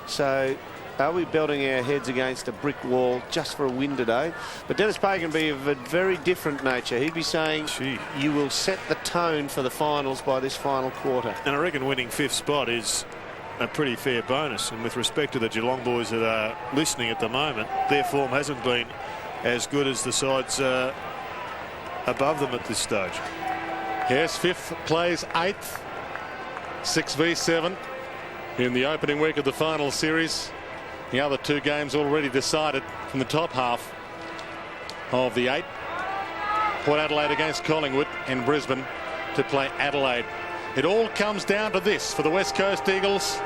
A: So Are we belting our heads against a brick wall just for a win today? But Dennis Pagan be of a very different nature. He'd be saying, you will set the tone for the finals by this final quarter.
E: And I reckon winning 5th spot is a pretty fair bonus. And with respect to the Geelong boys that are listening at the moment, their form hasn't been as good as the sides above them at this stage.
D: Yes, 5th plays 8th. 6v7 in the opening week of the final series. The other 2 games already decided from the top half of the 8. Port Adelaide against Collingwood and Brisbane to play Adelaide. It all comes down to this for the West Coast Eagles.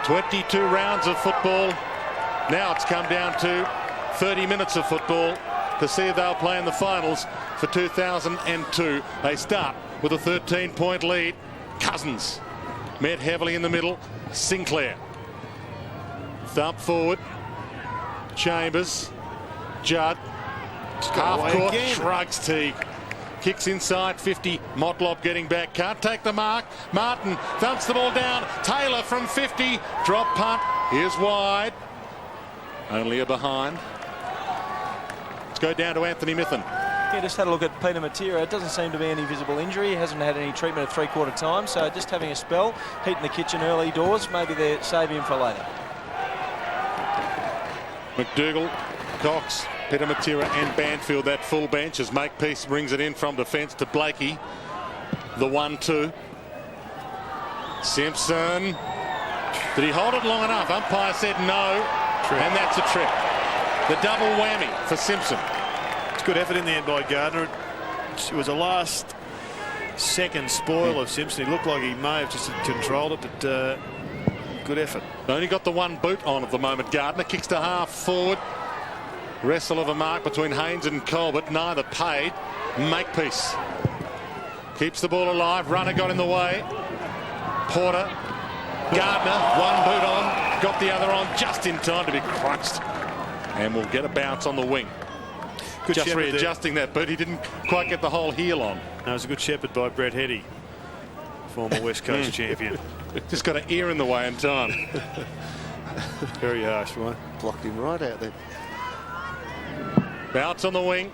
D: 22 rounds of football. Now it's come down to 30 minutes of football to see if they'll play in the finals for 2002. They start with a 13-point lead. Cousins met heavily in the middle. Sinclair. Thump forward. Chambers. Judd. Half court. Shrugs Teague. Kicks inside 50. Motlop getting back. Can't take the mark. Martin thumps the ball down. Taylor from 50. Drop punt. Here's wide. Only a behind. Let's go down to Anthony Mithen.
C: Yeah, just had a look at Peter Matera. It doesn't seem to be any visible injury. He hasn't had any treatment at 3/4 time. So just having a spell, heat in the kitchen early doors. Maybe they're saving him for later.
D: McDougall, Cox, Peter Matera and Banfield, that full bench as Makepeace brings it in from defence to Blakey. The 1-2. Simpson. Did he hold it long enough? Umpire said no. And that's a trip. The double whammy for Simpson.
E: It's good effort in the end by Gardner. It was a last second spoil of Simpson. He looked like he may have just controlled it, but good effort.
D: Only got the 1 boot on at the moment. Gardner kicks to half forward. Wrestle of a mark between Haynes and Colbert. Neither paid. Makepeace keeps the ball alive. Runner got in the way. Porter. Gardner, 1 boot on. Got the other on just in time to be crunched. And we'll get a bounce on the wing.
E: Good
D: just readjusting that boot. He didn't quite get the whole heel on.
E: That was a good shepherd by Brett Heady, former West Coast champion.
D: Just got an ear in the way in time.
E: Very harsh one.
A: Blocked him right out there.
D: Bounce on the wing.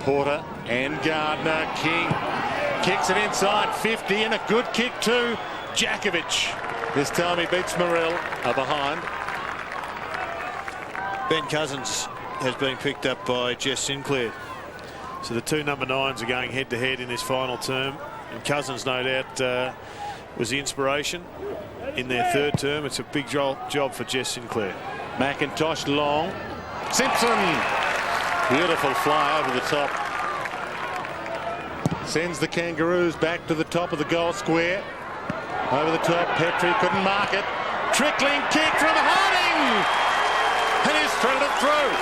D: Porter and Gardner. King kicks it inside 50 and a good kick too. Jakovic. This time he beats Morrell behind.
E: Ben Cousins has been picked up by Jess Sinclair. So the 2 number 9s are going head to head in this final term. And Cousins, no doubt, was the inspiration in their 3rd term. It's a big job for Jess Sinclair.
D: McIntosh long. Simpson. Beautiful fly over the top. Sends the Kangaroos back to the top of the goal square. Over the top, Petrie couldn't mark it. Trickling kick from Harding. And he's threaded it through.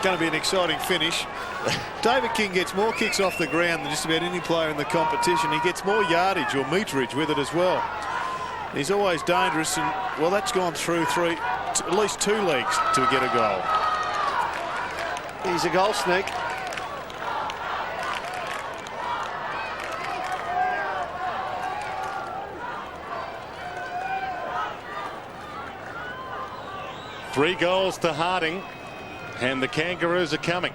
E: Going to be an exciting finish. David King gets more kicks off the ground than just about any player in the competition. He gets more yardage or meterage with it as well. He's always dangerous, and well, that's gone through at least 2 legs to get a goal.
A: He's a goal sneak.
D: Three goals to Harding, and the Kangaroos are coming.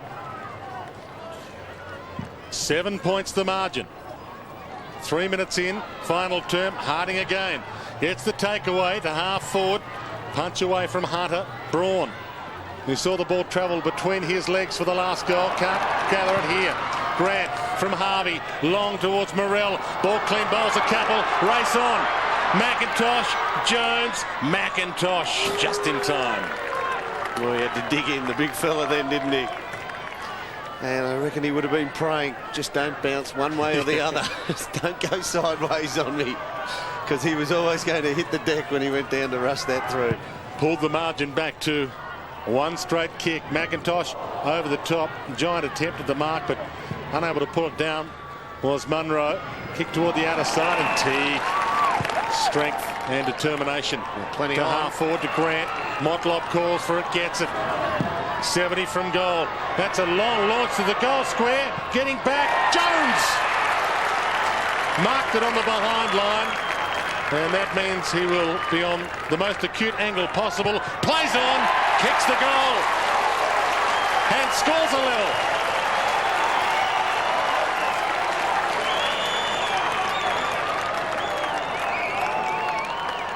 D: 7 points the margin. 3 minutes in, final term. Harding again gets the takeaway to half forward. Punch away from Hunter. Braun, who saw the ball travel between his legs for the last goal, can't gather it here. Grant from Harvey, long towards Morrell. Ball clean, bowls a couple. Race on. McIntosh, Jones, McIntosh just in time.
A: Well, he had to dig in, the big fella then, didn't he? And I reckon he would have been praying, just don't bounce one way or the other. Just don't go sideways on me. Because he was always going to hit the deck when he went down to rush that through.
D: Pulled the margin back to 1 straight kick. McIntosh over the top. Giant attempted the mark, but unable to pull it down was Munro. Kick toward the outer side, and Teague. Strength and determination.
A: Plenty
D: to
A: on.
D: half forward to Grant. Motlop calls for it, gets it. 70 from goal. That's a long launch to the goal square. Getting back, Jones! Marked it on the behind line. And that means he will be on the most acute angle possible. Plays on, kicks the goal. And scores a level.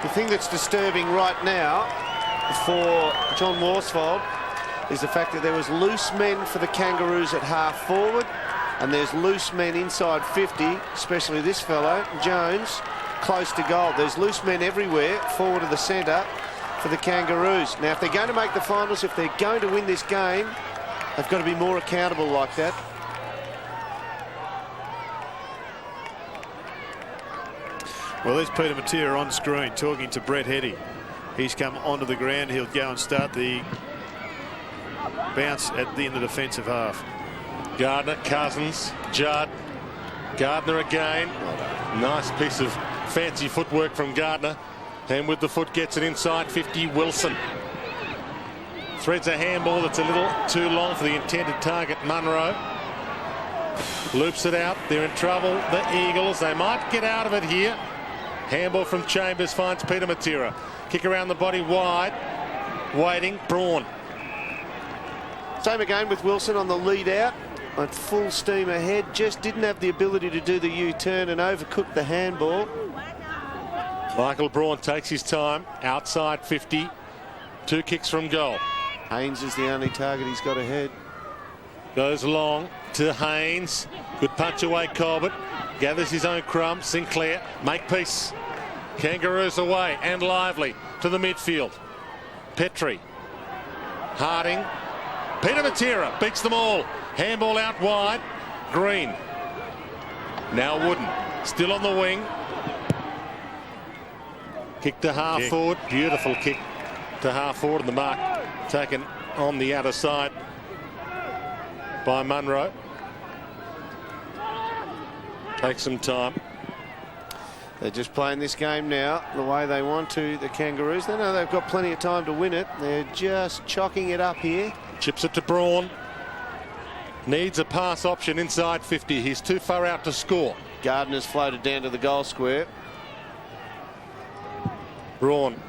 A: The thing that's disturbing right now for John Worsfold is the fact that there was loose men for the Kangaroos at half forward, and there's loose men inside 50, especially this fellow, Jones, close to goal. There's loose men everywhere, forward of the centre for the Kangaroos. Now, if they're going to make the finals, if they're going to win this game, they've got to be more accountable like that.
E: Well, there's Peter Matera on screen talking to Brett Hetty. He's come onto the ground. He'll go and start the bounce at the end of the defensive half.
D: Gardner, Cousins, Judd, Gardner again. Nice piece of fancy footwork from Gardner. And with the foot gets it inside 50, Wilson. Threads a handball that's a little too long for the intended target, Munro. Loops it out. They're in trouble, the Eagles. They might get out of it here. Handball from Chambers finds Peter Matera. Kick around the body wide. Waiting, Braun.
A: Same again with Wilson on the lead out. At full steam ahead. Just didn't have the ability to do the U-turn and overcooked the handball.
D: Michael Braun takes his time. Outside 50. 2 kicks from goal.
A: Haynes is the only target he's got ahead.
D: Goes long to Haynes. Good punch away, Colbert. Gathers his own crumb. Sinclair, make peace. Kangaroos away and lively to the midfield. Petrie. Harding. Peter Matera beats them all. Handball out wide. Green. Now Wooden. Still on the wing. Kick to half forward. Beautiful kick to half forward. And the mark taken on the outer side by Munro. Takes some time.
A: They're just playing this game now the way they want to, the Kangaroos. They know they've got plenty of time to win it. They're just chalking it up here.
D: Chips it to Braun. Needs a pass option inside 50. He's too far out to score.
A: Gardner's floated down to the goal square.
D: Braun.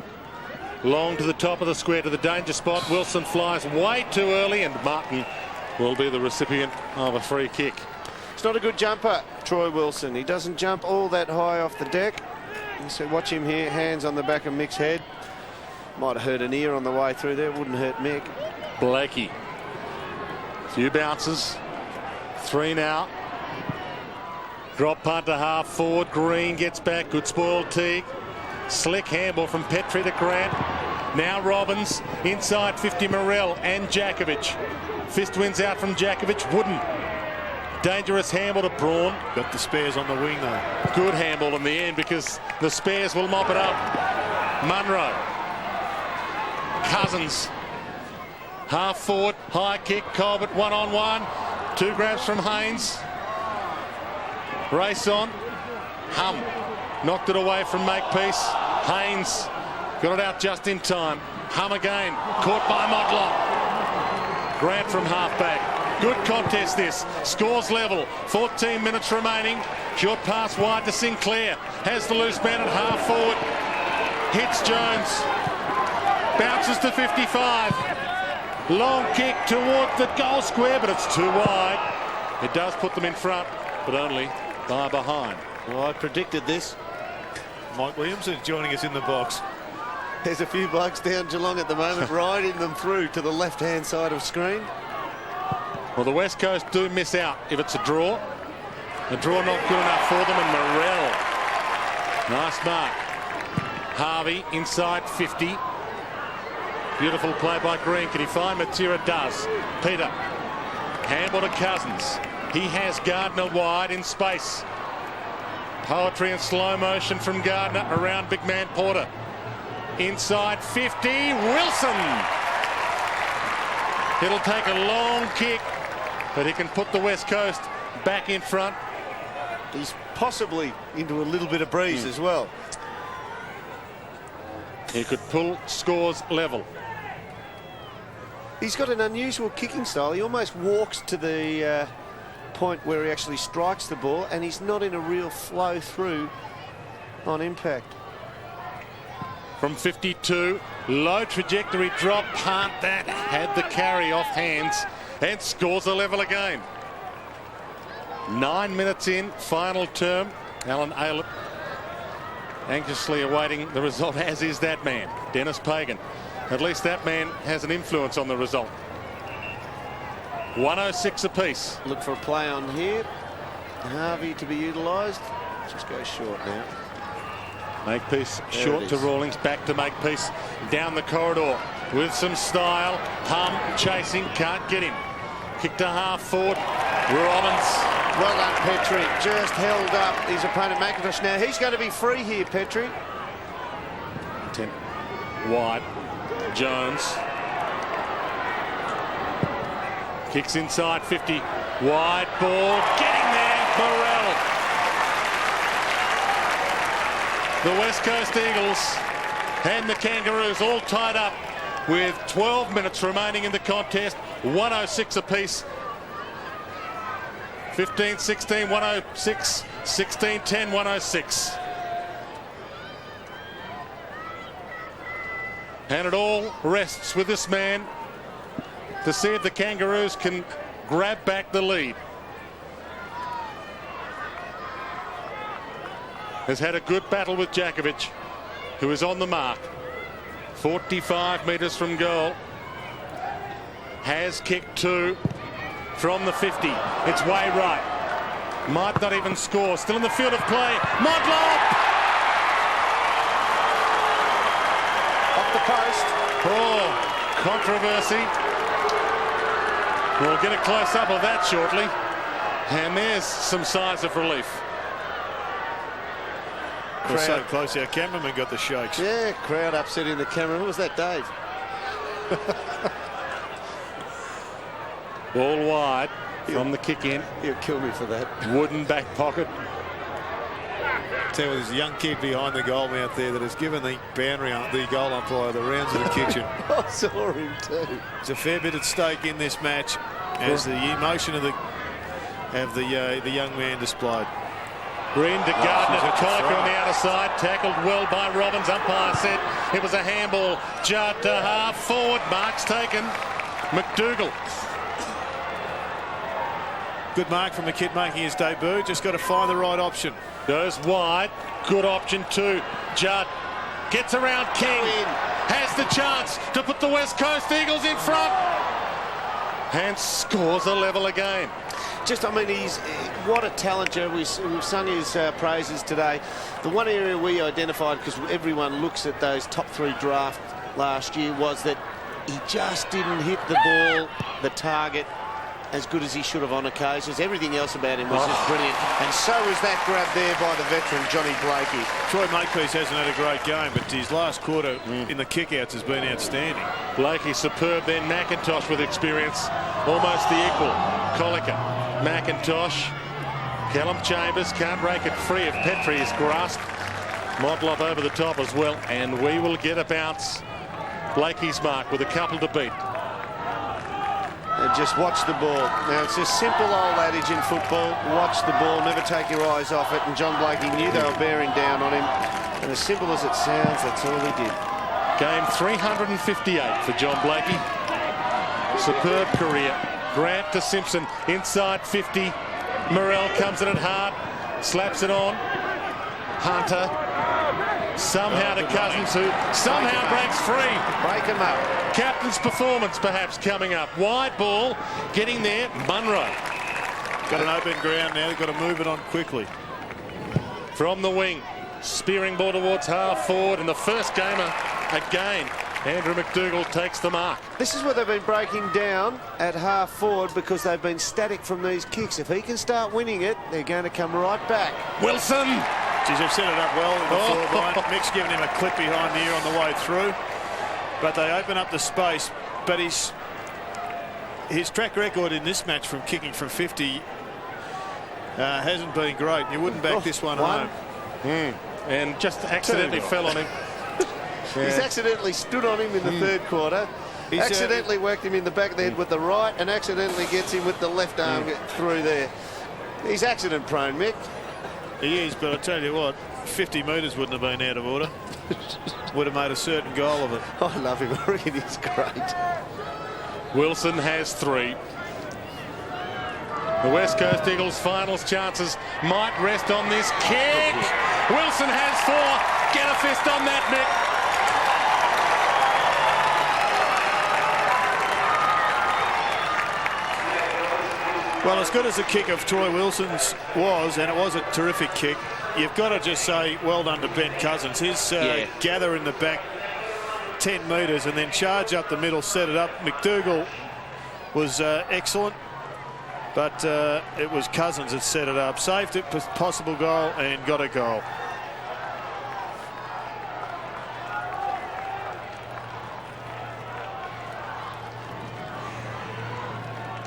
D: Long to the top of the square to the danger spot. Wilson flies way too early and Martin will be the recipient of a free kick.
A: It's not a good jumper, Troy Wilson. He doesn't jump all that high off the deck. So watch him here, hands on the back of Mick's head. Might have hurt an ear on the way through there, wouldn't hurt Mick.
D: Blakey. Few bounces. 3 now. Drop punt to half forward. Green gets back. Good spoiled Teague. Slick handball from Petrie to Grant. Now Robbins. Inside 50, Morrell and Jakovic. Fist wins out from Jakovic. Wooden. Dangerous handball to Braun.
E: Got the spares on the wing though.
D: Good handball in the end because the spares will mop it up. Munro. Cousins. Half forward, high kick, Colbert 1-on-1. 2 grabs from Haynes. Race on. Hum. Knocked it away from Makepeace. Haynes got it out just in time. Hum again. Caught by Motlop. Grant from halfback. Good contest this. Scores level. 14 minutes remaining. Short pass wide to Sinclair. Has the loose man at half forward. Hits Jones. Bounces to 55. Long kick toward the goal square, but it's too wide. It does put them in front, but only by behind.
A: Well, I predicted this.
E: Mike Williamson joining us in the box.
A: There's a few blokes down Geelong at the moment, riding them through to the left-hand side of screen.
D: Well, the West Coast do miss out if it's a draw. A draw not good enough for them, and Morrell. Nice mark. Harvey inside 50. Beautiful play by Green. Can he find Matera? Does. Peter. Handball to Cousins. He has Gardner wide in space. Poetry in slow motion from Gardner around big man Porter. Inside 50. Wilson. It'll take a long kick, but he can put the West Coast back in front.
A: He's possibly into a little bit of breeze as well.
D: He could pull scores level.
A: He's got an unusual kicking style. He almost walks to the point where he actually strikes the ball, and he's not in a real flow through on impact.
D: From 52, low trajectory drop. Hunt that had the carry off hands and scores a level again. 9 minutes in, final term. Alan Aylett anxiously awaiting the result, as is that man, Dennis Pagan. At least that man has an influence on the result. 106 apiece.
A: Look for a play on here. Harvey to be utilised. Just go short now.
D: Makepeace short to Rawlings, back to Makepeace, down the corridor with some style. Hum chasing, can't get him. Kick to half forward. Robbins.
A: Well done, Petrie. Just held up his opponent, McIntosh. Now he's going to be free here, Petrie.
D: 10 wide. Jones. Kicks inside 50. Wide ball. Getting there. Morrell. The West Coast Eagles and the Kangaroos all tied up with 12 minutes remaining in the contest. 106 apiece. 15-16, 106, 16-10, 106. And it all rests with this man to see if the Kangaroos can grab back the lead. Has had a good battle with Jakovic, who is on the mark. 45 metres from goal. Has kicked 2 from the 50. It's way right. Might not even score. Still in the field of play. Motlop!
A: Off the post.
D: Oh, controversy. We'll get a close-up of that shortly. And there's some signs of relief.
E: We're so close, our cameraman got the shakes.
A: Yeah, crowd upsetting the camera. Who was that, Dave?
D: Ball wide from the kick in.
A: He'll kill me for that.
D: Wooden back pocket.
E: Tell you, there's a young kid behind the goal mouth there that has given the boundary, the goal umpire, the rounds of the kitchen.
A: I saw him too.
E: There's a fair bit at stake in this match, as the emotion of the young man displayed.
D: Green to Gardner to Coniker on the outer side. Tackled well by Robbins. Umpire said it was a handball. Judd to half forward. Mark's taken. McDougall.
E: Good mark from the kid making his debut. Just got to find the right option.
D: Goes wide. Good option too. Judd gets around King. Has the chance to put the West Coast Eagles in front. And scores a level again.
A: Just, I mean, what a talent, Joe. We've sung his praises today. The one area we identified, because everyone looks at those top 3 draft last year, was that he just didn't hit the ball, the target, as good as he should have on occasions. Everything else about him was just brilliant. And so was that grab there by the veteran, Johnny Blakey.
E: Troy Makepeace hasn't had a great game, but his last quarter in the kickouts has been outstanding.
D: Blakey superb, then McIntosh with experience, almost the equal. Coliker, McIntosh, Callum Chambers can't rake it free if Petrie is grasped. Motlop over the top as well, and we will get a bounce. Blakey's mark with a couple to beat.
A: And just watch the ball. Now, it's a simple old adage in football. Watch the ball, never take your eyes off it. And John Blakey knew they were bearing down on him. And as simple as it sounds, that's all he did.
D: Game 358 for John Blakey. Superb career. Grant to Simpson, inside 50. Morrell comes in at hard, slaps it on. Hunter, somehow to Cousins, who somehow breaks free.
A: Break him up.
D: Captain's performance perhaps coming up. Wide ball, getting there, Munro.
E: Got an open ground now, they've got to move it on quickly.
D: From the wing, spearing ball towards half forward, and the first gamer again. Andrew McDougall takes the mark.
A: This is where they've been breaking down at half forward, because they've been static from these kicks. If he can start winning it, they're going to come right back.
D: Wilson.
E: Geez, they've set it up well in the forward line. Mick's giving him a clip behind the ear on the way through. But they open up the space. But his track record in this match from kicking from 50 hasn't been great. You wouldn't back this one home.
D: And just accidentally fell on him.
A: He's accidentally stood on him in the third quarter.
E: He's,
A: accidentally worked him in the back of the head with the right and accidentally gets him with the left arm through there. He's accident prone, Mick.
E: He is, but I tell you what, 50 metres wouldn't have been out of order. Would have made a certain goal of it.
A: I love him. I reckon he's great.
D: Wilson has 3. The West Coast Eagles' finals chances might rest on this kick. Wilson has 4. Get a fist on that, Mick.
E: Well, as good as the kick of Troy Wilson's was, and it was a terrific kick, you've got to just say well done to Ben Cousins. His gather in the back 10 metres and then charge up the middle, set it up. McDougall was excellent, but it was Cousins that set it up. Saved it, possible goal, and got a goal.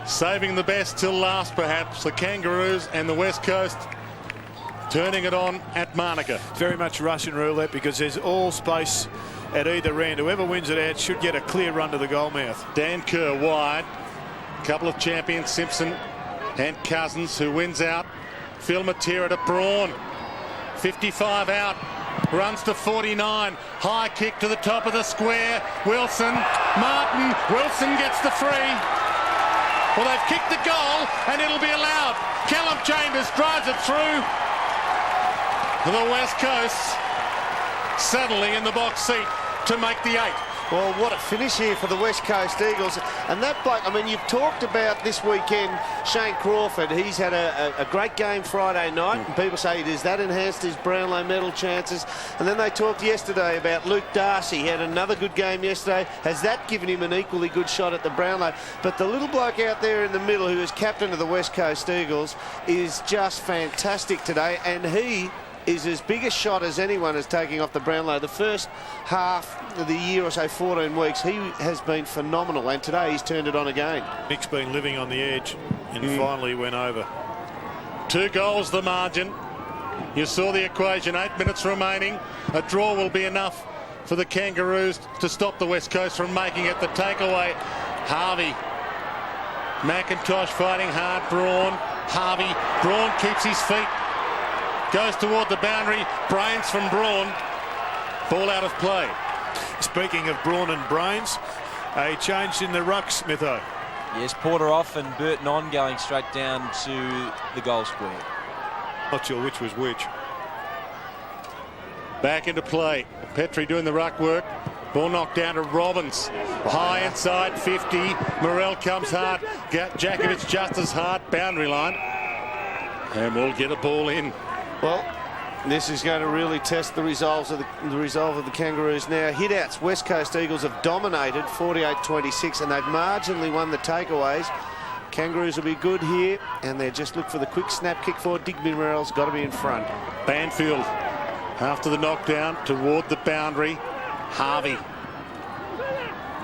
D: Saving the best till last, perhaps. The Kangaroos and the West Coast turning it on at Monica.
E: Very much Russian roulette because there's all space at either end. Whoever wins it out should get a clear run to the goal mouth.
D: Dan Kerr wide. Couple of champions, Simpson and Cousins, who wins out. Phil Matera to Braun. 55 out. Runs to 49. High kick to the top of the square. Wilson. Martin. Wilson gets the free. Well, they've kicked the goal and it'll be allowed. Callum Chambers drives it through. The West Coast suddenly in the box seat to make the 8.
A: Well, what a finish here for the West Coast Eagles. And that bloke, I mean, you've talked about this weekend, Shane Crawford. He's had a great game Friday night. And people say, does that enhance his Brownlow medal chances? And then they talked yesterday about Luke Darcy. He had another good game yesterday. Has that given him an equally good shot at the Brownlow? But the little bloke out there in the middle who is captain of the West Coast Eagles is just fantastic today. And he is as big a shot as anyone is taking off the Brownlow. The first half of the year or so, 14 weeks, he has been phenomenal, and today he's turned it on again.
E: Nick's been living on the edge and finally went over.
D: 2 goals the margin. You saw the equation, 8 minutes remaining. A draw will be enough for the Kangaroos to stop the West Coast from making it the takeaway. Harvey. McIntosh fighting hard. Braun. Harvey. Braun keeps his feet. Goes toward the boundary. Brains from Braun. Ball out of play.
E: Speaking of Braun and Brains, a change in the ruck, Smitho.
C: Yes, Porter off and Burton on, going straight down to the goal square.
E: Not sure which was which.
D: Back into play. Petrie doing the ruck work. Ball knocked down to Robbins. High inside 50. Morrell comes hard. Jakovic just as hard. Boundary line. And we'll get a ball in.
A: Well, this is going to really test the resolve of the Kangaroos now. Hit-outs, West Coast Eagles have dominated 48-26, and they've marginally won the takeaways. Kangaroos will be good here, and they just look for the quick snap kick forward. Digby Morrell's got to be in front.
D: Banfield after the knockdown toward the boundary. Harvey.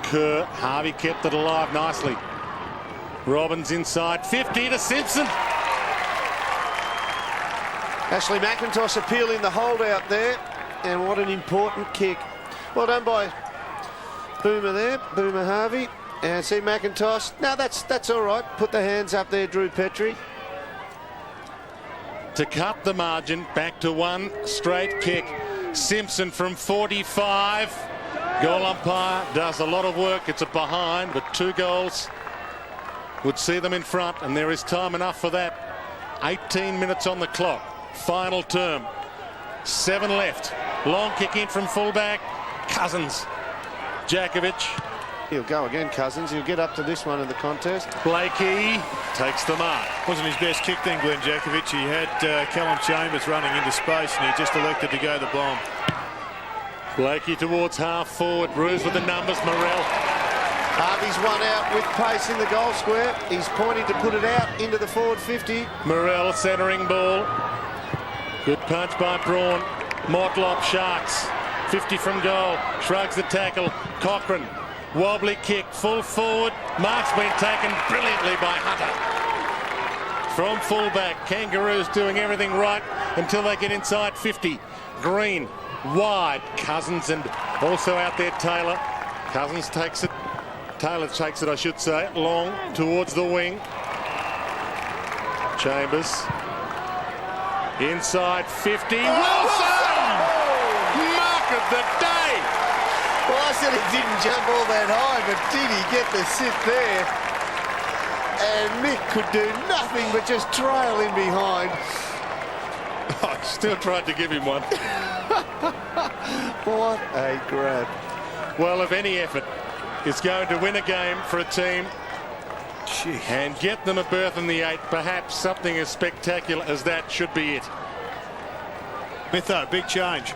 D: Kerr. Harvey kept it alive nicely. Robbins inside 50 to Simpson.
A: Ashley McIntosh appealing the holdout there, and what an important kick. Well done by Boomer there, Boomer Harvey. And see McIntosh. No, that's all right. Put the hands up there, Drew Petrie.
D: To cut the margin back to 1 straight kick. Simpson from 45. Goal umpire does a lot of work. It's a behind, but 2 goals would see them in front, and there is time enough for that. 18 minutes on the clock. Final term. 7 left. Long kick in from fullback. Cousins. Jakovic.
A: He'll go again, Cousins. He'll get up to this one in the contest.
D: Blakey takes the mark.
E: Wasn't his best kick then, Glenn Jakovic. He had Callum Chambers running into space and he just elected to go the bomb.
D: Blakey towards half forward. Roos with the numbers. Morrell.
A: Harvey's one out with pace in the goal square. He's pointing to put it out into the forward 50.
D: Morrell centering ball. Good punch by Braun. Motlop Sharks. 50 from goal. Shrugs the tackle. Cochrane. Wobbly kick. Full forward. Mark's been taken brilliantly by Hunter. From fullback. Kangaroos doing everything right until they get inside 50. Green. Wide. Cousins and also out there Taylor. Cousins takes it Taylor takes it, I should say, long towards the wing. Chambers. Inside 50. Wilson! Mark of the day!
A: Well, I said he didn't jump all that high, but did he get the sit there? And Mick could do nothing but just trail in behind.
D: I still tried to give him one.
A: What a grab.
D: Well, if any effort is going to win a game for a team and get them a berth in the 8, perhaps something as spectacular as that should be it.
E: Mitho, big change.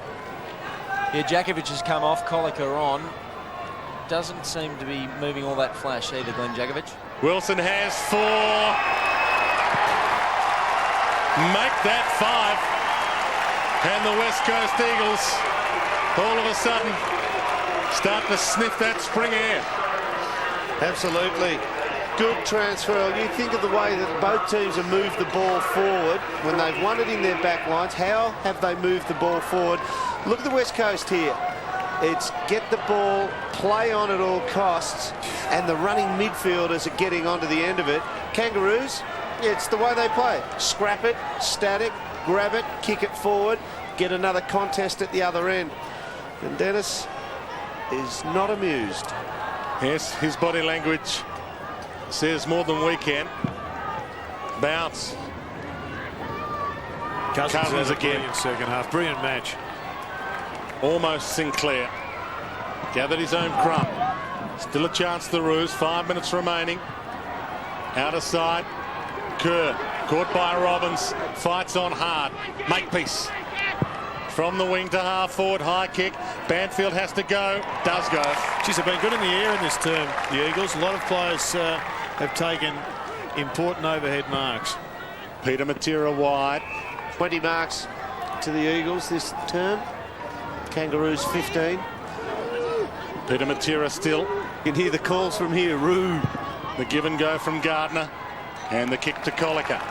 C: Yeah, Djakovic has come off, Colica on. Doesn't seem to be moving all that flash either, Glenn Djakovic.
D: Wilson has 4. Make that 5. And the West Coast Eagles, all of a sudden, start to sniff that spring air.
A: Absolutely. Good transfer. You think of the way that both teams have moved the ball forward when they've won it in their back lines. How have they moved the ball forward? Look at the West Coast here. It's get the ball, play on at all costs, and the running midfielders are getting onto the end of it. Kangaroos, it's the way they play. Scrap it, static, grab it, kick it forward, get another contest at the other end. And Dennis is not amused.
D: Yes, his body language says more than we can. Bounce. Cousins again.
E: Second half. Brilliant match.
D: Almost Sinclair. Gathered his own crumb. Still a chance to the Roos. 5 minutes remaining. Out of sight. Kerr. Caught by Robbins. Fights on hard. Makepeace. From the wing to half forward. High kick. Banfield has to go. Does go.
E: Geez, they've been good in the air in this term, the Eagles. A lot of players have taken important overhead marks.
D: Peter Matera wide.
A: 20 marks to the Eagles this term. Kangaroos 15.
D: Peter Matera still.
A: You can hear the calls from here. Rude.
D: The give and go from Gardner. And the kick to Colica.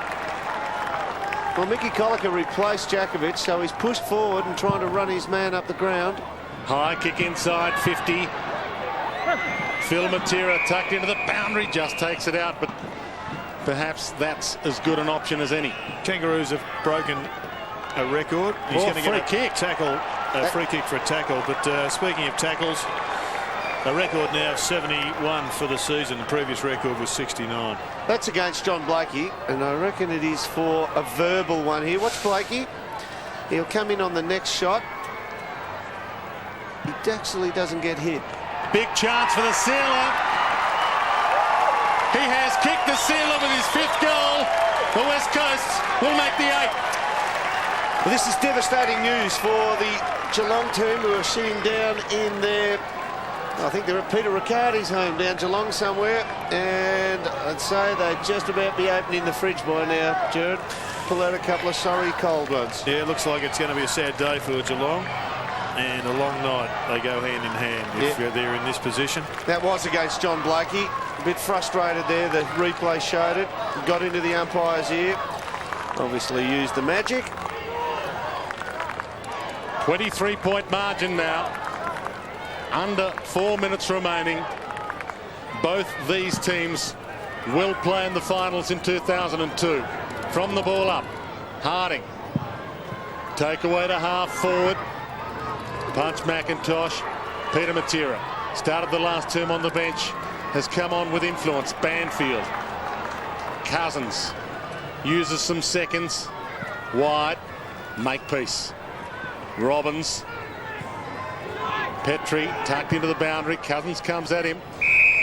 A: Well, Mickey Colica replaced Djakovic, so he's pushed forward and trying to run his man up the ground.
D: High kick inside 50. Phil Matera tucked into the boundary, just takes it out, but perhaps that's as good an option as any.
E: Kangaroos have broken a record. He's going to get a
D: kick.
E: Free kick for a tackle. But speaking of tackles, a record now of 71 for the season. The previous record was 69.
A: That's against John Blakey, and I reckon it is for a verbal one here. Watch Blakey. He'll come in on the next shot. He actually doesn't get hit.
D: Big chance for the Sealer. He has kicked the Sealer with his 5th goal. The West Coast will make the 8.
A: Well, this is devastating news for the Geelong team, who are sitting down in their, I think they're at Peter Riccardi's home down Geelong somewhere, and I'd say they'd just about be opening the fridge by now, Jared. Pull out a couple of sorry cold ones.
E: Yeah, it looks like it's going to be a sad day for Geelong. And a long night. They go hand in hand if they're in this position.
A: That was against John Blakey. A bit frustrated there. The replay showed it. Got into the umpire's ear. Obviously used the magic.
D: 23-point margin now. Under 4 minutes remaining. Both these teams will play in the finals in 2002. From the ball up. Harding. Take away to half forward. Punch McIntosh. Peter Matera started the last term on the bench, has come on with influence. Banfield. Cousins uses some seconds. Wide. Makepeace. Robbins. Petrie tucked into the boundary. Cousins comes at him.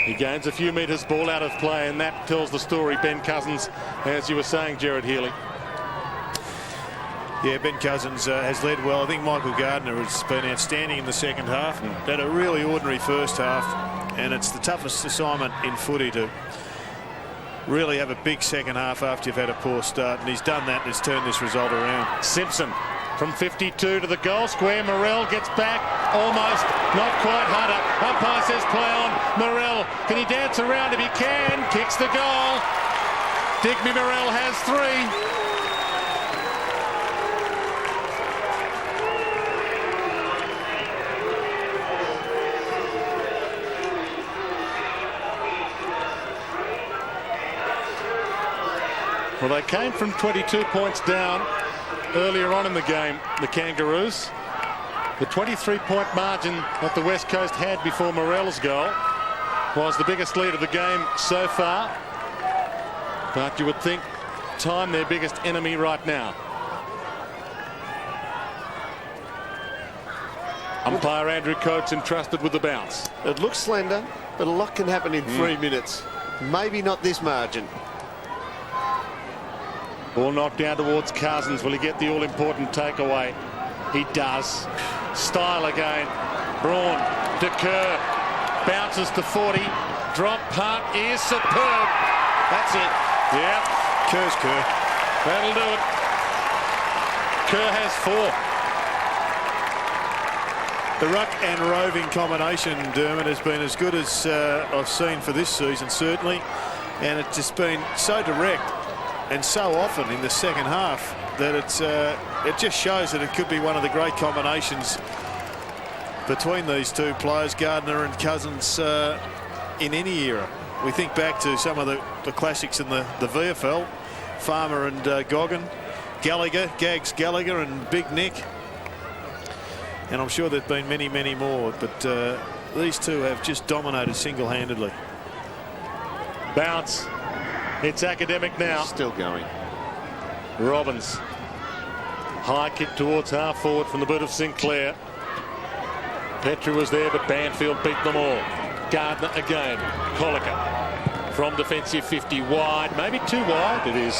D: He gains a few metres, ball out of play, and that tells the story. Ben Cousins, as you were saying, Jared Healy.
E: Yeah, Ben Cousins has led well. I think Michael Gardner has been outstanding in the second half. Had a really ordinary first half, and it's the toughest assignment in footy to really have a big second half after you've had a poor start, and he's done that and has turned this result around.
D: Simpson from 52 to the goal square. Morrell gets back, almost, not quite. Hunter. Umpire says play on. Morrell, can he dance around? If he can, kicks the goal. Digby Morrell has 3. Well, they came from 22 points down earlier on in the game, the Kangaroos. The 23-point margin that the West Coast had before Morell's goal was the biggest lead of the game so far. But you would think time their biggest enemy right now. Umpire Andrew Coates entrusted with the bounce.
A: It looks slender, but a lot can happen in 3 minutes. Maybe not this margin.
D: Ball knocked down towards Cousins. Will he get the all-important takeaway? He does. Style again. Braun to Kerr. Bounces to 40. Drop punt is superb. That's it. Yep.
E: Kerr's Kerr.
D: That'll do it. Kerr has 4.
E: The ruck and roving combination, Dermot, has been as good as I've seen for this season, certainly. And it's just been so direct and so often in the second half that it just shows that it could be one of the great combinations between these two players, Gardner and Cousins, in any era. We think back to some of the classics in the VFL, Farmer and Goggin, Gallagher, Gags Gallagher and Big Nick. And I'm sure there've been many, many more, but these two have just dominated single-handedly.
D: Bounce. It's academic now.
A: Still going.
D: Robbins. High kick towards half forward from the boot of Sinclair. Petrie was there, but Banfield beat them all. Gardner again. Colica from defensive 50 wide, maybe too wide. It is.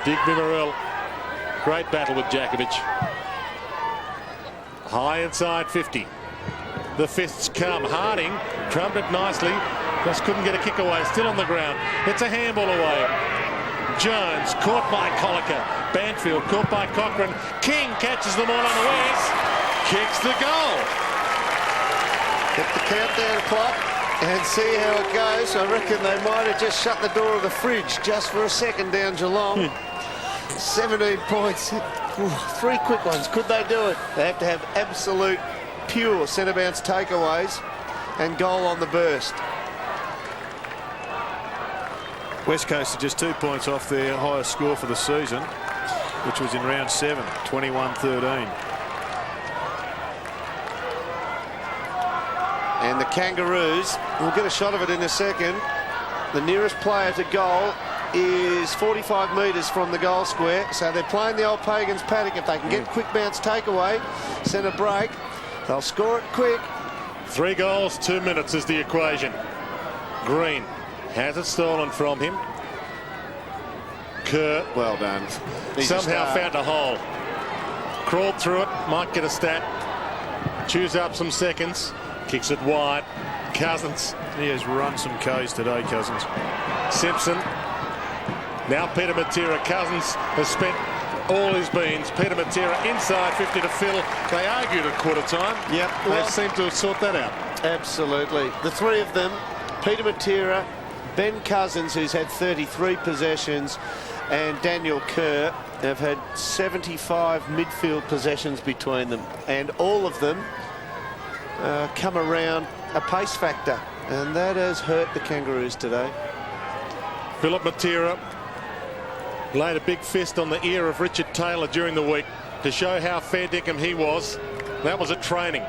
D: Digby Morell. Great battle with Jakovic. High inside 50. The fists come. Harding trumped it nicely. Just couldn't get a kick away. Still on the ground. It's a handball away. Jones caught by Colica. Banfield caught by Cochran. King catches them all unawares. Kicks the goal.
A: Get the countdown clock and see how it goes. I reckon they might have just shut the door of the fridge just for a second down Geelong. 17 points. Ooh, 3 quick ones. Could they do it? They have to have absolute pure centre bounce takeaways and goal on the burst.
E: West Coast are just 2 points off their highest score for the season, which was in round 7, 21-13.
A: And the Kangaroos, we'll get a shot of it in a second. The nearest player to goal is 45 metres from the goal square. So they're playing the old Pagans paddock. If they can get quick bounce takeaway, centre break, they'll score it quick.
D: 3 goals, 2 minutes is the equation. Green has it stolen from him. Kerr,
A: Well done.
D: somehow found a hole. Crawled through it, might get a stat. Chews up some seconds. Kicks it wide. Cousins.
E: He has run some Ks today, Cousins.
D: Simpson. Now Peter Matera. Cousins has spent all his beans. Peter Matera inside 50 to fill. They argued at quarter time.
A: Yep.
D: They seem to have sorted that out.
A: Absolutely. The 3 of them, Peter Matera, Ben Cousins, who's had 33 possessions, and Daniel Kerr have had 75 midfield possessions between them. And all of them come around a pace factor. And that has hurt the Kangaroos today.
D: Philip Matera laid a big fist on the ear of Richard Taylor during the week to show how fair dinkum he was. That was at training.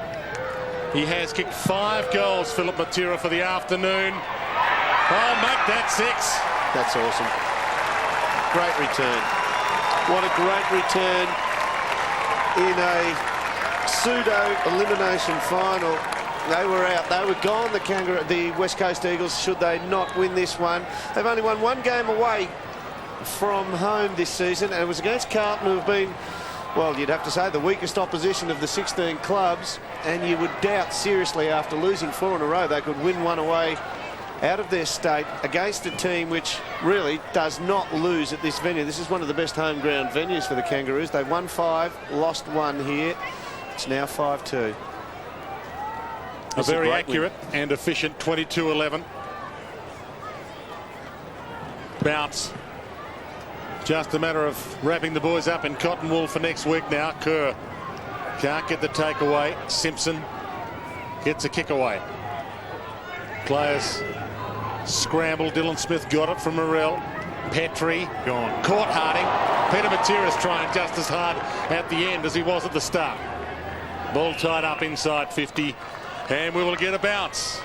D: He has kicked 5 goals, Philip Matera, for the afternoon. Oh, make that 6.
A: That's awesome. Great return. What a great return in a pseudo-elimination final. They were out. They were gone, the West Coast Eagles, should they not win this one. They've only won 1 game away from home this season, and it was against Carlton, who have been, well, you'd have to say, the weakest opposition of the 16 clubs, and you would doubt seriously after losing 4 in a row they could win 1 away out of their state against a team which really does not lose at this venue. This is one of the best home ground venues for the Kangaroos. They've won 5, lost 1 here. It's now 5-2.
D: A very accurate and efficient 22-11. Bounce. Just a matter of wrapping the boys up in cotton wool for next week now. Kerr can't get the takeaway. Simpson gets a kick away. Players Scramble. Dylan Smith got it from Morrell. Petrie
E: Gone.
D: caught Harding. Peter Matera's trying just as hard at the end as he was at the start. Ball tied up inside 50, and we will get a bounce.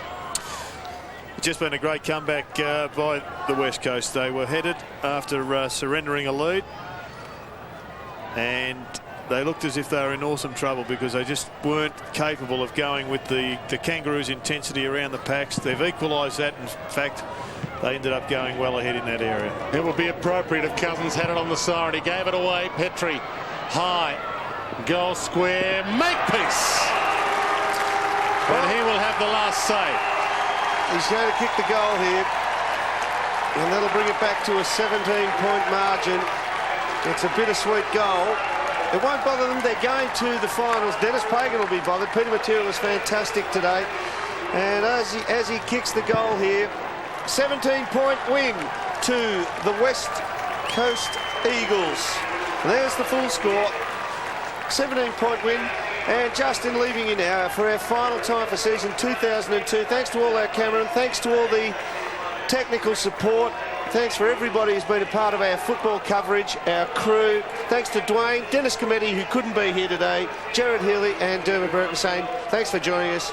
E: It's just been a great comeback by the West Coast. They were headed after surrendering a lead, and they looked as if they were in awesome trouble because they just weren't capable of going with the Kangaroos' intensity around the packs. They've equalised that. In fact, they ended up going well ahead in that area.
D: It would be appropriate if Cousins had it on the side. He gave it away. Petrie, high, goal square, Makepeace. And he will have the last say.
A: He's going to kick the goal here, and that'll bring it back to a 17-point margin. It's a bittersweet goal. It won't bother them. They're going to the finals. Dennis Pagan will be bothered. Peter Matera was fantastic today. And as he kicks the goal here, 17-point win to the West Coast Eagles. There's the full score. 17-point win. And Justin leaving you now for our final time for season 2002. Thanks to all our cameramen. Thanks to all the technical support. Thanks for everybody who's been a part of our football coverage, our crew. Thanks to Dwayne, Dennis Cometti, who couldn't be here today, Jared Healy and Dermot Burton saying thanks for joining us.